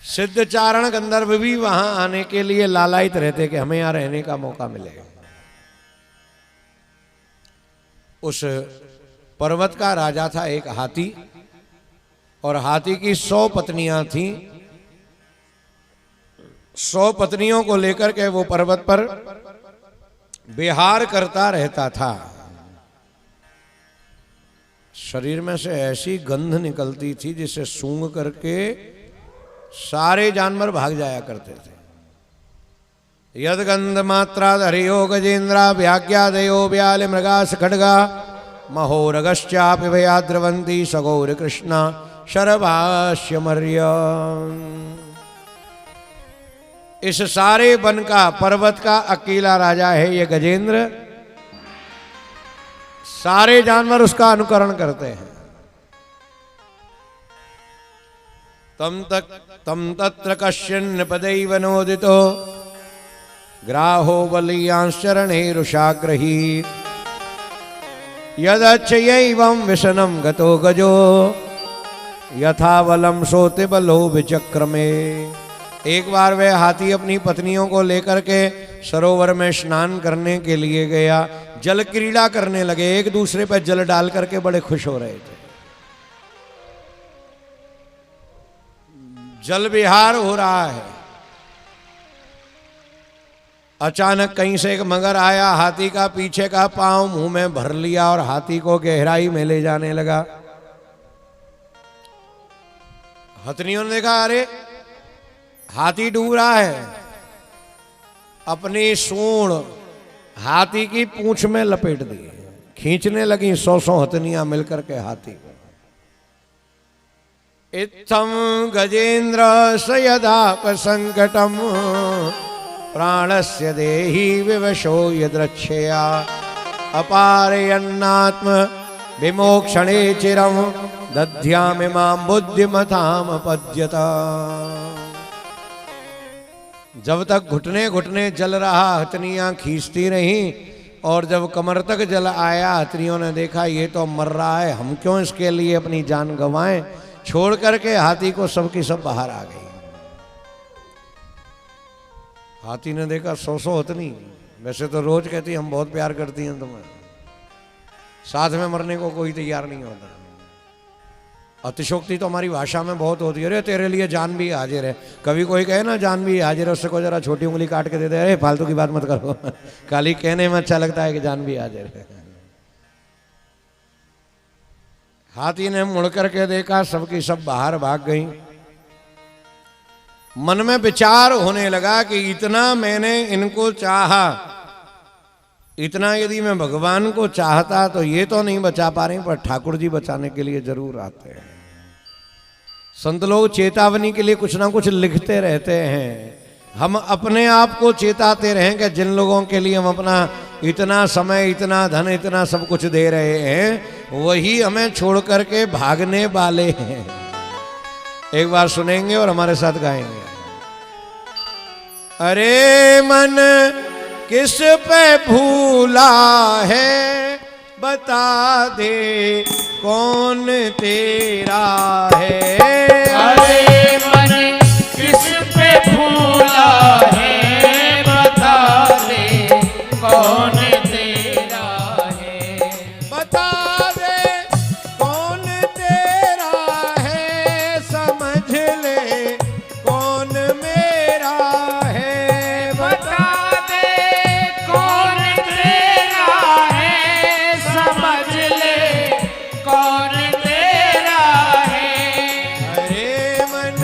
सिद्ध चारण गंधर्व भी वहां आने के लिए लालायित रहते कि हमें यहां रहने का मौका मिले। उस पर्वत का राजा था एक हाथी, और हाथी की 100 पत्नियां थीं। 100 पत्नियों को लेकर के वो पर्वत पर विहार करता रहता था। शरीर में से ऐसी गंध निकलती थी जिसे सूंघ करके सारे जानवर भाग जाया करते थे। यद गंध मात्रा धरियो गजेन्द्रा व्याज्ञादयो व्याल मृगास खड्गा महोरगश्चापि भयाद्रवंती सगौर कृष्णा शरभाष्यमर्य। इस सारे वन का, पर्वत का अकेला राजा है ये गजेंद्र। सारे जानवर उसका अनुकरण करते हैं। तम तत्र कश्यन्न पदैव नोदितो ग्राहो बलीयांश्चरणैरुषाग्रही यदच्छयैवं विशनं गतो गजो यथावलम सोते बलो विचक्रमे। एक बार वह हाथी अपनी पत्नियों को लेकर के सरोवर में स्नान करने के लिए गया। जल क्रीड़ा करने लगे, एक दूसरे पर जल डाल करके बड़े खुश हो रहे थे। जल विहार हो रहा है। अचानक कहीं से एक मगर आया, हाथी का पीछे का पांव मुंह में भर लिया और हाथी को गहराई में ले जाने लगा। हथनियों ने देखा, अरे हाथी डूब रहा है। अपनी सूंड हाथी की पूंछ में लपेट दी, खींचने लगी 100 हथनियां मिलकर के हाथी को। इत्थम गजेंद्र सयदाप संकटम प्राणस्य देहि विवशो यद्रक्षया अपारयन्नात्म विमोक्षणे चिरम दध्यामिमां बुद्धिमताम पद्यता। जब तक घुटने घुटने जल रहा हथनियां खींचती रहीं, और जब कमर तक जल आया हथनियों ने देखा ये तो मर रहा है, हम क्यों इसके लिए अपनी जान गंवाएं, छोड़ करके हाथी को सबकी सब बाहर आ गई। हाथी ने देखा 100 हथनी, वैसे तो रोज कहती हम बहुत प्यार करती हैं तुम्हें, साथ में मरने को कोई तैयार नहीं होता। अतिशोक्ति तो हमारी भाषा में बहुत होती है, अरे तेरे लिए जान भी हाजिर है। कभी कोई कहे ना जान भी हाजिर है, उससे को जरा छोटी उंगली काट के दे दे, अरे फालतू की बात मत करो। खाली कहने में अच्छा लगता है कि जान भी हाजिर है। हाथी ने मुड़ करके देखा, सबकी सब बाहर भाग गई। मन में विचार होने लगा कि इतना मैंने इनको चाहा, इतना यदि मैं भगवान को चाहता तो ये तो नहीं बचा पा रही, पर ठाकुर जी बचाने के लिए जरूर आते हैं। संत लोग चेतावनी के लिए कुछ ना कुछ लिखते रहते हैं। हम अपने आप को चेताते रहें कि जिन लोगों के लिए हम अपना इतना समय, इतना धन, इतना सब कुछ दे रहे हैं, वही हमें छोड़ करके भागने वाले हैं। एक बार सुनेंगे और हमारे साथ गाएंगे। अरे मन किस पे भूला है, बता दे कौन तेरा है। अरे मन किस पे भूला है, बता दे कौन तेरा है। बता दे कौन तेरा है, समझ ले कौन मेरा है। बता दे कौन तेरा है, समझ ले कौन तेरा है। अरे मन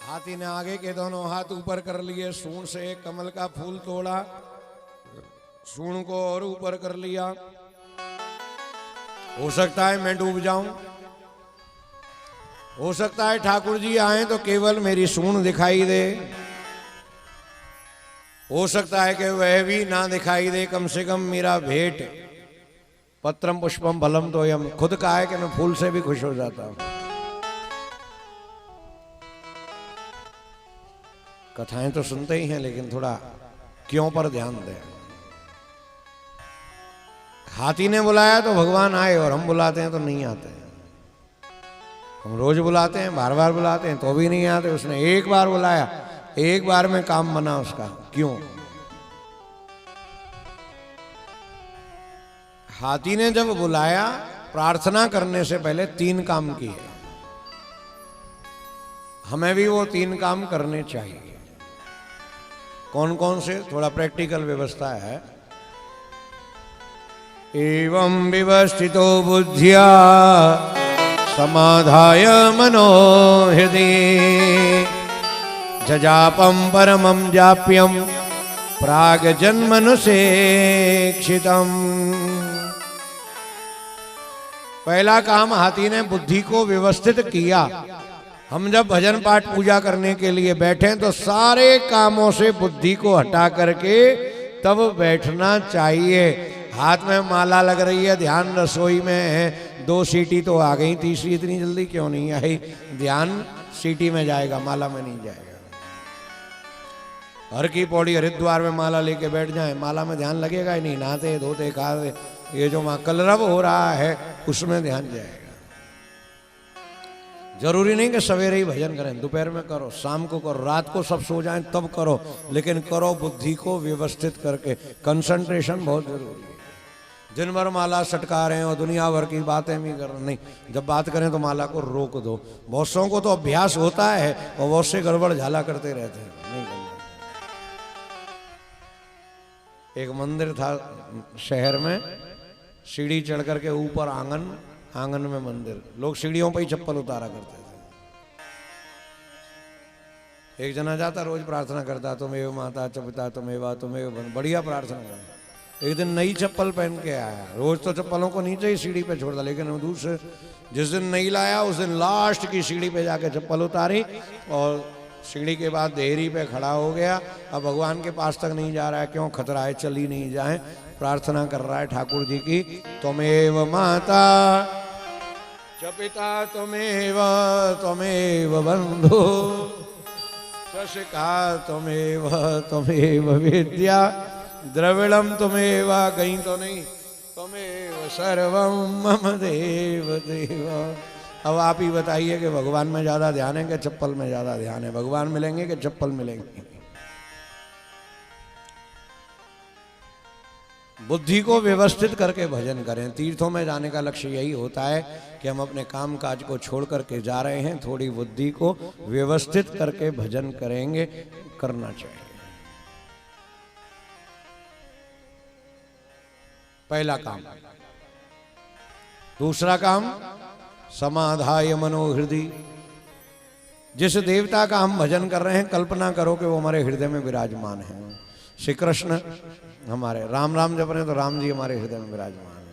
हाथी ने आगे के दोनों हाथ ऊपर कर लिए, सूंड से एक कमल का फूल तोड़ा, सूंड को और ऊपर कर लिया। हो सकता है मैं डूब जाऊं, हो सकता है ठाकुर जी आए तो केवल मेरी सूंड दिखाई दे, हो सकता है कि वह भी ना दिखाई दे, कम से कम मेरा भेंट पत्रम पुष्पम फलम तो यम, खुद कहा है कि मैं फूल से भी खुश हो जाता हूं। कथाएं तो सुनते ही हैं, लेकिन थोड़ा क्यों पर ध्यान दें। हाथी ने बुलाया तो भगवान आए, और हम बुलाते हैं तो नहीं आते। हम रोज बुलाते हैं, बार बार बुलाते हैं तो भी नहीं आते। उसने एक बार बुलाया, एक बार में काम बना उसका। क्यों? हाथी ने जब बुलाया, प्रार्थना करने से पहले 3 काम किए। हमें भी वो 3 काम करने चाहिए। कौन कौन से? थोड़ा प्रैक्टिकल व्यवस्था है। एवं व्यवस्थितो बुद्धिया समाधाय मनोहृदि जजापम परमं जाप्यम प्राग जन्मनुसेक्षितम। पहला काम हाथी ने बुद्धि को व्यवस्थित किया। हम जब भजन पाठ पूजा करने के लिए बैठे तो सारे कामों से बुद्धि को हटा करके तब बैठना चाहिए। हाथ में माला लग रही है, ध्यान रसोई में है, 2 सीटी तो आ गई, तीसरी इतनी जल्दी क्यों नहीं आई? ध्यान सीटी में जाएगा, माला में नहीं जाएगा। हर की पौड़ी हरिद्वार में माला लेके बैठ जाए, माला में ध्यान लगेगा ही नहीं। नहाते धोते खाते, ये जो माँ कलरव हो रहा है उसमें ध्यान जाएगा। जरूरी नहीं कि सवेरे ही भजन करें, दोपहर में करो, शाम को करो, रात को सब सो जाएं तब करो, लेकिन करो बुद्धि को व्यवस्थित करके। कंसंट्रेशन बहुत जरूरी है। दिन भर माला सटका रहे हैं और दुनिया भर की बातें भी कर रहे, नहीं, जब बात करें तो माला को रोक दो। बहुत सौ को तो अभ्यास होता है और बहुत से गड़बड़ झाला करते रहते हैं, नहीं करना। एक मंदिर था शहर में, सीढ़ी चढ़ करके ऊपर आंगन, आंगन में मंदिर, लोग सीढ़ियों पर ही चप्पल उतारा करते थे। एक जना जाता रोज प्रार्थना करता, तुम्हें माता च पिता तुम्हें तुम्हें, बढ़िया प्रार्थना करता। एक दिन नई चप्पल पहन के आया, रोज तो चप्पलों को नीचे ही सीढ़ी पे छोड़ता, लेकिन दूसरे जिस दिन नहीं लाया उस दिन लास्ट की सीढ़ी पे जाके चप्पल उतारी और सीढ़ी के बाद देहरी पे खड़ा हो गया। अब भगवान के पास तक नहीं जा रहा है, क्यों? खतरा है, चली नहीं जाए। प्रार्थना कर रहा है ठाकुर जी की, त्वमेव माता च पिता त्वमेव त्वमेव बंधु शशिका त्वमेव त्वमेव विद्या द्रविड़म त्वमेव, कहीं तो नहीं, त्वमेव सर्वम मम देव देव। अब आप ही बताइए कि भगवान में ज्यादा ध्यान है कि चप्पल में ज्यादा ध्यान है? भगवान मिलेंगे कि चप्पल मिलेंगे? बुद्धि को व्यवस्थित करके भजन करें। तीर्थों में जाने का लक्ष्य यही होता है कि हम अपने काम काज को छोड़ करके जा रहे हैं, थोड़ी बुद्धि को व्यवस्थित करके भजन करेंगे, करना चाहिए। पहला काम। दूसरा काम, समाधाय मनोहृदय। जिस देवता का हम भजन कर रहे हैं, कल्पना करो कि वो हमारे हृदय में विराजमान है। श्री कृष्ण हमारे, राम राम जप रहे हैं तो राम जी हमारे हृदय में विराजमान है।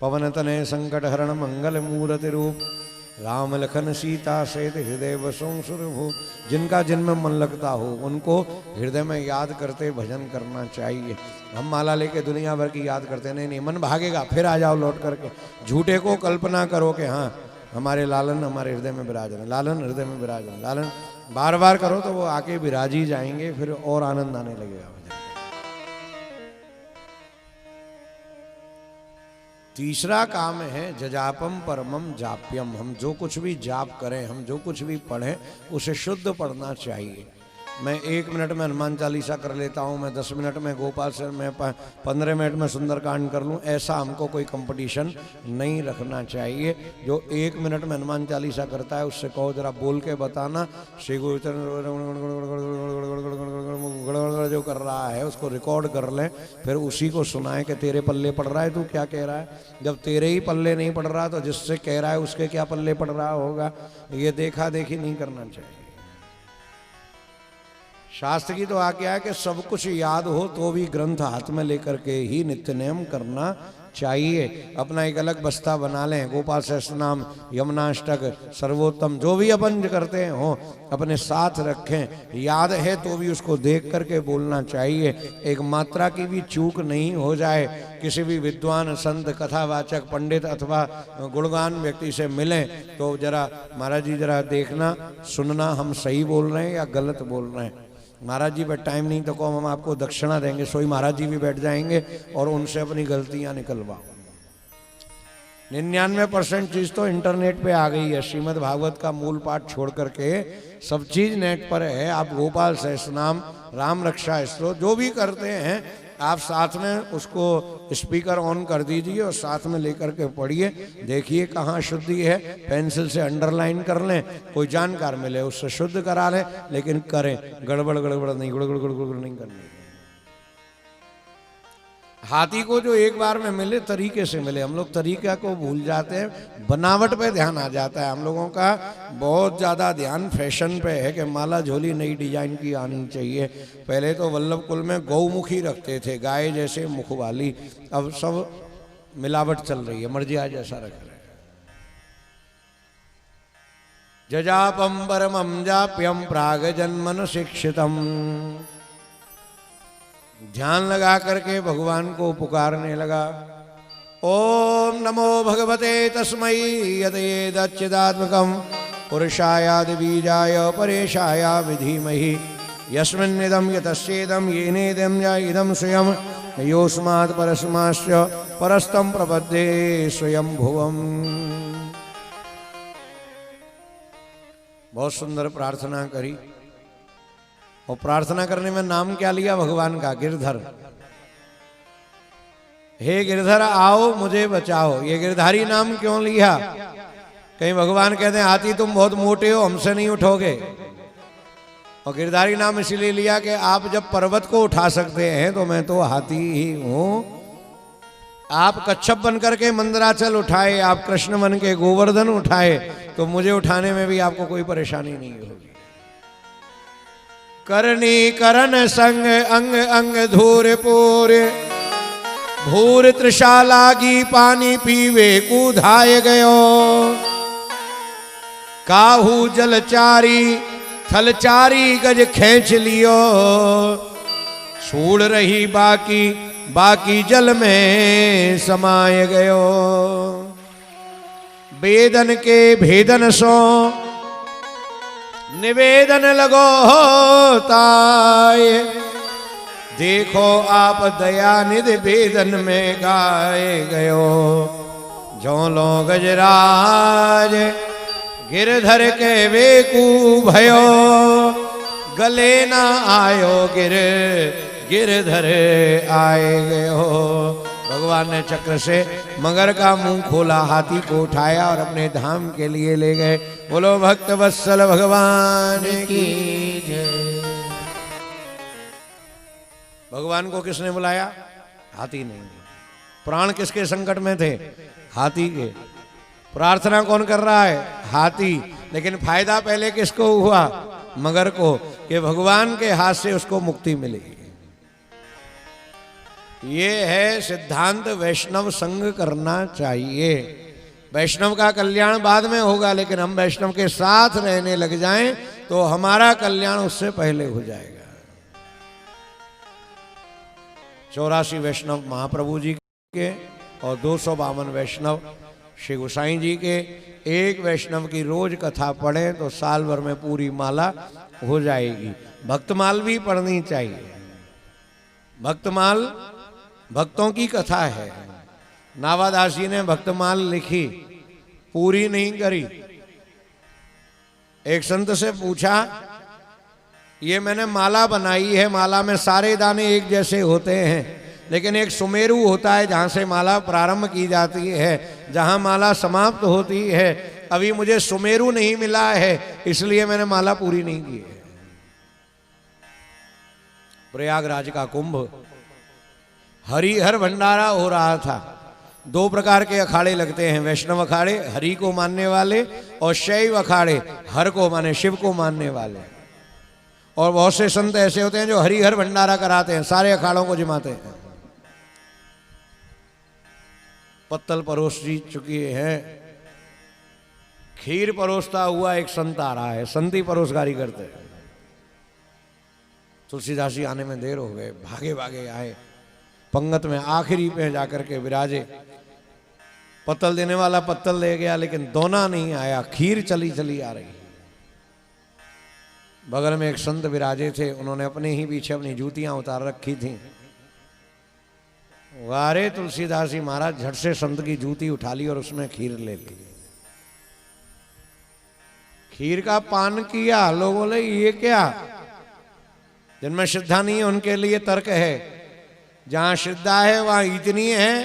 पवन तनय संकट हरण मंगल मूर्ति रूप, राम लखन सीता सहित हृदय बसों सुरभु। जिनका जिनमें मन लगता हो उनको हृदय में याद करते भजन करना चाहिए। हम माला लेके दुनिया भर की याद करते, नहीं, मन भागेगा, फिर आ जाओ लौट करके। झूठे को कल्पना करो कि हाँ हमारे लालन हमारे हृदय में विराजमान, लालन हृदय में विराजमान, लालन बार बार करो तो वो आके विराज ही जाएंगे, फिर और आनंद आने लगेगा। तीसरा काम है जजापम परमम जाप्यम। हम जो कुछ भी जाप करें, हम जो कुछ भी पढ़ें, उसे शुद्ध पढ़ना चाहिए। मैं 1 मिनट में हनुमान चालीसा कर लेता हूँ, मैं 10 मिनट में गोपाल से, मैं 15 मिनट में सुंदरकांड कर लूँ, ऐसा हमको कोई कंपटीशन नहीं रखना चाहिए। जो 1 मिनट में हनुमान चालीसा करता है उससे कहो जरा बोल के बताना। श्री गुरु जो कर रहा है उसको रिकॉर्ड कर लें, फिर उसी को सुनाए कि तेरे पल्ले पड़ रहा है, तू क्या कह रहा है। जब तेरे ही पल्ले नहीं पड़ रहा तो जिससे कह रहा है उसके क्या पल्ले पड़ रहा होगा। ये देखा देखी नहीं करना चाहिए। शास्त्र की तो आज्ञा है कि सब कुछ याद हो तो भी ग्रंथ हाथ में लेकर के ही नित्य नियम करना चाहिए। अपना एक अलग बस्ता बना लें, गोपाल सहस्त्र नाम, यमुनाष्टक, सर्वोत्तम जो भी अपन करते हैं हो अपने साथ रखें। याद है तो भी उसको देख करके बोलना चाहिए, एक मात्रा की भी चूक नहीं हो जाए। किसी भी विद्वान, संत, कथावाचक, पंडित अथवा गुणगान व्यक्ति से मिलें तो जरा महाराज जी जरा देखना सुनना हम सही बोल रहे हैं या गलत बोल रहे हैं। महाराज जी पर टाइम नहीं तो कहो हम आपको दक्षिणा देंगे, सोई महाराज जी भी बैठ जाएंगे और उनसे अपनी गलतियां निकलवाओ। 99% चीज तो इंटरनेट पे आ गई है। श्रीमद् भागवत का मूल पाठ छोड़ करके सब चीज नेट पर है। आप गोपाल सहस्त्रनाम, राम रक्षा स्तोत्र जो भी करते हैं आप साथ में उसको स्पीकर ऑन कर दीजिए और साथ में लेकर के पढ़िए, देखिए कहाँ शुद्धि है, पेंसिल से अंडरलाइन कर लें, कोई जानकार मिले उससे शुद्ध करा लें, लेकिन करें गड़बड़ नहीं, गुड़गुड़ नहीं करनी। हाथी को जो एक बार में मिले तरीके से मिले, हम लोग तरीका को भूल जाते हैं, बनावट पे ध्यान आ जाता है। हम लोगों का बहुत ज़्यादा ध्यान फैशन पे है कि माला झोली नई डिजाइन की आनी चाहिए। पहले तो वल्लभ कुल में गौमुखी रखते थे, गाय जैसे मुख वाली, अब सब मिलावट चल रही है, मर्जी आज ऐसा रख रहे हैं। जजापम परमं जाप्यम प्राग जन्मन शिक्षितम। ध्यान लगा करके भगवान को पुकारने लगा। ओम नमो भगवते तस्मै यदेदच्चिदात्मकं पुरुषायादि बीजाय परेशाय विधीमहि यस्मिन्निदं यतस्येदं येनेदं य इदं स्वयं योऽस्मात् परस्माश्च परस्तं प्रपद्ये स्वयं भुवम्। बहुत सुंदर प्रार्थना करी और प्रार्थना करने में नाम क्या लिया भगवान का? गिरधर। हे गिरधर आओ मुझे बचाओ। ये गिरधारी नाम क्यों लिया? कहीं भगवान कहते हैं हाथी तुम बहुत मोटे हो, हमसे नहीं उठोगे। और गिरधारी नाम इसलिए लिया कि आप जब पर्वत को उठा सकते हैं तो मैं तो हाथी ही हूं। आप कच्छप बन करके मंदराचल उठाए, आप कृष्ण बन के गोवर्धन उठाए, तो मुझे उठाने में भी आपको कोई परेशानी नहीं होगी। करनी करण संग अंग अंग धूर पूर भूर तृषा लागी पानी पीवे कूधाय गयो। काहू जलचारी थलचारी गज खेच लियो। सूड़ रही बाकी बाकी जल में समाय गयो। वेदन के भेदन सो निवेदन लगो ताय। देखो आप दया निधि वेदन में गाए गयो। झोलो गजराज गिरधर के वेकू भयो। गले ना आयो गिरधर आए गयो। भगवान ने चक्र से मगर का मुंह खोला, हाथी को उठाया और अपने धाम के लिए ले गए। बोलो भक्त वत्सल भगवान की जय। भगवान को किसने बुलाया? हाथी ने। प्राण किसके संकट में थे? हाथी के। प्रार्थना कौन कर रहा है? हाथी। लेकिन फायदा पहले किसको हुआ? मगर को, कि भगवान के हाथ से उसको मुक्ति मिली। ये है सिद्धांत। वैष्णव संग करना चाहिए। वैष्णव का कल्याण बाद में होगा, लेकिन हम वैष्णव के साथ रहने लग जाएं तो हमारा कल्याण उससे पहले हो जाएगा। 84 वैष्णव महाप्रभु जी के और 252 वैष्णव श्री गोसाई जी के। एक वैष्णव की रोज कथा पढ़े तो साल भर में पूरी माला हो जाएगी। भक्तमाल भी पढ़नी चाहिए। भक्तमाल भक्तों की कथा है। नावादास जी ने भक्तमाल लिखी, पूरी नहीं करी। एक संत से पूछा, ये मैंने माला बनाई है, माला में सारे दाने एक जैसे होते हैं, लेकिन एक सुमेरु होता है जहां से माला प्रारंभ की जाती है, जहां माला समाप्त होती है। अभी मुझे सुमेरु नहीं मिला है, इसलिए मैंने माला पूरी नहीं की है। प्रयागराज का कुंभ, हरिहर भंडारा हो रहा था। 2 प्रकार के अखाड़े लगते हैं, वैष्णव अखाड़े हरि को मानने वाले और शैव अखाड़े हर को माने शिव को मानने वाले। और बहुत से संत ऐसे होते हैं जो हरिहर भंडारा कराते हैं, सारे अखाड़ों को जिमाते हैं। पत्तल परोस जी चुकी है, खीर परोसता हुआ एक संत आ रहा है, संत ही परोसगारी करते हैं। तुलसीदास जी आने में देर हो गए, भागे भागे आए, पंगत में आखिरी पे जाकर के विराजे। पत्तल देने वाला पत्तल ले गया, लेकिन दोना नहीं आया, खीर चली चली आ रही। बगल में एक संत विराजे थे, उन्होंने अपने ही पीछे अपनी जूतियां उतार रखी थी। वारे तुलसीदास जी महाराज झट से संत की जूती उठा ली और उसमें खीर ले ली। खीर का पान किया, लोग बोले ये क्या? जिनमें श्रद्धा नहीं है उनके लिए तर्क है, जहां श्रद्धा है वहां इतनी है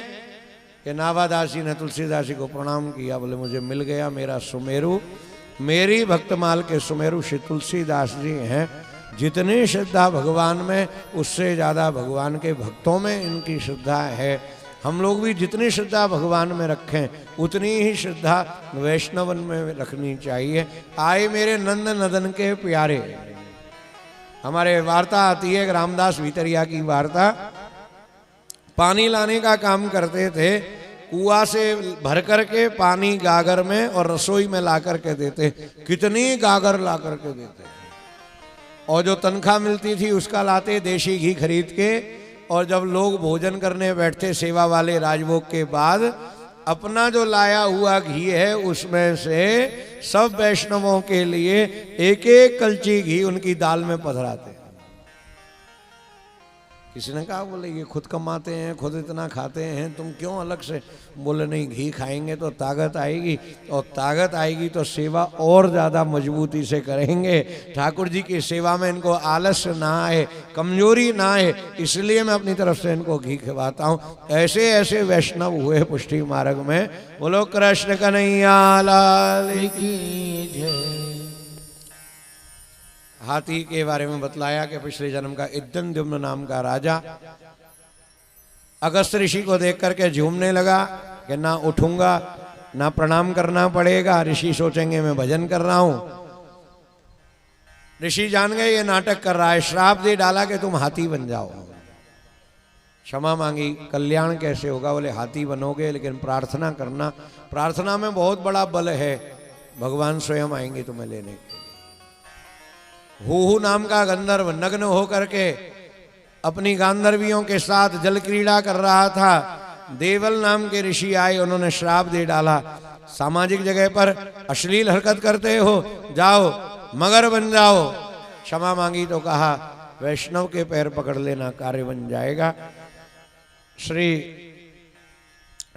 कि नावादास जी ने तुलसीदास जी को प्रणाम किया, बोले मुझे मिल गया मेरा सुमेरु, मेरी भक्तमाल के सुमेरु श्री तुलसीदास जी हैं। जितनी श्रद्धा भगवान में, उससे ज़्यादा भगवान के भक्तों में इनकी श्रद्धा है। हम लोग भी जितनी श्रद्धा भगवान में रखें, उतनी ही श्रद्धा वैष्णवन में रखनी चाहिए। आए मेरे नंद नदन के प्यारे, हमारे वार्ता आती है रामदास भीतरिया की वार्ता। पानी लाने का काम करते थे, कुआं से भर करके पानी गागर में और रसोई में ला करके देते। कितनी गागर ला करके देते, और जो तनख्वाह मिलती थी उसका लाते देशी घी खरीद के। और जब लोग भोजन करने बैठते सेवा वाले राजभोग के बाद, अपना जो लाया हुआ घी है उसमें से सब वैष्णवों के लिए एक एक कलची घी उनकी दाल में पधराते। किसी ने कहा, बोले ये खुद कमाते हैं, खुद इतना खाते हैं, तुम क्यों अलग से? बोले नहीं, घी खाएंगे तो ताकत आएगी, और ताकत आएगी तो सेवा और ज़्यादा मजबूती से करेंगे। ठाकुर जी की सेवा में इनको आलस्य ना आए, कमजोरी ना आए, इसलिए मैं अपनी तरफ से इनको घी खिलाता हूँ। ऐसे ऐसे वैष्णव हुए पुष्टि मार्ग में। बोलो कृष्ण कन्हैया लाल की जय। हाथी के बारे में बतलाया कि पिछले जन्म का इद्दनद्युम्न नाम का राजा अगस्त ऋषि को देख करके झूमने लगा कि ना उठूंगा, ना प्रणाम करना पड़ेगा, ऋषि सोचेंगे मैं भजन कर रहा हूं। ऋषि जान गए ये नाटक कर रहा है, श्राप दे डाला कि तुम हाथी बन जाओ। क्षमा मांगी, कल्याण कैसे होगा? बोले हाथी बनोगे, लेकिन प्रार्थना करना, प्रार्थना में बहुत बड़ा बल है, भगवान स्वयं आएंगे तुम्हें लेने के। हूहू नाम का गंधर्व नग्न होकर के अपनी गांधर्वियों के साथ जल क्रीड़ा कर रहा था। देवल नाम के ऋषि आए, उन्होंने श्राप दे डाला, सामाजिक जगह पर अश्लील हरकत करते हो, जाओ मगर बन जाओ। क्षमा मांगी तो कहा वैष्णव के पैर पकड़ लेना, कार्य बन जाएगा। श्री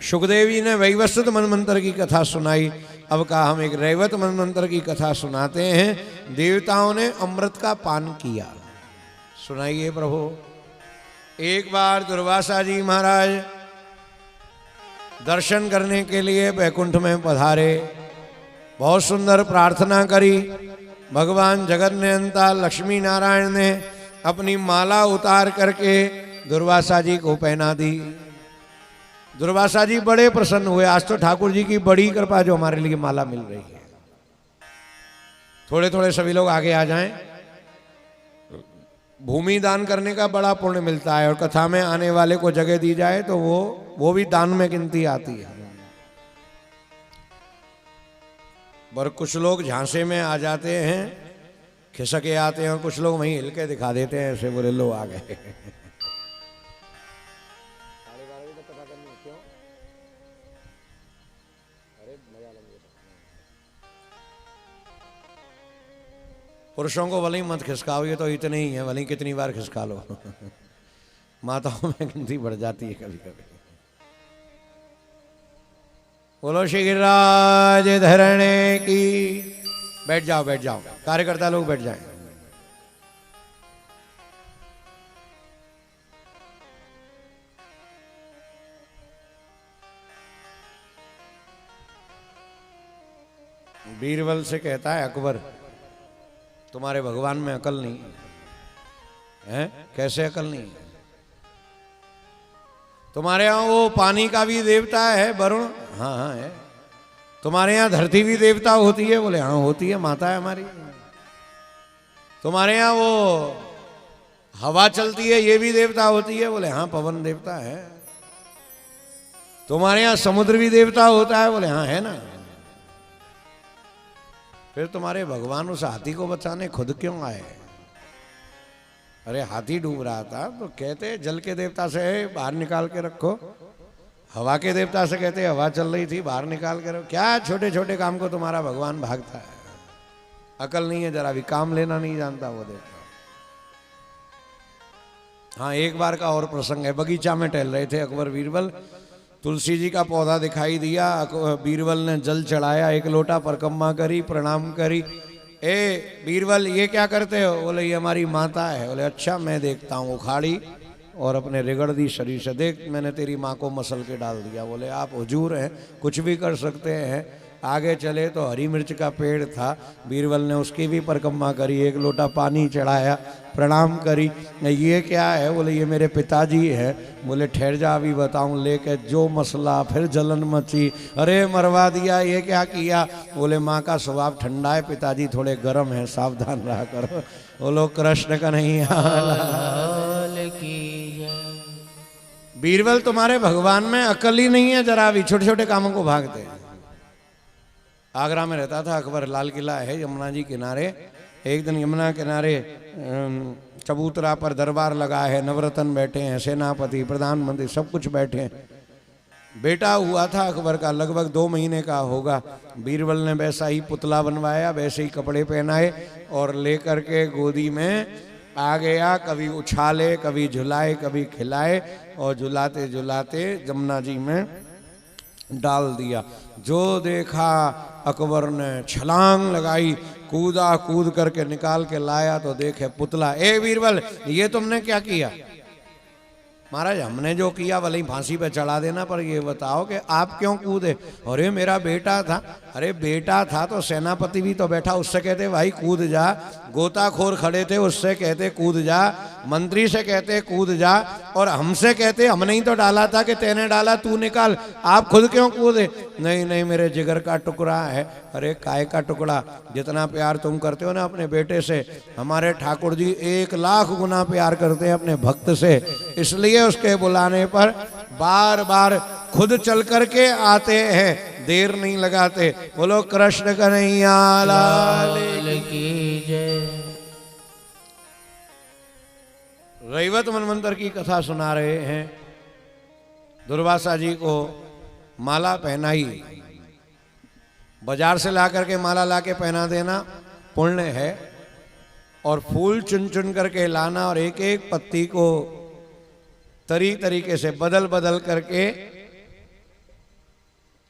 सुखदेवी ने वैवस्वत मनमंत्र की कथा सुनाई। अब कहा हम एक रैवत मनमंत्र की कथा सुनाते हैं। देवताओं ने अमृत का पान किया, सुनाइए प्रभु। एक बार दुर्वासा जी महाराज दर्शन करने के लिए बैकुंठ में पधारे, बहुत सुंदर प्रार्थना करी। भगवान जगन्नाथ लक्ष्मी नारायण ने अपनी माला उतार करके दुर्वासा जी को पहना दी। दुर्वासा जी बड़े प्रसन्न हुए, आज तो ठाकुर जी की बड़ी कृपा जो हमारे लिए माला मिल रही है। थोड़े थोड़े सभी लोग आगे आ जाएं। भूमि दान करने का बड़ा पुण्य मिलता है, और कथा में आने वाले को जगह दी जाए तो वो भी दान में गिनती आती है। पर कुछ लोग झांसे में आ जाते हैं, खिसके आते हैं, और कुछ लोग वहीं हिल के दिखा देते हैं, ऐसे बोले लो आ गए। पुरुषों को भले ही मत खिसकाओगे तो इतने ही है, भले ही कितनी बार खिसका लो। माताओं में गिनती बढ़ जाती है कभी कभी। बोलो श्री गिरिराज धरणे की। बैठ जाओ बैठ जाओ, कार्यकर्ता लोग बैठ जाएं। बीरबल से कहता है अकबर, तुम्हारे भगवान में अकल नहीं है। कैसे अकल नहीं है? तुम्हारे यहां वो पानी का भी देवता है वरुण? हाँ हाँ है। तुम्हारे यहां धरती भी देवता होती है? बोले हाँ होती है, माता है हमारी। तुम्हारे यहाँ वो हवा चलती है ये भी देवता होती है? बोले हाँ पवन देवता है। तुम्हारे यहाँ समुद्र भी देवता होता है? बोले हाँ है ना। फिर तुम्हारे भगवान उस हाथी को बचाने खुद क्यों आए? अरे हाथी डूब रहा था तो कहते जल के देवता से बाहर निकाल के रखो, हवा के देवता से कहते हवा चल रही थी बाहर निकाल के रखो। क्या छोटे छोटे काम को तुम्हारा भगवान भागता है? अकल नहीं है जरा भी, काम लेना नहीं जानता वो देवता। हाँ एक बार का और प्रसंग है। बगीचा में टहल रहे थे अकबर बीरबल, तुलसी जी का पौधा दिखाई दिया। बीरबल ने जल चढ़ाया, एक लोटा परिक्रमा करी, प्रणाम करी। ए बीरबल ये क्या करते हो? बोले ये हमारी माता है। बोले अच्छा मैं देखता हूँ। उखाड़ी और अपने रिगड़ दी शरीर से, देख मैंने तेरी माँ को मसल के डाल दिया। बोले आप हुजूर हैं, कुछ भी कर सकते हैं। आगे चले तो हरी मिर्च का पेड़ था, बीरबल ने उसकी भी परिक्रमा करी, एक लोटा पानी चढ़ाया, प्रणाम करी। ये क्या है? बोले ये मेरे पिताजी है। बोले ठहर जा अभी बताऊं। लेके जो मसला फिर जलन मची, अरे मरवा दिया, ये क्या किया? बोले माँ का स्वभाव ठंडा है, पिताजी थोड़े गर्म है, सावधान रहा करो। बोलो कृष्ण का नहीं बीरबल तुम्हारे भगवान में अकल ही नहीं है जरा भी, छोटे छोटे कामों को भागते हैं। आगरा में रहता था अकबर, लाल किला है यमुना जी किनारे। एक दिन यमुना किनारे चबूतरा पर दरबार लगा है, नवरत्न बैठे हैं, सेनापति प्रधानमंत्री सब कुछ बैठे हैं। बेटा हुआ था अकबर का, लगभग 2 महीने का होगा। बीरबल ने वैसा ही पुतला बनवाया, वैसे ही कपड़े पहनाए और लेकर के गोदी में आ गया। कभी उछाले, कभी झुलाए, कभी खिलाए और झुलाते झुलाते यमुना जी में डाल दिया। जो देखा अकबर ने छलांग लगाई, कूदा, कूद करके निकाल के लाया तो देखे पुतला। ए बीरबल ये तुमने क्या किया? महाराज हमने जो किया भले ही फांसी पे चढ़ा देना, पर ये बताओ कि आप क्यों कूदे? अरे मेरा बेटा था। अरे बेटा था तो सेनापति भी तो बैठा, उससे कहते भाई कूद जा। गोताखोर खड़े थे, उससे कहते कूद जा। मंत्री से कहते कूद जा, और हमसे कहते हमने ही तो डाला था कि तेने डाला तू निकाल, आप खुद क्यों कूदे? नहीं नहीं मेरे जिगर का टुकड़ा है। अरे काय का टुकड़ा? जितना प्यार तुम करते हो ना अपने बेटे से, हमारे ठाकुर जी 1,00,000 गुना प्यार करते हैं अपने भक्त से, इसलिए उसके बुलाने पर बार बार खुद चल करके आते हैं, देर नहीं लगाते। बोलो कृष्ण कन्हैया लाल की जय। रैवत मनवंतर की कथा सुना रहे हैं। दुर्वासा जी को माला पहनाई, बाजार से ला करके माला ला के पहना देना पुण्य है, और फूल चुन चुन करके लाना और एक एक पत्ती को तरीके से बदल बदल करके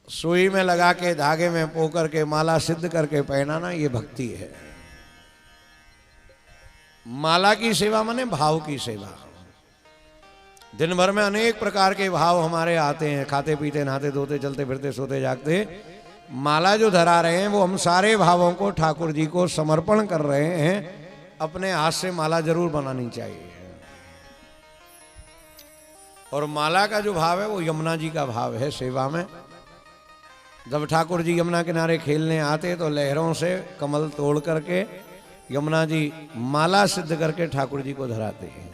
सुई में लगा के धागे में पो करके माला सिद्ध करके पहनाना, ये भक्ति है। माला की सेवा माने भाव की सेवा। दिन भर में अनेक प्रकार के भाव हमारे आते हैं, खाते पीते नहाते धोते चलते फिरते सोते जागते। माला जो धरा रहे हैं वो हम सारे भावों को ठाकुर जी को समर्पण कर रहे हैं। अपने हाथ से माला जरूर बनानी चाहिए। और माला का जो भाव है वो यमुना जी का भाव है सेवा में। जब ठाकुर जी यमुना किनारे खेलने आते तो लहरों से कमल तोड़ करके यमुना जी माला सिद्ध करके ठाकुर जी को धराते हैं।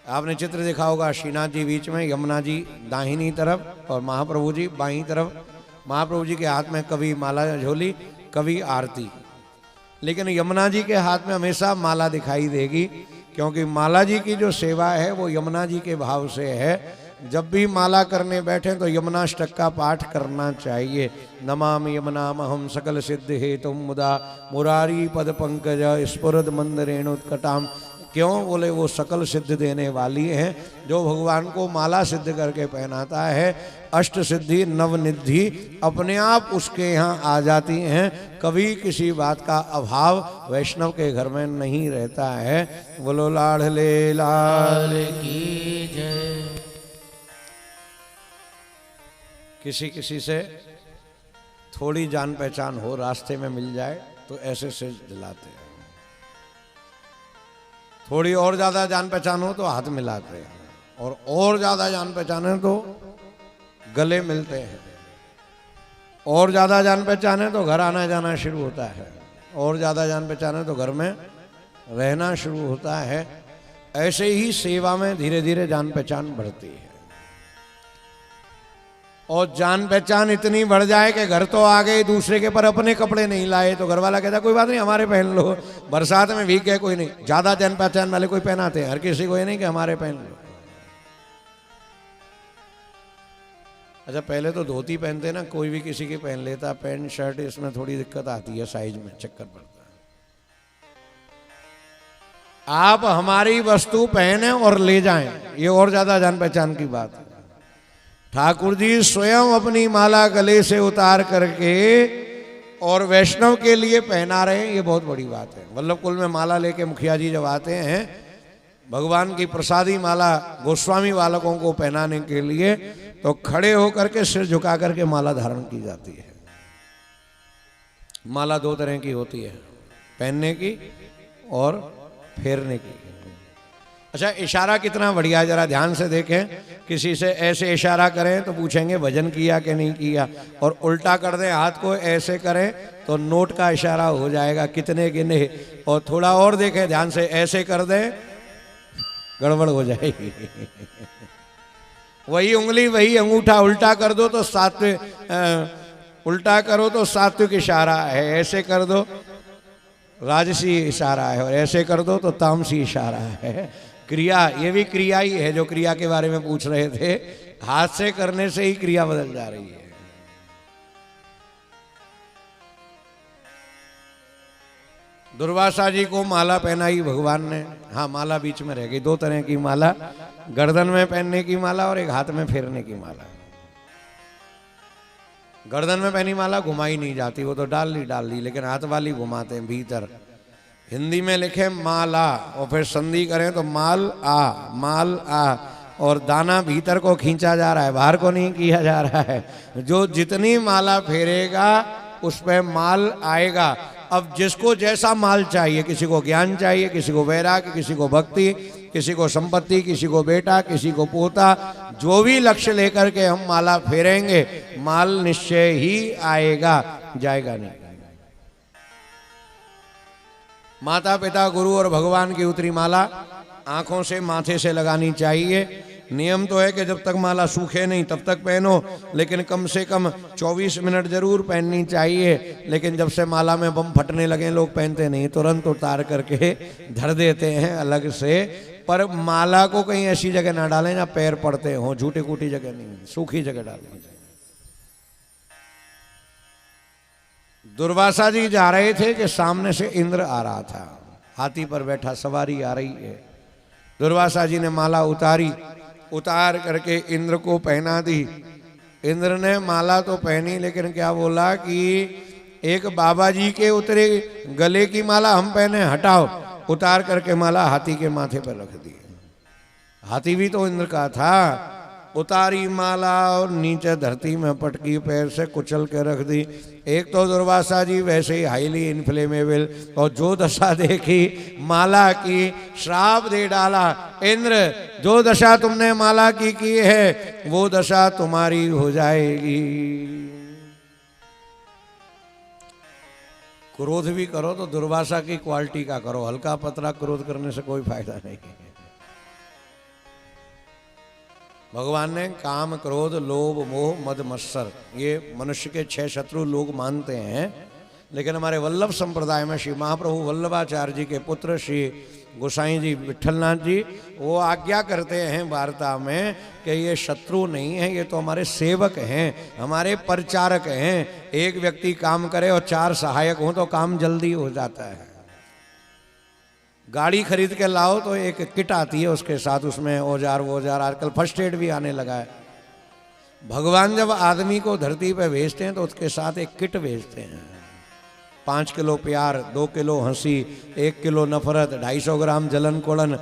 आपने चित्र देखा होगा, श्रीनाथ जी बीच में, यमुना जी दाहिनी तरफ और महाप्रभु जी बाईं तरफ। महाप्रभु जी के हाथ में कभी माला झोली, कभी आरती, लेकिन यमुना जी के हाथ में हमेशा माला दिखाई देगी, क्योंकि माला जी की जो सेवा है वो यमुना जी के भाव से है। जब भी माला करने बैठे तो यमुनाष्टक का पाठ करना चाहिए। नमामि यमुनामहं सकल सिद्ध हेतुम मुदा मुरारी पद पंकज स्फुरद मंद रेणुत्कटाम। क्यों? बोले वो सकल सिद्ध देने वाली हैं। जो भगवान को माला सिद्ध करके पहनाता है, अष्ट सिद्धि नवनिधि अपने आप उसके यहाँ आ जाती हैं। कभी किसी बात का अभाव वैष्णव के घर में नहीं रहता है। बोलो लाडले लाल की जय। किसी से थोड़ी जान पहचान हो, रास्ते में मिल जाए तो ऐसे से दिलाते हैं। थोड़ी और ज्यादा जान पहचान हो तो हाथ मिलाते हैं, और ज्यादा जान पहचान है तो गले मिलते हैं, और ज्यादा जान पहचान है तो घर आना जाना शुरू होता है, और ज्यादा जान पहचान है तो घर में रहना शुरू होता है, ऐसे ही सेवा में धीरे धीरे जान पहचान बढ़ती है। और जान पहचान इतनी बढ़ जाए कि घर तो आ गए, दूसरे के पर अपने कपड़े नहीं लाए तो घर वाला कहता कोई बात नहीं हमारे पहन लो, बरसात में भीग गए कोई नहीं। ज्यादा जान पहचान वाले कोई पहनाते हैं, हर किसी को ये नहीं कि हमारे पहन लो। अच्छा पहले तो धोती पहनते ना, कोई भी किसी की पहन लेता, पैंट शर्ट इसमें थोड़ी दिक्कत आती है, साइज में चक्कर पड़ता है। आप हमारी वस्तु पहने और ले जाएं, ये और ज्यादा जान पहचान की बात है। ठाकुर जी स्वयं अपनी माला गले से उतार करके और वैष्णव के लिए पहना रहे हैं, ये बहुत बड़ी बात है। वल्लभ कुल में माला लेके मुखिया जी जब आते हैं, भगवान की प्रसादी माला गोस्वामी बालकों को पहनाने के लिए, तो खड़े होकर के सिर झुका करके माला धारण की जाती है। माला दो तरह की होती है, पहनने की और फेरने की। अच्छा इशारा कितना बढ़िया, जरा ध्यान से देखें। किसी से ऐसे इशारा करें तो पूछेंगे भजन किया कि नहीं किया, और उल्टा कर दें हाथ को ऐसे करें तो नोट का इशारा हो जाएगा कितने गिने। और थोड़ा और देखें ध्यान से, ऐसे कर दें गड़बड़ हो जाएगी। वही उंगली वही अंगूठा उल्टा कर दो तो सात्विक, उल्टा करो तो सात्विक इशारा है, ऐसे कर दो राजसी इशारा है, और ऐसे कर दो तो तामसी इशारा है। क्रिया, ये भी क्रिया ही है जो क्रिया के बारे में पूछ रहे थे। हाथ से करने से ही क्रिया बदल जा रही है। दुर्वासा जी को माला पहनाई भगवान ने। हाँ माला बीच में रह गई, दो तरह की माला, गर्दन में पहनने की माला और एक हाथ में फेरने की माला। गर्दन में पहनी माला घुमाई नहीं जाती, वो तो डाल ली, लेकिन हाथ वाली घुमाते हैं भीतर। हिंदी में लिखे माला और फिर संधि करें तो माल आ, और दाना भीतर को खींचा जा रहा है, बाहर को नहीं किया जा रहा है। जो जितनी माला फेरेगा उस पर माल आएगा। अब जिसको जैसा माल चाहिए, किसी को ज्ञान चाहिए, किसी को वैराग्य, किसी को भक्ति, किसी को संपत्ति, किसी को बेटा, किसी को पोता, जो भी लक्ष्य लेकर के हम माला फेरेंगे माल निश्चय ही आएगा, जाएगा नहीं। माता पिता गुरु और भगवान की उतरी माला आंखों से माथे से लगानी चाहिए। नियम तो है कि जब तक माला सूखे नहीं तब तक पहनो, लेकिन कम से कम 24 मिनट जरूर पहननी चाहिए। लेकिन जब से माला में बम फटने लगे लोग पहनते नहीं, तुरंत उतार करके धर देते हैं अलग से। पर माला को कहीं ऐसी जगह ना डालें जहाँ पैर पड़ते हों, झूठी कूटी जगह नहीं, सूखी जगह डालें। दुर्वासा जी जा रहे थे कि सामने से इंद्र आ रहा था, हाथी पर बैठा, सवारी आ रही है। दुर्वासा जी ने माला उतारी, उतार करके इंद्र को पहना दी। इंद्र ने माला तो पहनी, लेकिन क्या बोला कि एक बाबा जी के उतरे गले की माला हम पहने, हटाओ। उतार करके माला हाथी के माथे पर रख दी। हाथी भी तो इंद्र का था। उतारी माला और नीचे धरती में पटकी, पैर से कुचल के रख दी। एक तो दुर्वासा जी वैसे ही हाईली इन्फ्लेमेबल, और जो दशा देखी माला की, श्राप दे डाला, इंद्र जो दशा तुमने माला की है वो दशा तुम्हारी हो जाएगी। क्रोध भी करो तो दुर्वासा की क्वालिटी का करो, हल्का पतला क्रोध करने से कोई फायदा नहीं है। भगवान ने काम, क्रोध, लोभ, मोह, मद, मत्सर, ये मनुष्य के 6 शत्रु लोग मानते हैं। लेकिन हमारे वल्लभ संप्रदाय में श्री महाप्रभु वल्लभाचार्य जी के पुत्र श्री गोसाई जी विठलनाथ जी वो आज्ञा करते हैं वार्ता में कि ये शत्रु नहीं है, ये तो हमारे सेवक हैं, हमारे परिचारक हैं। एक व्यक्ति काम करे और 4 सहायक हों तो काम जल्दी हो जाता है। गाड़ी खरीद के लाओ तो एक किट आती है उसके साथ, उसमें औजार वोजार, आजकल फर्स्ट एड भी आने लगा है। भगवान जब आदमी को धरती पे भेजते हैं तो उसके साथ एक किट भेजते हैं। 5 किलो प्यार, 2 किलो हंसी, 1 किलो नफरत, 250 ग्राम जलन कुड़न,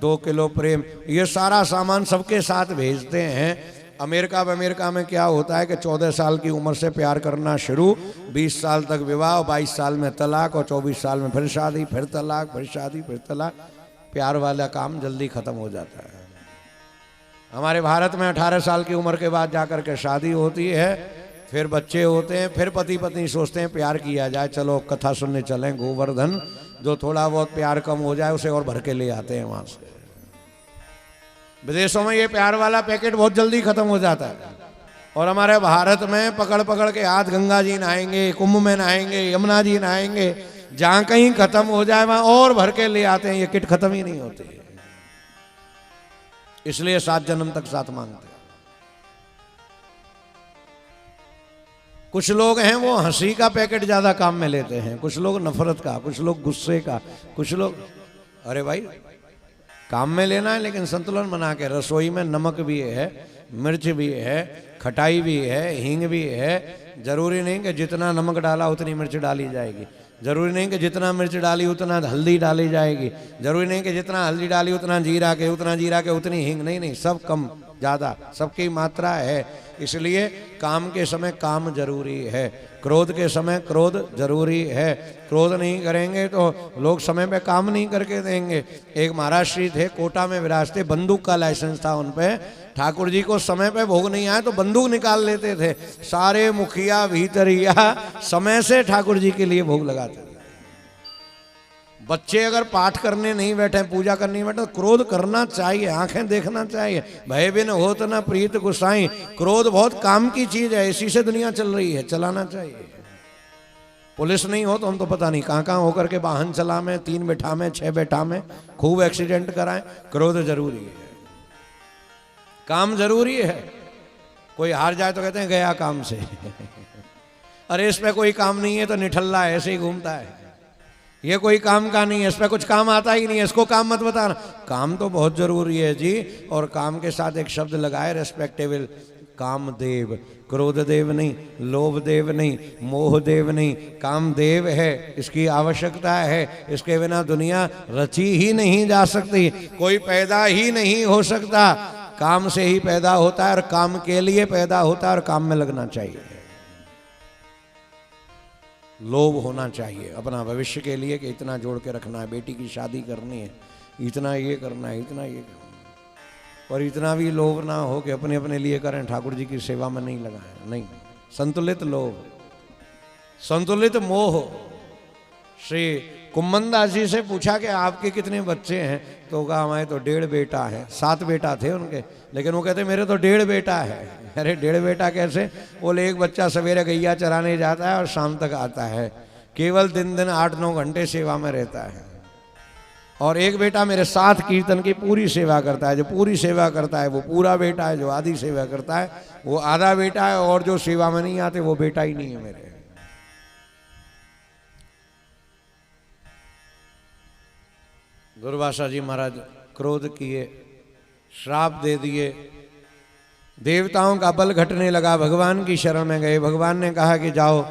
2 किलो प्रेम, ये सारा सामान सबके साथ भेजते हैं। अमेरिका में क्या होता है कि 14 साल की उम्र से प्यार करना शुरू, 20 साल तक विवाह, 22 साल में तलाक, और 24 साल में फिर शादी, फिर तलाक, फिर शादी, फिर तलाक। प्यार वाला काम जल्दी खत्म हो जाता है। हमारे भारत में 18 साल की उम्र के बाद जाकर के शादी होती है, फिर बच्चे होते हैं, फिर पति पत्नी सोचते हैं प्यार किया जाए, चलो कथा सुनने चलें गोवर्धन जो थोड़ा बहुत प्यार कम हो जाए उसे और भर के ले आते हैं वहां से। विदेशों में ये प्यार वाला पैकेट बहुत जल्दी खत्म हो जाता है, और हमारे भारत में पकड़ पकड़ के हाथ गंगा जी नहाएंगे, कुंभ में नहाएंगे, यमुना जी नहाएंगे, जहां कहीं खत्म हो जाए वहां और भर के ले आते हैं। ये किट खत्म ही नहीं होती, इसलिए 7 जन्म तक साथ मांगते हैं। कुछ लोग हैं वो हंसी का पैकेट ज्यादा काम में लेते हैं, कुछ लोग नफरत का, कुछ लोग गुस्से का, कुछ लोग, अरे भाई काम में लेना है लेकिन संतुलन बना के। रसोई में नमक भी है, मिर्च भी है, खटाई भी है, हींग भी है। जरूरी नहीं कि जितना नमक डाला उतनी मिर्च डाली जाएगी, जरूरी नहीं कि जितना मिर्च डाली उतना हल्दी डाली जाएगी, जरूरी नहीं कि जितना हल्दी डाली उतना जीरा के उतनी हींग, नहीं नहीं, सब कम ज़्यादा सबकी मात्रा है। इसलिए काम के समय काम जरूरी है, क्रोध के समय क्रोध जरूरी है। क्रोध नहीं करेंगे तो लोग समय पे काम नहीं करके देंगे। एक महाराष्ट्री थे, कोटा में विराजते, बंदूक का लाइसेंस था उन पे। ठाकुर जी को समय पे भोग नहीं आए तो बंदूक निकाल लेते थे। सारे मुखिया भीतरिया समय से ठाकुर जी के लिए भोग लगाते थे। बच्चे अगर पाठ करने नहीं बैठे, पूजा करने नहीं बैठे, तो क्रोध करना चाहिए, आंखें देखना चाहिए। भय बिन होत न प्रीत गुसाई, क्रोध बहुत काम की चीज है, इसी से दुनिया चल रही है, चलाना चाहिए। पुलिस नहीं हो तो हम तो पता नहीं कहाँ कहाँ होकर के वाहन चला में, 3 बैठा में, 6 बैठा में, खूब एक्सीडेंट कराएं। क्रोध जरूरी है, काम जरूरी है। कोई हार जाए तो कहते हैं गया काम से अरे इस पे कोई काम नहीं है तो निठल्ला है, ऐसे ही घूमता है। ये कोई काम का नहीं है, इस पर कुछ काम आता ही नहीं है, इसको काम मत बताना। काम तो बहुत जरूरी है जी। और काम के साथ एक शब्द लगाए, रेस्पेक्टेबल, कामदेव। क्रोधदेव नहीं, लोभदेव नहीं, मोहदेव नहीं, कामदेव है। इसकी आवश्यकता है, इसके बिना दुनिया रची ही नहीं जा सकती, कोई पैदा ही नहीं हो सकता। काम से ही पैदा होता है और काम के लिए पैदा होता है और काम में लगना चाहिए। लोभ होना चाहिए अपना भविष्य के लिए कि इतना जोड़ के रखना है, बेटी की शादी करनी है, इतना ये करना है, इतना ये करना है। और इतना भी लोभ ना हो कि अपने अपने लिए करें, ठाकुर जी की सेवा में नहीं लगाएं। नहीं, संतुलित लोभ, संतुलित मोह। श्री कुम्मनदास जी से पूछा कि आपके कितने बच्चे हैं, तो कहा हमारे तो 1.5 बेटा है। 7 बेटा थे उनके, लेकिन वो कहते मेरे तो 1.5 बेटा है। अरे 1.5 बेटा कैसे? बोले एक बच्चा सवेरे गैया चराने जाता है और शाम तक आता है, केवल दिन 8-9 घंटे सेवा में रहता है। और एक बेटा मेरे साथ कीर्तन की पूरी सेवा करता है। जो पूरी सेवा करता है वो पूरा बेटा है, जो आधी सेवा करता है वो आधा बेटा है, और जो सेवा में नहीं आते वो बेटा ही नहीं है मेरे। दुर्वासा जी महाराज क्रोध किए, श्राप दे दिए, देवताओं का बल घटने लगा, भगवान की शरण में गए। भगवान ने कहा कि जाओ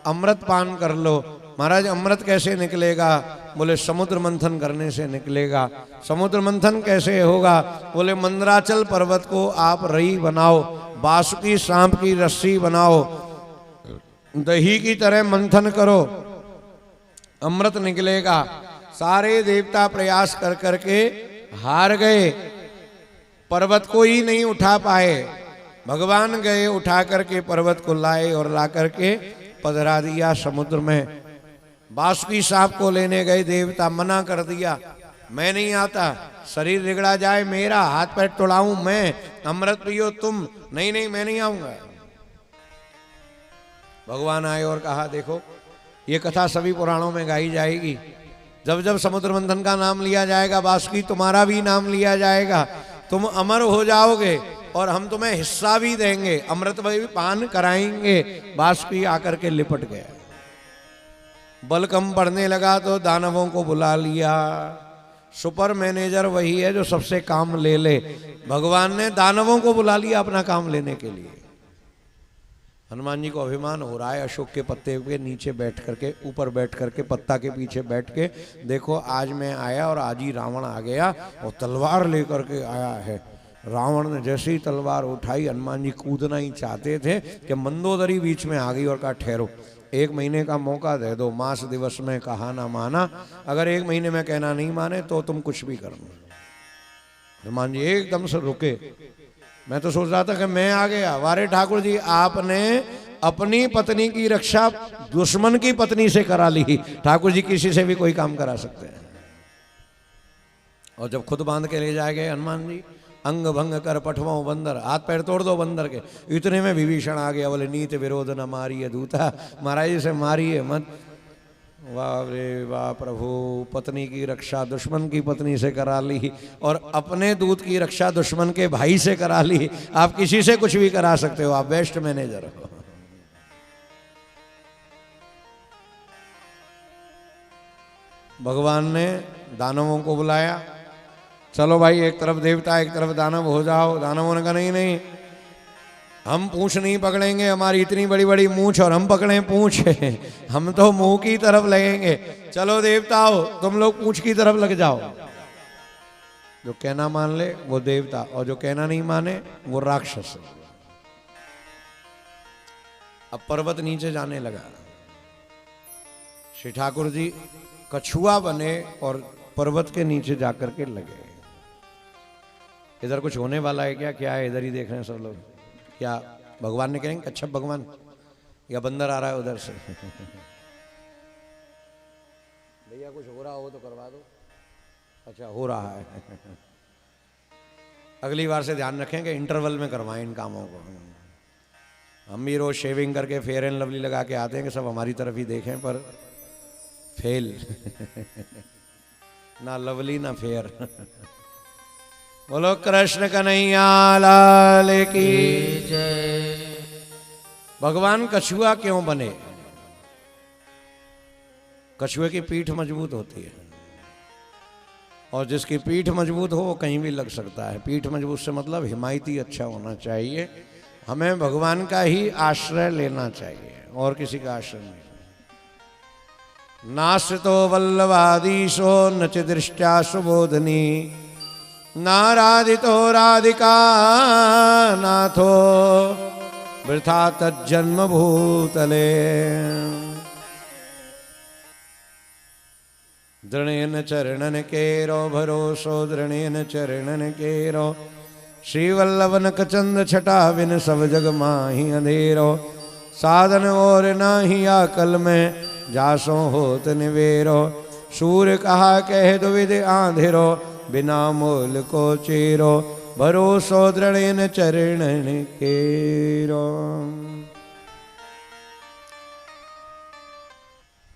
अमृत पान कर लो। महाराज अमृत कैसे निकलेगा? बोले समुद्र मंथन करने से निकलेगा। समुद्र मंथन कैसे होगा? बोले मंदराचल पर्वत को आप रई बनाओ, बासुकी सांप की रस्सी बनाओ, दही की तरह मंथन करो, अमृत निकलेगा। सारे देवता प्रयास कर करके हार गए, पर्वत को ही नहीं उठा पाए। भगवान गए, उठा करके पर्वत को लाए और ला करके पधरा दिया समुद्र में। बासुकी सांप को लेने गए, देवता मना कर दिया, मैं नहीं आता, शरीर रिगड़ा जाए मेरा, हाथ पैर तोड़ाऊं मैं, अमृत पियो तुम। नहीं नहीं, मैं नहीं आऊंगा। भगवान आए और कहा देखो ये कथा सभी पुराणों में गाई जाएगी। जब जब समुद्र मंथन का नाम लिया जाएगा, बासुकी तुम्हारा भी नाम लिया जाएगा, तुम अमर हो जाओगे और हम तुम्हें हिस्सा भी देंगे, अमृत भी पान कराएंगे। बासुकी आकर के लिपट गया। बल कम पड़ने लगा तो दानवों को बुला लिया। सुपर मैनेजर वही है जो सबसे काम ले ले। भगवान ने दानवों को बुला लिया अपना काम लेने के लिए। हनुमान जी को अभिमान हो रहा है, अशोक के पत्ते के नीचे बैठ करके, ऊपर बैठ करके, पत्ता के पीछे बैठ के, देखो आज मैं आया और आज ही रावण आ गया और तलवार लेकर के आया है। रावण ने जैसे ही तलवार उठाई, हनुमान जी कूदना ही चाहते थे कि मंदोदरी बीच में आ गई और कहा ठहरो, 1 महीने का मौका दे दो। मास दिवस में कहा ना माना, अगर 1 महीने में कहना नहीं माने तो तुम कुछ भी करना। हनुमान जी एकदम से रुके। मैं तो सोच रहा था कि मैं आ गया। वारे ठाकुर जी, आपने अपनी पत्नी की रक्षा दुश्मन की पत्नी से करा ली। ठाकुर जी किसी से भी कोई काम करा सकते हैं। और जब खुद बांध के ले जाएंगे हनुमान जी, अंग भंग कर पठवाओ बंदर, हाथ पैर तोड़ दो बंदर के। इतने में विभीषण आ गया, बोले नीत विरोध न मारिए दूता, महाराज जी से मारिए मत। वाह रे वाह प्रभु, पत्नी की रक्षा दुश्मन की पत्नी से करा ली और अपने दूत की रक्षा दुश्मन के भाई से करा ली। आप किसी से कुछ भी करा सकते हो, आप बेस्ट मैनेजर हो। भगवान ने दानवों को बुलाया, चलो भाई एक तरफ देवता एक तरफ दानव हो जाओ। दानवों ने कहा नहीं नहीं, हम पूंछ नहीं पकड़ेंगे, हमारी इतनी बड़ी बड़ी मूंछ और हम पकड़ें पूंछ, हम तो मुंह की तरफ लगेंगे। चलो देवताओ तुम लोग पूंछ की तरफ लग जाओ। जो कहना मान ले वो देवता, और जो कहना नहीं माने वो राक्षस। अब पर्वत नीचे जाने लगा। श्री ठाकुर जी कछुआ बने और पर्वत के नीचे जाकर के लगे। इधर कुछ होने वाला है क्या? क्या है? इधर ही देख रहे हैं सब लोग। क्या भगवान ने कहेंगे कच्छप भगवान, या बंदर आ रहा है उधर से? भैया कुछ हो रहा हो तो करवा दो। अच्छा हो रहा है। अगली बार से ध्यान रखेंगे इंटरवल में करवाएं इन कामों को। हम भी रोज शेविंग करके फेयर एंड लवली लगा के आते हैं कि सब हमारी तरफ ही देखें, पर फेल। ना लवली ना फेयर। बोलो कृष्ण कन्हैया लाल की जय। भगवान कछुआ क्यों बने? कछुए की पीठ मजबूत होती है, और जिसकी पीठ मजबूत हो वो कहीं भी लग सकता है। पीठ मजबूत से मतलब हिमायती अच्छा होना चाहिए। हमें भगवान का ही आश्रय लेना चाहिए और किसी का आश्रय नहीं। नाश्रितो वल्लभाधीशो न च दृष्टा सुबोधनी, नाराधितो राधिका नाथो वृथा तज्जन्म भूतले। दृणेन चरणन केरो भरोसो दृणेन चरणन केरो, श्रीवल्लभन कचंद छटा बिन सब जग माही अंधेरो। साधन और नाही आकल में जासो होत निवेरो, सूर्य कहा कह दुविध आंधेरो, बिना मोल को चेरो, भरोसो दृढ़ेन चरणन केरो।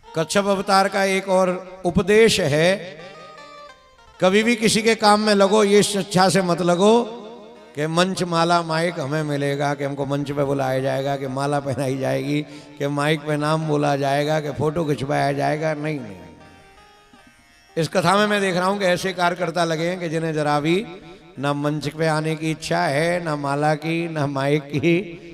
कच्छप अवतार का एक और उपदेश है, कभी भी किसी के काम में लगो ये इच्छा से मत लगो कि मंच माला माइक हमें मिलेगा, कि हमको मंच पे बुलाया जाएगा, कि माला पहनाई जाएगी, कि माइक पे नाम बोला जाएगा, कि फोटो खिंचवाया जाएगा। नहीं नहीं, इस कथा में मैं देख रहा हूं कि ऐसे कार्यकर्ता लगे हैं कि जिन्हें जरा भी ना मंच पे आने की इच्छा है, ना माला की, ना माइक की।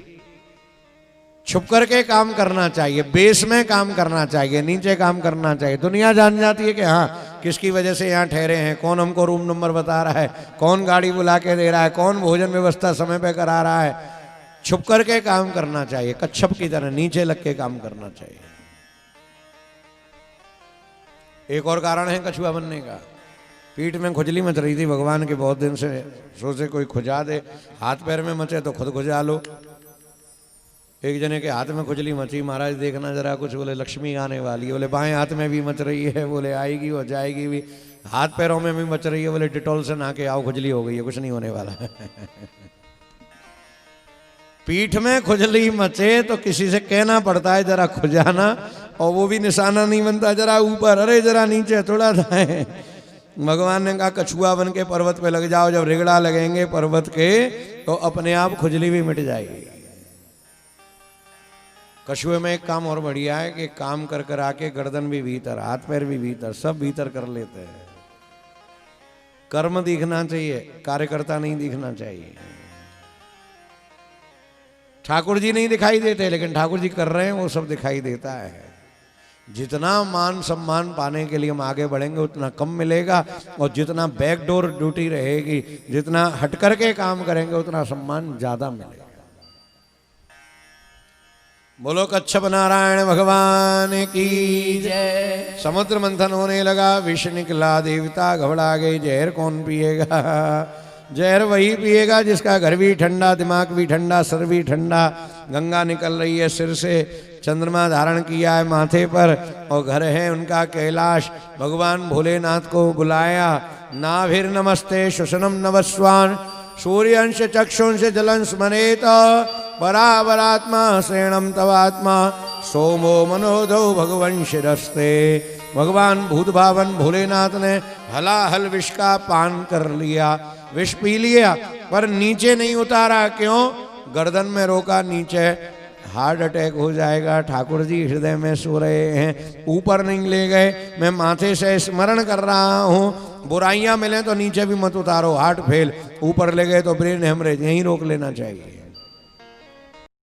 छुप करके काम करना चाहिए, बेस में काम करना चाहिए, नीचे काम करना चाहिए। दुनिया जान जाती है कि हाँ किसकी वजह से यहाँ ठहरे हैं, कौन हमको रूम नंबर बता रहा है, कौन गाड़ी बुला के दे रहा है, कौन भोजन व्यवस्था समय पे करा रहा है। छुप करके काम करना चाहिए, कच्छप की तरह नीचे लग के काम करना चाहिए। एक और कारण है कछुआ बनने का, पीठ में खुजली मच रही थी भगवान के बहुत दिन से, सोचे कोई खुजा दे। हाथ पैर में मचे तो खुद खुजा लो। एक जने के हाथ में खुजली मची, महाराज देखना जरा कुछ, बोले लक्ष्मी आने वाली है। बोले बाएं हाथ में भी मच रही है, बोले आएगी और जाएगी भी। हाथ पैरों में भी मच रही है, बोले डिटॉल से नहा के आओ, खुजली हो गई है, कुछ नहीं होने वाला। पीठ में खुजली मचे तो किसी से कहना पड़ता है जरा खुजाना, और वो भी निशाना नहीं बनता, जरा ऊपर, अरे जरा नीचे, थोड़ा दाएं। भगवान ने कहा कछुआ बन के पर्वत पे लग जाओ, जब रिगड़ा लगेंगे पर्वत के तो अपने आप खुजली भी मिट जाएगी। कछुए में एक काम और बढ़िया है कि काम कर कर आके गर्दन भी भीतर, हाथ पैर भी भीतर, सब भीतर कर लेते हैं। कर्म दिखना चाहिए, कार्यकर्ता नहीं दिखना चाहिए। ठाकुर जी नहीं दिखाई देते, लेकिन ठाकुर जी कर रहे हैं वो सब दिखाई देता है। जितना मान सम्मान पाने के लिए हम आगे बढ़ेंगे उतना कम मिलेगा, और जितना बैकडोर ड्यूटी रहेगी, जितना हट करके काम करेंगे उतना सम्मान ज्यादा मिलेगा। बोलो कच्छप नारायण भगवान की जय। समुद्र मंथन होने लगा, विष निकला, देवता घबरा गए, जहर कौन पिएगा। जहर वही पिएगा जिसका घर भी ठंडा, दिमाग भी ठंडा, सर भी ठंडा। गंगा निकल रही है सिर से, चंद्रमा धारण किया है माथे पर, और घर है उनका कैलाश। भगवान भोलेनाथ को बुलाया। नाभिर नमस्ते शुशनम नवस्वान, सूर्यंश चक्षुंश जलं स्मरेत, बराबरात्मा श्रेणम तवात्मा, सोमो मनोदो भगवन् शिरस्ते। भगवान भूत भावन भोलेनाथ ने हलाहल विष का पान कर लिया, विष पी लिया, पर नीचे नहीं उतारा। क्यों? गर्दन में रोका, नीचे हार्ट अटैक हो जाएगा। ठाकुर जी हृदय में सो रहे हैं, ऊपर नहीं ले गए। मैं माथे से स्मरण कर रहा हूँ, बुराइयां मिले तो नीचे भी मत उतारो, हार्ट फेल। ऊपर ले गए तो ब्रेन हेमरेज, यहीं रोक लेना चाहिए।